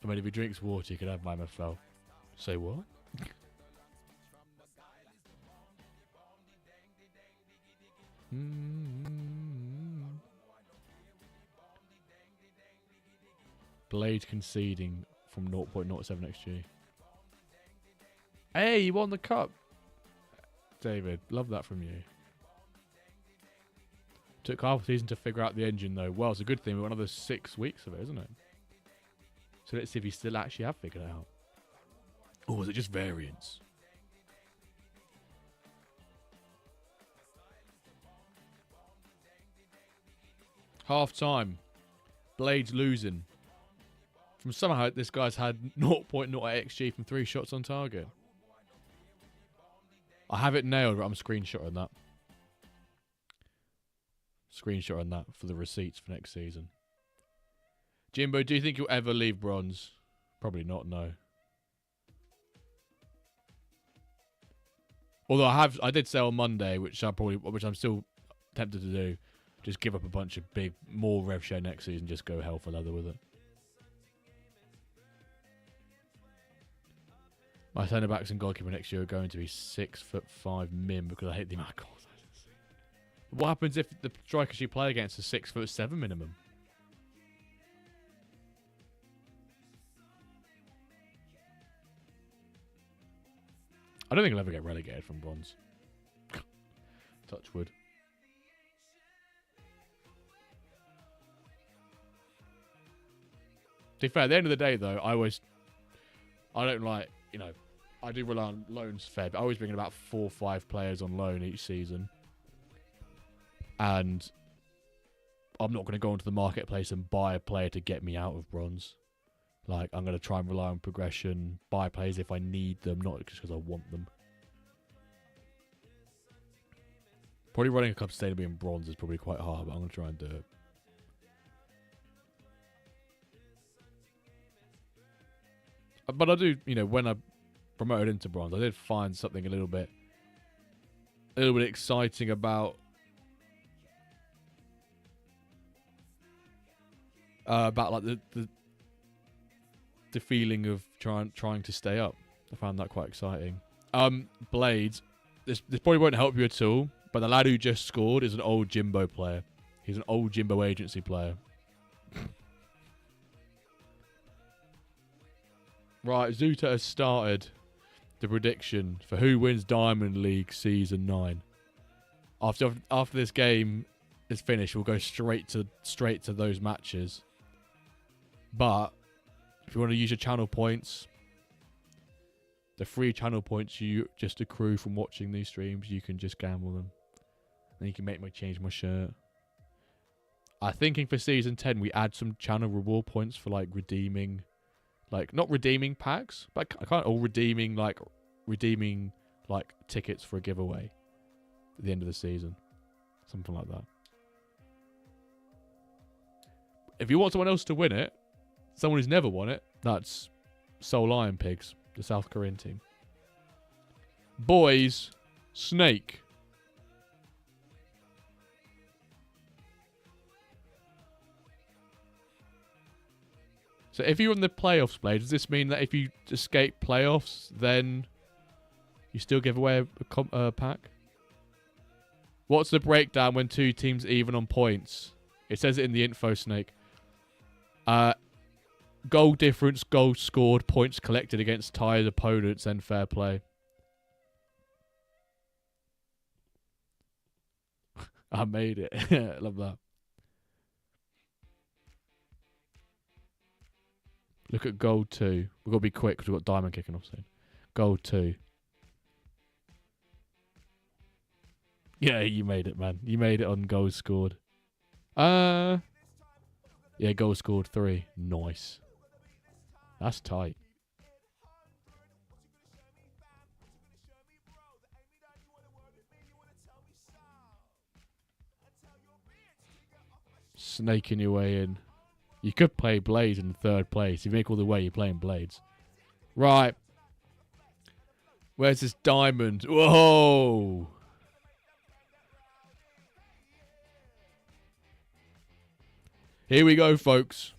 A: I mean, if he drinks water, he can have my MFL. Say what? Blade conceding from 0.07 XG. Hey, you won the cup. David, love that from you. Took half a season to figure out the engine though. Well, it's a good thing. We've got another 6 weeks of it, isn't it? So let's see if you still actually have figured it out. Or is it just variance? Half time. Blades losing. From somehow this guy's had 0.0 XG from 3 shots on target. I have it nailed, but I'm screenshotting that. Screenshotting that for the receipts for next season. Jimbo, do you think you'll ever leave bronze? Probably not, no. Although I did say on Monday, which I'm still tempted to do, just give up a bunch of more rev share next season, just go hell for leather with it. My centre backs and goalkeeper next year are going to be 6'5" min because I hate the amount of goals. What happens if the strikers you play against are 6'7" minimum? I don't think I'll ever get relegated from bronze. Touch wood. To be fair, at the end of the day, though, I don't like, I do rely on loans fair, but I always bring in about 4 or 5 players on loan each season. And I'm not going to go into the marketplace and buy a player to get me out of bronze. Like, I'm going to try and rely on progression, buy players if I need them, not just because I want them. Probably running a club sustainably in bronze is probably quite hard, but I'm going to try and do it. But I do, when I promoted into bronze, I did find something a little bit exciting about like the feeling of trying to stay up. I found that quite exciting. Blades, this probably won't help you at all, but the lad who just scored is an old Jimbo player. He's an old Jimbo agency player. Right, Zuta has started the prediction for who wins Diamond League Season 9. After this game is finished, we'll go straight to those matches. But if you want to use your channel points, the free channel points you just accrue from watching these streams, you can just gamble them. And you can make me change my shirt. I'm thinking for Season 10, we add some channel reward points for like redeeming... Like, not redeeming packs, but I can't all redeeming tickets for a giveaway at the end of the season. Something like that. If you want someone else to win it, someone who's never won it, that's Seoul Iron Pigs, the South Korean team. Boys, Snake. So if you're in the playoffs, Blade, does this mean that if you escape playoffs, then you still give away a pack? What's the breakdown when 2 teams even on points? It says it in the info, Snake. Goal difference, goals scored, points collected against tired opponents, and fair play. I made it. I love that. Look at gold 2. We've got to be quick because we've got diamond kicking off soon. Gold 2. Yeah, you made it, man. You made it on goals scored. Yeah, goals scored 3. Nice. That's tight. Snaking your way in. You could play Blades in 3rd place. If you make all the way, you're playing Blades. Right. Where's this diamond? Whoa! Here we go, folks.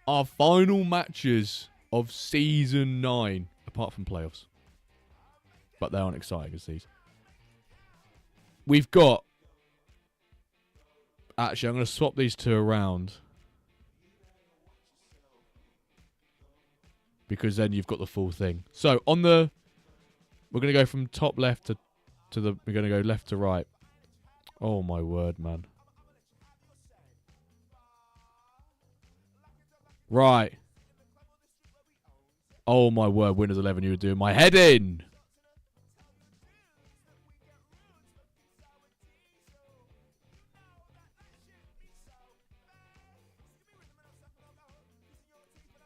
A: Our final matches of Season 9. Apart from playoffs. But they aren't exciting as these. We've got... Actually, I'm going to swap these 2 around. Because then you've got the full thing. So, on the... We're going to go from top left to the... We're going to go left to right. Oh, my word, man. Right. Oh, my word. Windows 11, you were doing my head in.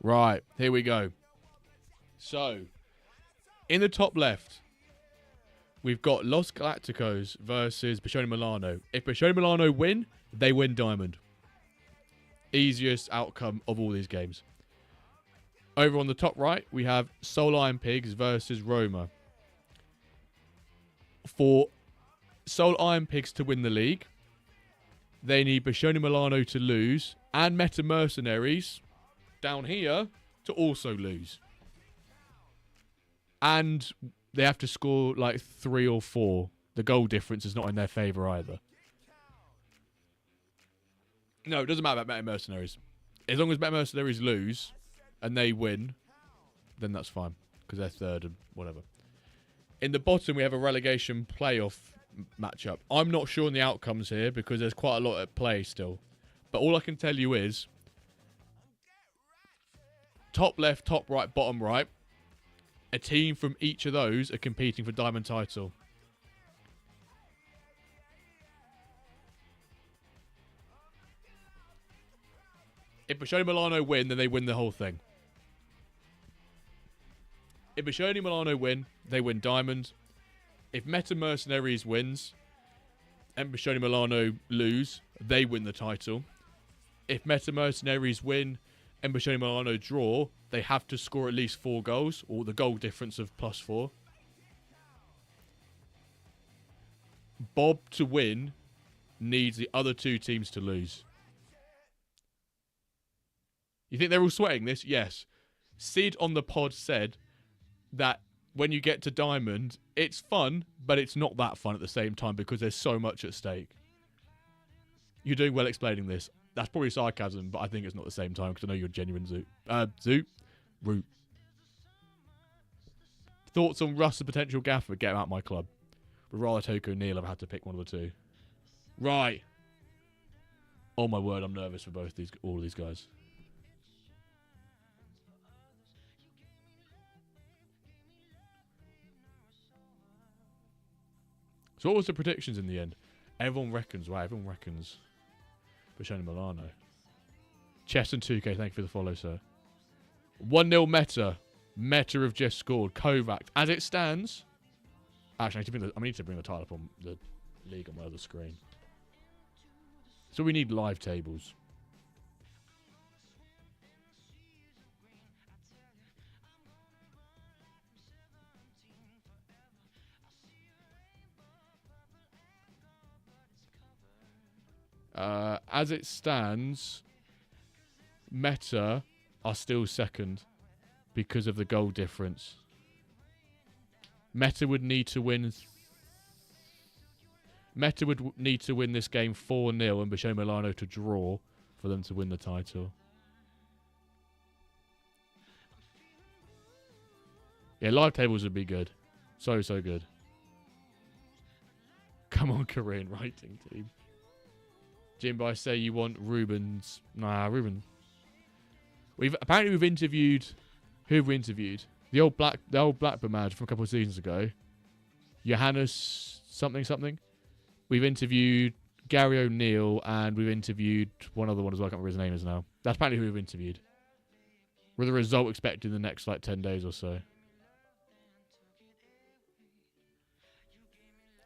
A: Right. Here we go. So, in the top left, we've got Los Galacticos versus Bashoni Milano. If Bashoni Milano win, they win Diamond. Easiest outcome of all these games. Over on the top right, we have Seoul Iron Pigs versus Roma. for Seoul Iron Pigs to win the league. They need Bashoni Milano to lose. And Meta Mercenaries, down here, to also lose. And they have to score like 3 or 4. The goal difference is not in their favour either. No, it doesn't matter about Meta Mercenaries. As long as Meta Mercenaries lose and they win, then that's fine. Because they're third and whatever. In the bottom, we have a relegation playoff matchup. I'm not sure on the outcomes here because there's quite a lot at play still. But all I can tell you is top left, top right, bottom right. A team from each of those are competing for Diamond title. If Bashoni Milano win, then they win the whole thing. If Bashoni Milano win, they win Diamond. If Meta Mercenaries wins and Bashoni Milano lose, they win the title. If Meta Mercenaries win and Bashoni Milano draw, they have to score at least 4 goals, or the goal difference of +4. Bob to win needs the other 2 teams to lose. You think they're all sweating this? Yes. Sid on the pod said that when you get to Diamond, it's fun, but it's not that fun at the same time because there's so much at stake. You're doing well explaining this. That's probably sarcasm, but I think it's not at the same time because I know you're genuine, Zoot. Root. Thoughts on Russ, the potential gaffer? Get him out of my club. With rather Toko Neil, I've had to pick one of the 2. Right. Oh my word, I'm nervous for all of these guys. So what was the predictions in the end? Everyone reckons, right? Everyone reckons Bashoni Milano. Chess and 2K, thank you for the follow, sir. 1-0 Meta. Meta have just scored. Kovac. As it stands... Actually, I need to bring the title up on the league on my other screen. So we need live tables. As it stands, Meta are still second because of the goal difference. Meta would need to win. Meta would need to win this game 4-0 and Bashoni Milano to draw for them to win the title. Yeah, live tables would be good. So good. Come on, Korean writing team. Jimbo, I say you want Ruben's. Nah, Ruben. Apparently we've interviewed. Who have we interviewed? The old Blackburn manager from a couple of seasons ago. Johannes something. We've interviewed Gary O'Neill and we've interviewed one other one as well. I can't remember his name is now. That's apparently who we've interviewed. With a result expected in the next 10 days or so.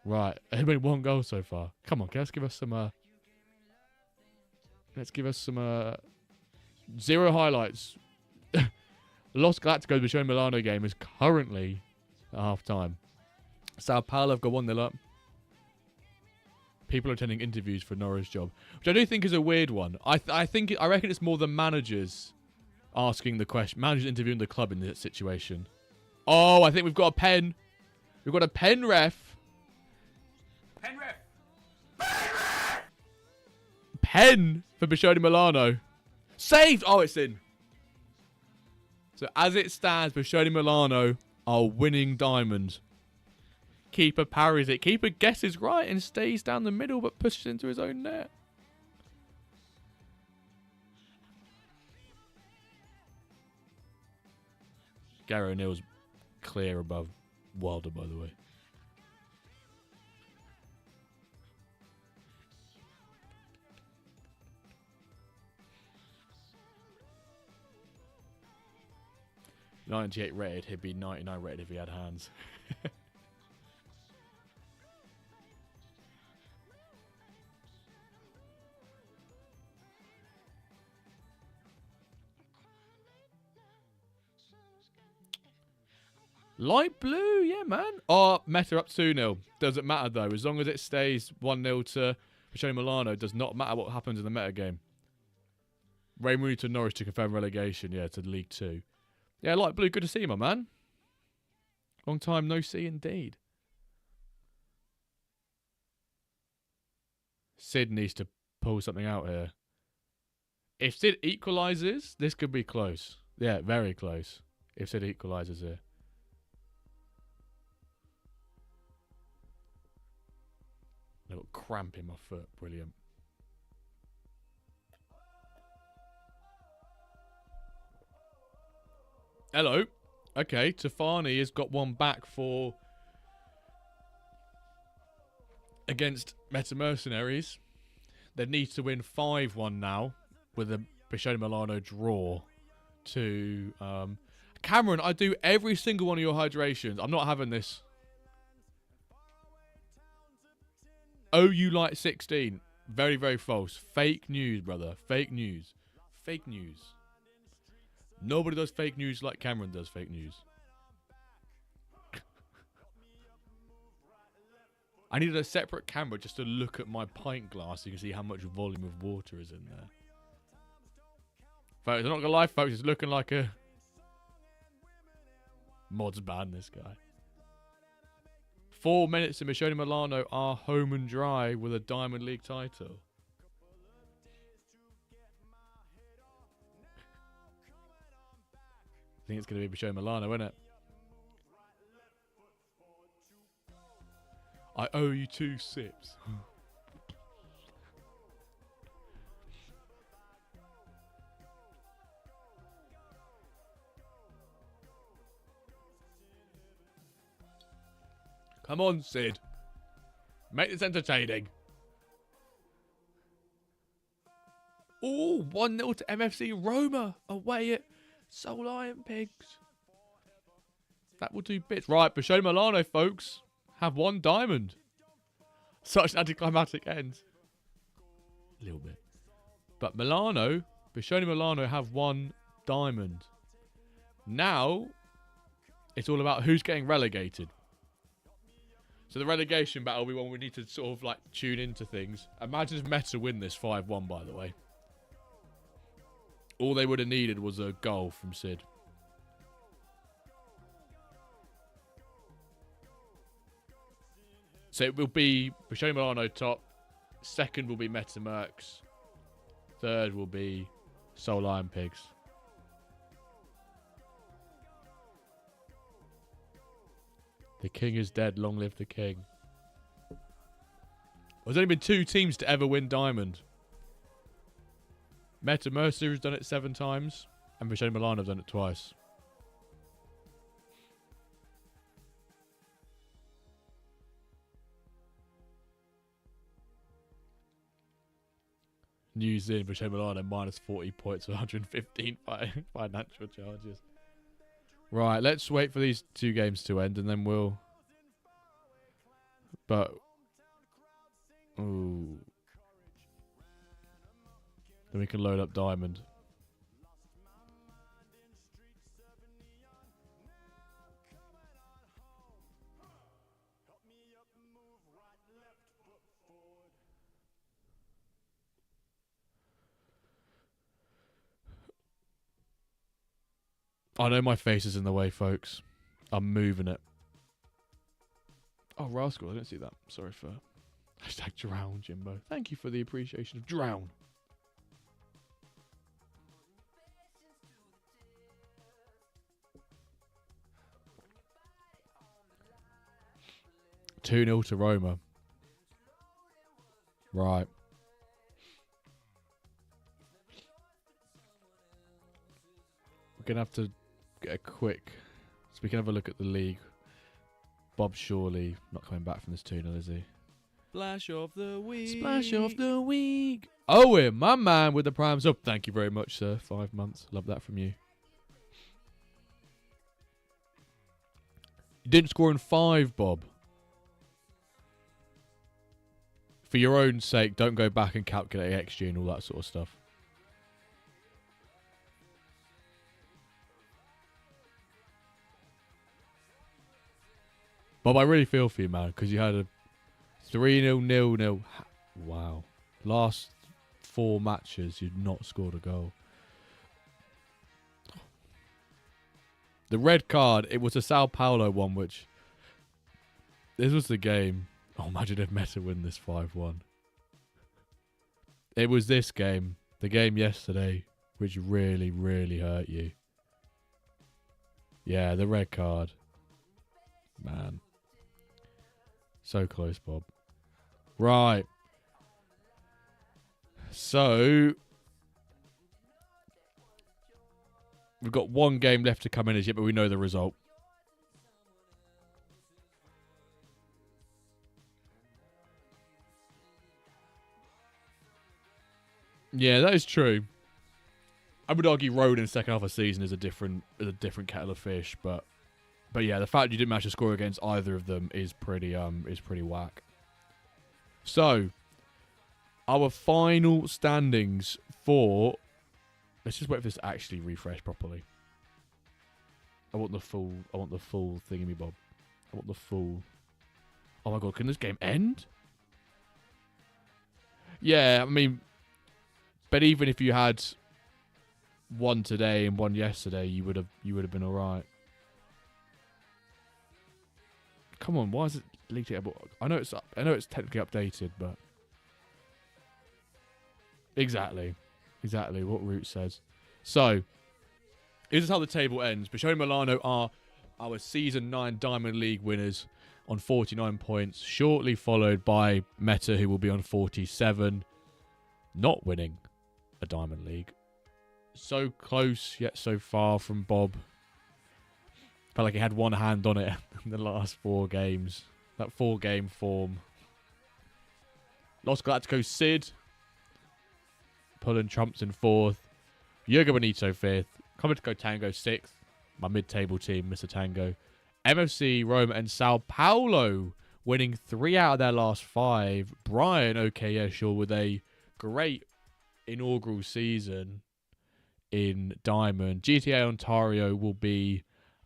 A: Right, only 1 goal so far. Come on, let's give us some. Let's give us some 0 highlights. Los Galacticos Bashoni Milano game is currently at half time. Sao Paulo have got 1-0 up. People are attending interviews for Norris' job, which I do think is a weird one. I reckon it's more the managers asking the question. Managers interviewing the club in this situation. Oh, I think we've got a pen. We've got a pen ref.
F: Pen ref.
A: Pen for Bashoni Milano. Saved! Oh, it's in. So as it stands, Bashoni Milano are winning Diamond. Keeper parries it. Keeper guesses right and stays down the middle but pushes into his own net. Gary O'Neill's clear above Wilder, by the way. .98 rated, he'd be 99 rated if he had hands. Light blue, yeah, man. Oh, meta up 2-0. Doesn't matter, though. As long as it stays 1-0 to Michele Milano, does not matter what happens in the meta game. Ray Mooney to Norwich to confirm relegation, yeah, to League 2. Yeah, light blue, good to see you, my man. Long time no see, indeed. Sid needs to pull something out here. If Sid equalises, this could be close. Yeah, very close. If Sid equalises here. I've got cramp in my foot. Brilliant. Hello. Okay, Tafani has got one back for against Meta Mercenaries. They need to win 5-1 now with a Michele Milano draw to Cameron, I do every single one of your hydrations. I'm not having this. Oh, you like 16. Very, very false. Fake news, brother. Fake news. Fake news. Nobody does fake news like Cameron does fake news. I needed a separate camera just to look at my pint glass so you can see how much volume of water is in there. Folks, I'm not going to lie, folks. It's looking like a mods ban, this guy. 4 minutes and Michele Milano are home and dry with a Diamond League title. I think it's going to be Michele Milano, isn't it? I owe you 2 sips. Come on, Sid. Make this entertaining. Oh, 1-0 to MFC Roma away at Soul Iron Pigs. That will do bits. Right, Michele Milano, folks, have 1 diamond. Such an anticlimactic end. A little bit. But Michele Milano have 1 diamond. Now, it's all about who's getting relegated. So the relegation battle will be one we need to sort of like tune into things. Imagine if Meta win this 5-1, by the way. All they would have needed was a goal from Sid. So it will be Michele Milano top. Second will be Meta Mercs. Third will be Soul Iron Pigs. The king is dead. Long live the king. There's only been 2 teams to ever win Diamond. Meta Mercer has done it 7 times. And Michele Milano have done it twice. New Zealand, Michele Milano minus 40 points, 115 financial charges. Right, let's wait for these 2 games to end and then we'll... But... Ooh. Then we can load up Diamond. I know my face is in the way, folks. I'm moving it. Oh, Rascal, I didn't see that. Sorry for... Hashtag drown, Jimbo. Thank you for the appreciation of drown. Two 2-0 to Roma. Right. We're going to have to get a quick... So we can have a look at the league. Bob Shawley not coming back from this 2-0, is he? Splash of the week. Splash of the week. Owen, my man with the prime sub. Thank you very much, sir. 5 months. Love that from you. You didn't score in 5, Bob. For your own sake, don't go back and calculate XG and all that sort of stuff. Bob, I really feel for you, man, because you had a 3-0, 0-0. Wow. Last 4 matches, you'd not scored a goal. The red card, it was a Sao Paulo one, which... This was the game. Oh, imagine if Meta win this 5-1. It was this game, the game yesterday, which really, really hurt you. Yeah, the red card. Man. So close, Bob. Right. So, we've got 1 game left to come in as yet, but we know the result. Yeah, that is true. I would argue Road in the second half of the season is a different kettle of fish, but yeah, the fact you didn't manage to score against either of them is pretty whack. So, our final standings for... Let's just wait for this to actually refresh properly. I want the full thingy, Bob. I want the full... Oh my god, can this game end? Yeah, I mean... But even if you had 1 today and 1 yesterday, you would have been alright. Come on, why is it leaked it? I know it's technically updated, but exactly what Root says. So, this is how the table ends. Bishoni Milano are our Season 9 Diamond League winners on 49 points, shortly followed by Meta, who will be on 47, not winning a Diamond League. So close, yet so far from Bob. Felt like he had one hand on it in the last 4 games. That 4-game form. Los Galacticos Sid. Pulling trumps in 4th. Yoga Benito 5th. Comitico Tango 6th. My mid-table team, Mr. Tango. MFC, Roma, and Sao Paulo winning 3 out of their last 5. Brian Okeyeshaw with a great inaugural season in Diamond. GTA Ontario will be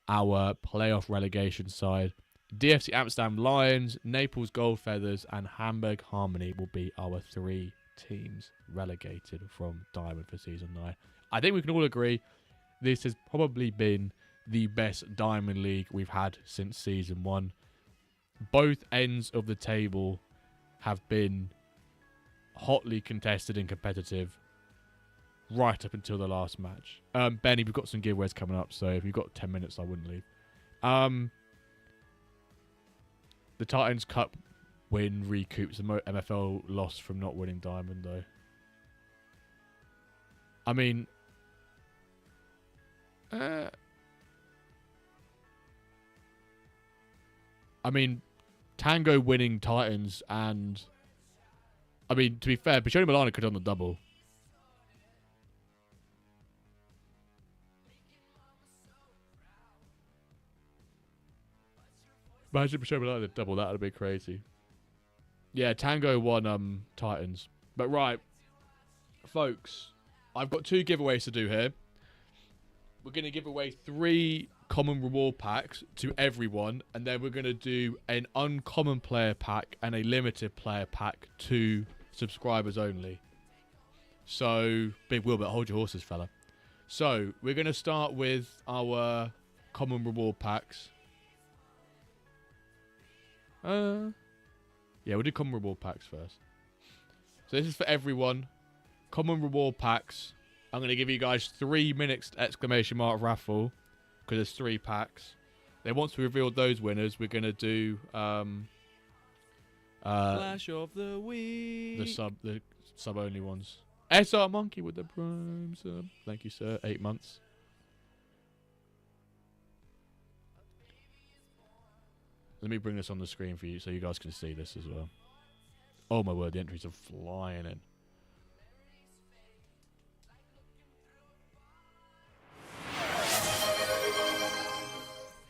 A: our playoff relegation side. DFC Amsterdam Lions, Naples Gold Feathers, and Hamburg Harmony will be our 3 teams relegated from Diamond for Season 9. I think we can all agree this has probably been the best Diamond League we've had since Season 1. Both ends of the table have been hotly contested and competitive right up until the last match. Benny, we've got some giveaways coming up, so if you've got 10 minutes, I wouldn't leave. The Titans Cup win recoups the MFL loss from not winning Diamond, though. I mean... Tango winning Titans and... I mean, to be fair, Bishoni Milano could have done the double. Imagine Bishoni Milano did double, that would be crazy. Yeah, Tango won Titans. But right, folks, I've got 2 giveaways to do here. We're going to give away 3 common reward packs to everyone, and then we're going to do an uncommon player pack and a limited player pack to subscribers only. So, Big Wilbert, hold your horses, fella. So, we're going to start with our common reward packs. Yeah, we'll do common reward packs first. So this is for everyone. Common reward packs. I'm going to give you guys 3 minutes exclamation mark raffle, because there's 3 packs. Then once we revealed those winners, we're going to do Flash of the Week. The sub only ones. SR Monkey with the prime sub. Thank you, sir. 8 months. Let me bring this on the screen for you so you guys can see this as well. Oh my word, the entries are flying in.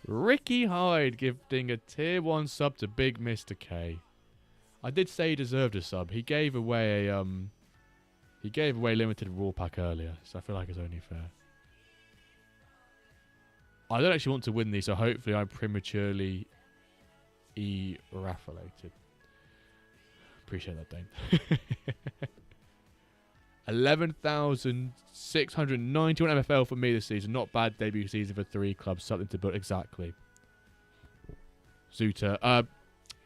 A: Ricky Hyde gifting a tier 1 sub to Big Mr. K. I did say he deserved a sub. He gave away a limited raw pack earlier, so I feel like it's only fair. I don't actually want to win these, so hopefully I'm prematurely raffalated. Appreciate that, Dane. 11,691 MFL for me this season. Not bad debut season for 3 clubs. Something to build. Exactly. Zuta.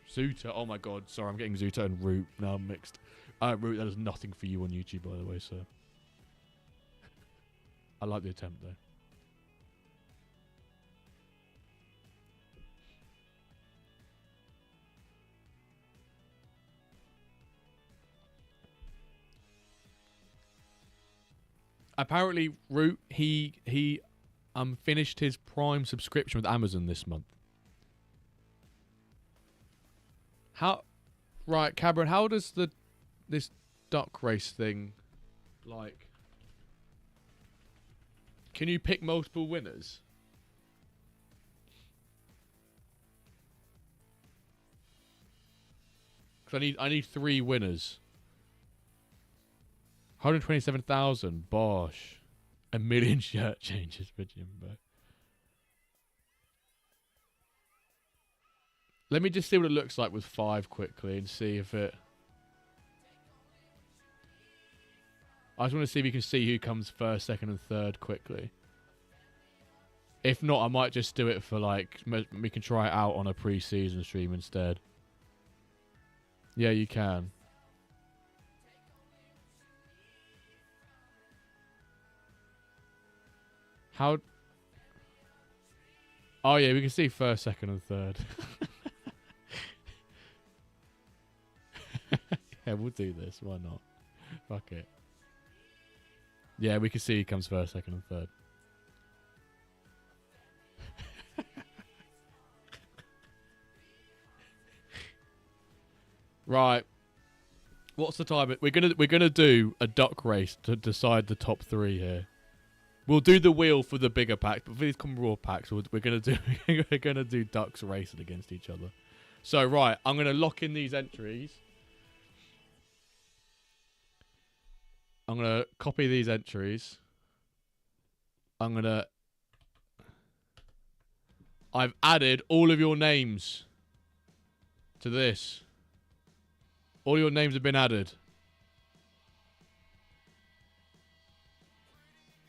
A: Zuta. Oh my god. Sorry, I'm getting Zuta and Root. Now I'm mixed. Root, that is nothing for you on YouTube, by the way, sir. I like the attempt, though. Apparently, Root, he finished his Prime subscription with Amazon this month. How, right, Cameron? How does this duck race thing, like, can you pick multiple winners? Because I need 3 winners. 127,000. Bosh. 1 million shirt changes for Jimbo. Let me just see what it looks like with 5 quickly and see if it... I just want to see if you can see who comes first, second and third quickly. If not, I might just do it for like... We can try it out on a pre-season stream instead. Yeah, you can. How... Oh yeah, we can see first, second and third. Yeah, we'll do this. Why not? Fuck it. Yeah, we can see he comes first, second and third. Right. What's the time? We're gonna do a duck race to decide the top 3 here. We'll do the wheel for the bigger packs, but for these common raw packs, we're gonna do ducks racing against each other. So right, I'm gonna lock in these entries. I'm gonna copy these entries. I've added all of your names to this. All your names have been added.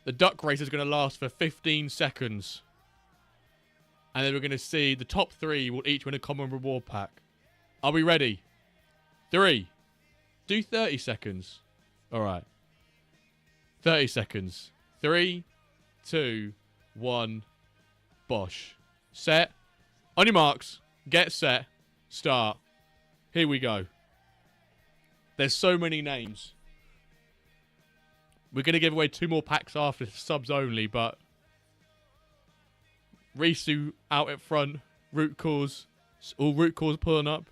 A: The duck race is going to last for 15 seconds. And then we're going to see the top 3 will each win a common reward pack. Are we ready? 3. Do 30 seconds. Alright. 30 seconds. 3, 2, 1. Bosh. Set. On your marks. Get set. Start. Here we go. There's so many names. We're going to give away 2 more packs after, subs only, but... Risu out at front. Root cause. All root cause pulling up.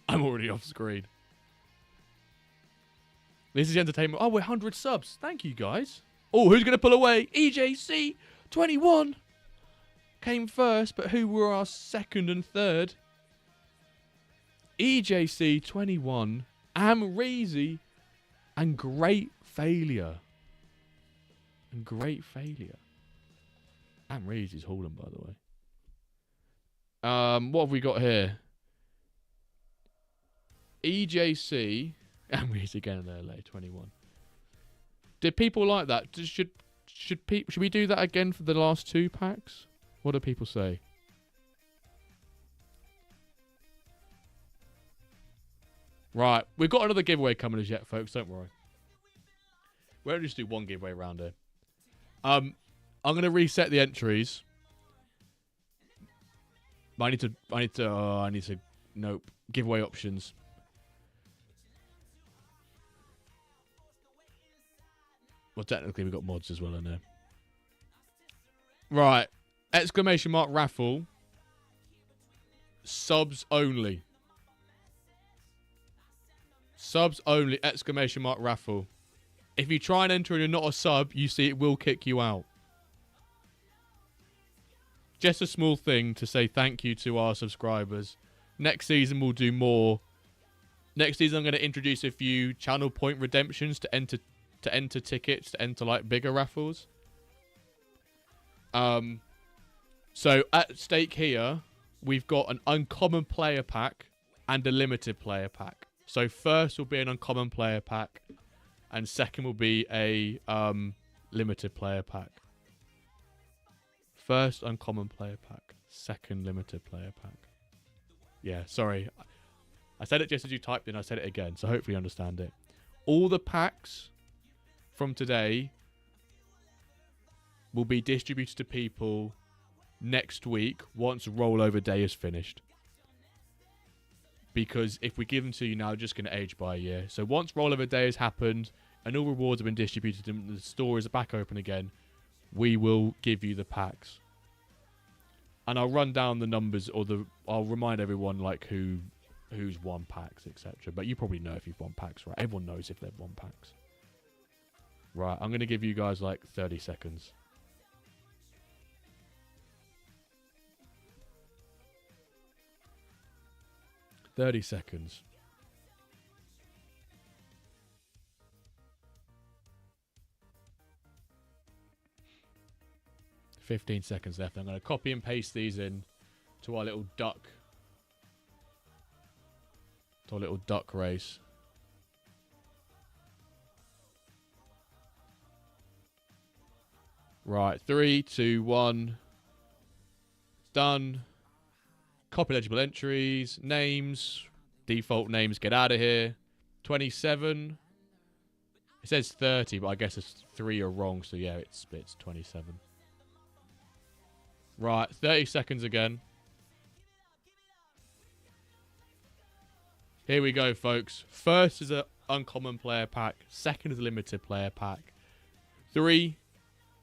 A: I'm already off screen. This is the entertainment. Oh, we're 100 subs. Thank you, guys. Oh, who's going to pull away? EJC 21 came first, but who were our second and third? EJC 21, Amreezy, and Great Failure. And Great Failure. Amreezy's hauling, by the way. What have we got here? EJC, Amreezy again in LA 21. Did people like that? Should we do that again for the last 2 packs? What do people say? Right, we've got another giveaway coming as yet, folks. Don't worry. We'll just do 1 giveaway around here. I'm gonna reset the entries. I need to. Nope. Giveaway options. Well, technically we've got mods as well in there. Right. Exclamation mark raffle. Subs only. Subs only. Exclamation mark raffle. If you try and enter and you're not a sub, you see it will kick you out. Just a small thing to say thank you to our subscribers. Next season we'll do more. Next season I'm going to introduce a few channel point redemptions to enter tickets, to enter like bigger raffles. So at stake here, we've got an uncommon player pack and a limited player pack. So first will be an uncommon player pack, and second will be a limited player pack. First uncommon player pack, second limited player pack. Yeah, sorry. I said it just as you typed in, I said it again, so hopefully you understand it. All the packs from today will be distributed to people next week once rollover day is finished. Because if we give them to you now, they're just going to age by a year. So once rollover day has happened and all rewards have been distributed and the store is back open again, we will give you the packs. And I'll run down the numbers, or I'll remind everyone like who's won packs, etc. But you probably know if you've won packs, right? Everyone knows if they've won packs. Right, I'm going to give you guys like 30 seconds. $30 seconds. $15 seconds left. I'm going to copy and paste these in to our little duck. To our little duck race. Right, 3, 2, 1. Done. Copy legible entries, names, default names, get out of here. 27. It says 30, but I guess it's 3 are wrong, so yeah, it's 27. Right, 30 seconds again. Here we go, folks. First is an uncommon player pack. Second is a limited player pack. 3,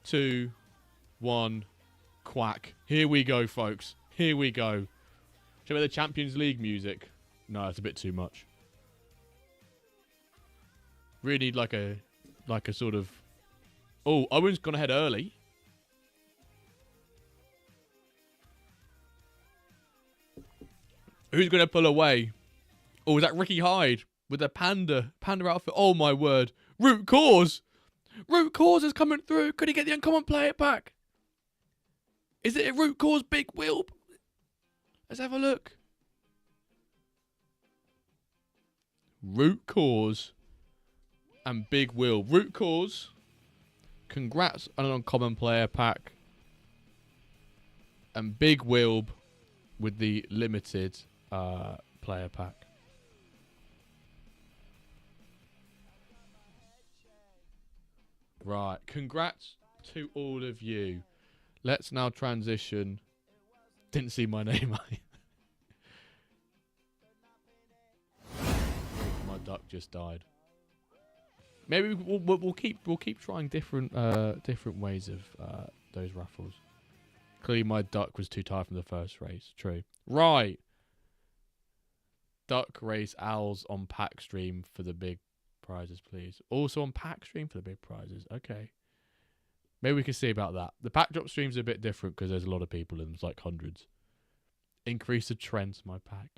A: 2, 1, quack. Here we go, folks. Here we go. Should we have the Champions League music? No, it's a bit too much. Really need like a sort of... Oh, Owen's gone ahead early. Who's going to pull away? Oh, is that Ricky Hyde with the panda outfit? Oh, my word. Root Cause. Root Cause is coming through. Could he get the uncommon player pack? Is it a Root Cause Big Wheel? Let's have a look. Root Cause and Big Will. Root Cause, congrats on an uncommon player pack. And Big Will with the limited player pack. Right, congrats to all of you. Let's now transition. Didn't see my name. My duck just died. Maybe we'll keep trying different ways of those raffles. Clearly, my duck was too tired from the first race. True. Right. Duck race owls on pack stream for the big prizes, please. Also on pack stream for the big prizes. Okay. Maybe we can see about that. The pack drop stream's a bit different because there's a lot of people in them. There's like hundreds. Increase the trend to my pack.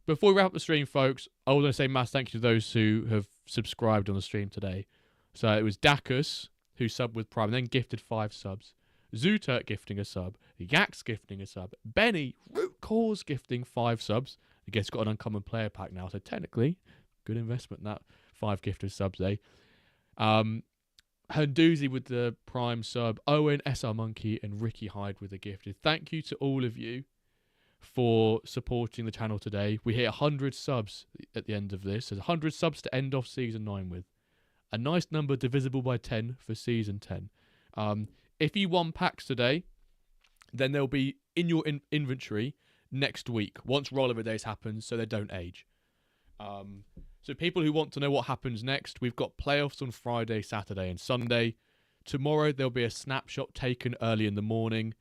A: Before we wrap up the stream, folks, I want to say mass thank you to those who have subscribed on the stream today. So it was Dacus who subbed with Prime, and then gifted 5 subs. Zooturk gifting a sub. Yax gifting a sub. Benny, Root Cause gifting 5 subs. I guess got an uncommon player pack now, so technically, good investment that 5 gifted subs, eh? Handoozy with the Prime sub. Owen, SR Monkey, and Ricky Hyde with the gifted. Thank you to all of you for supporting the channel today. We hit 100 subs at the end of this. There's 100 subs to end off Season 9 with. A nice number divisible by 10 for Season 10. If you won packs today, then they'll be in your inventory next week, once rollover days happen, so they don't age. So people who want to know what happens next, we've got playoffs on Friday, Saturday, and Sunday. Tomorrow, there'll be a snapshot taken early in the morning,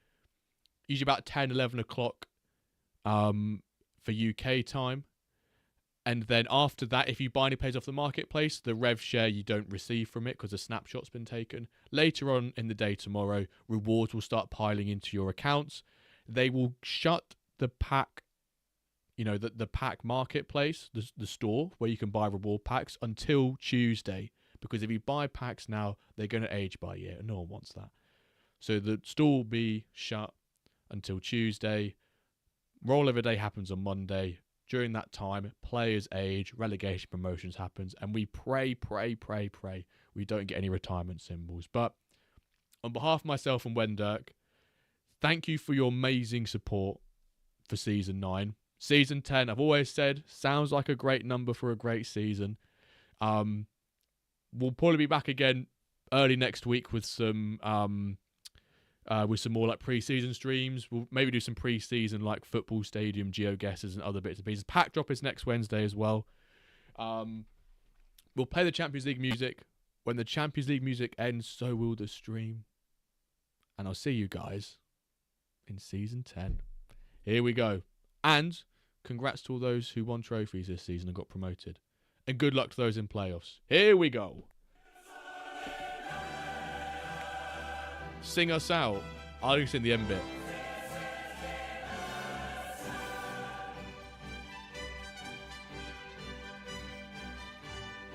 A: usually about 10, 11 o'clock for UK time. And then after that, if you buy any plays off the marketplace, the rev share you don't receive from it because the snapshot's been taken. Later on in the day tomorrow, rewards will start piling into your accounts. They will shut the pack, the pack marketplace, the store where you can buy reward packs until Tuesday. Because if you buy packs now, they're going to age by a year, and no one wants that. So the store will be shut until Tuesday. Rollover day happens on Monday. During that time, players age, relegation promotions happens, and we pray we don't get any retirement symbols. But on behalf of myself and WenDirk, thank you for your amazing support for Season 9. Season 10, I've always said, sounds like a great number for a great season. We'll probably be back again early next week with some more like pre-season streams. We'll maybe do some pre-season like football stadium geoguesses and other bits and pieces. Pack drop is next Wednesday as well. We'll play the Champions League music. When the Champions League music ends, so will the stream. And I'll see you guys in Season 10. Here we go. And congrats to all those who won trophies this season and got promoted. And good luck to those in playoffs. Here we go. Sing us out. I'll just sing the end bit.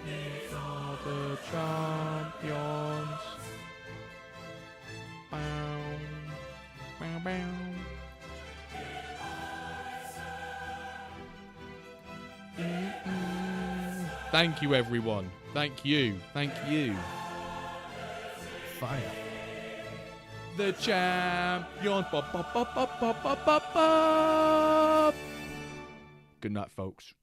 A: We are the champions. Bow, bow, bow. Thank you, everyone. Thank you. Thank you.
D: Fire.
A: The champion. Ba, ba, ba, ba, ba, ba, ba, ba. Good night, folks.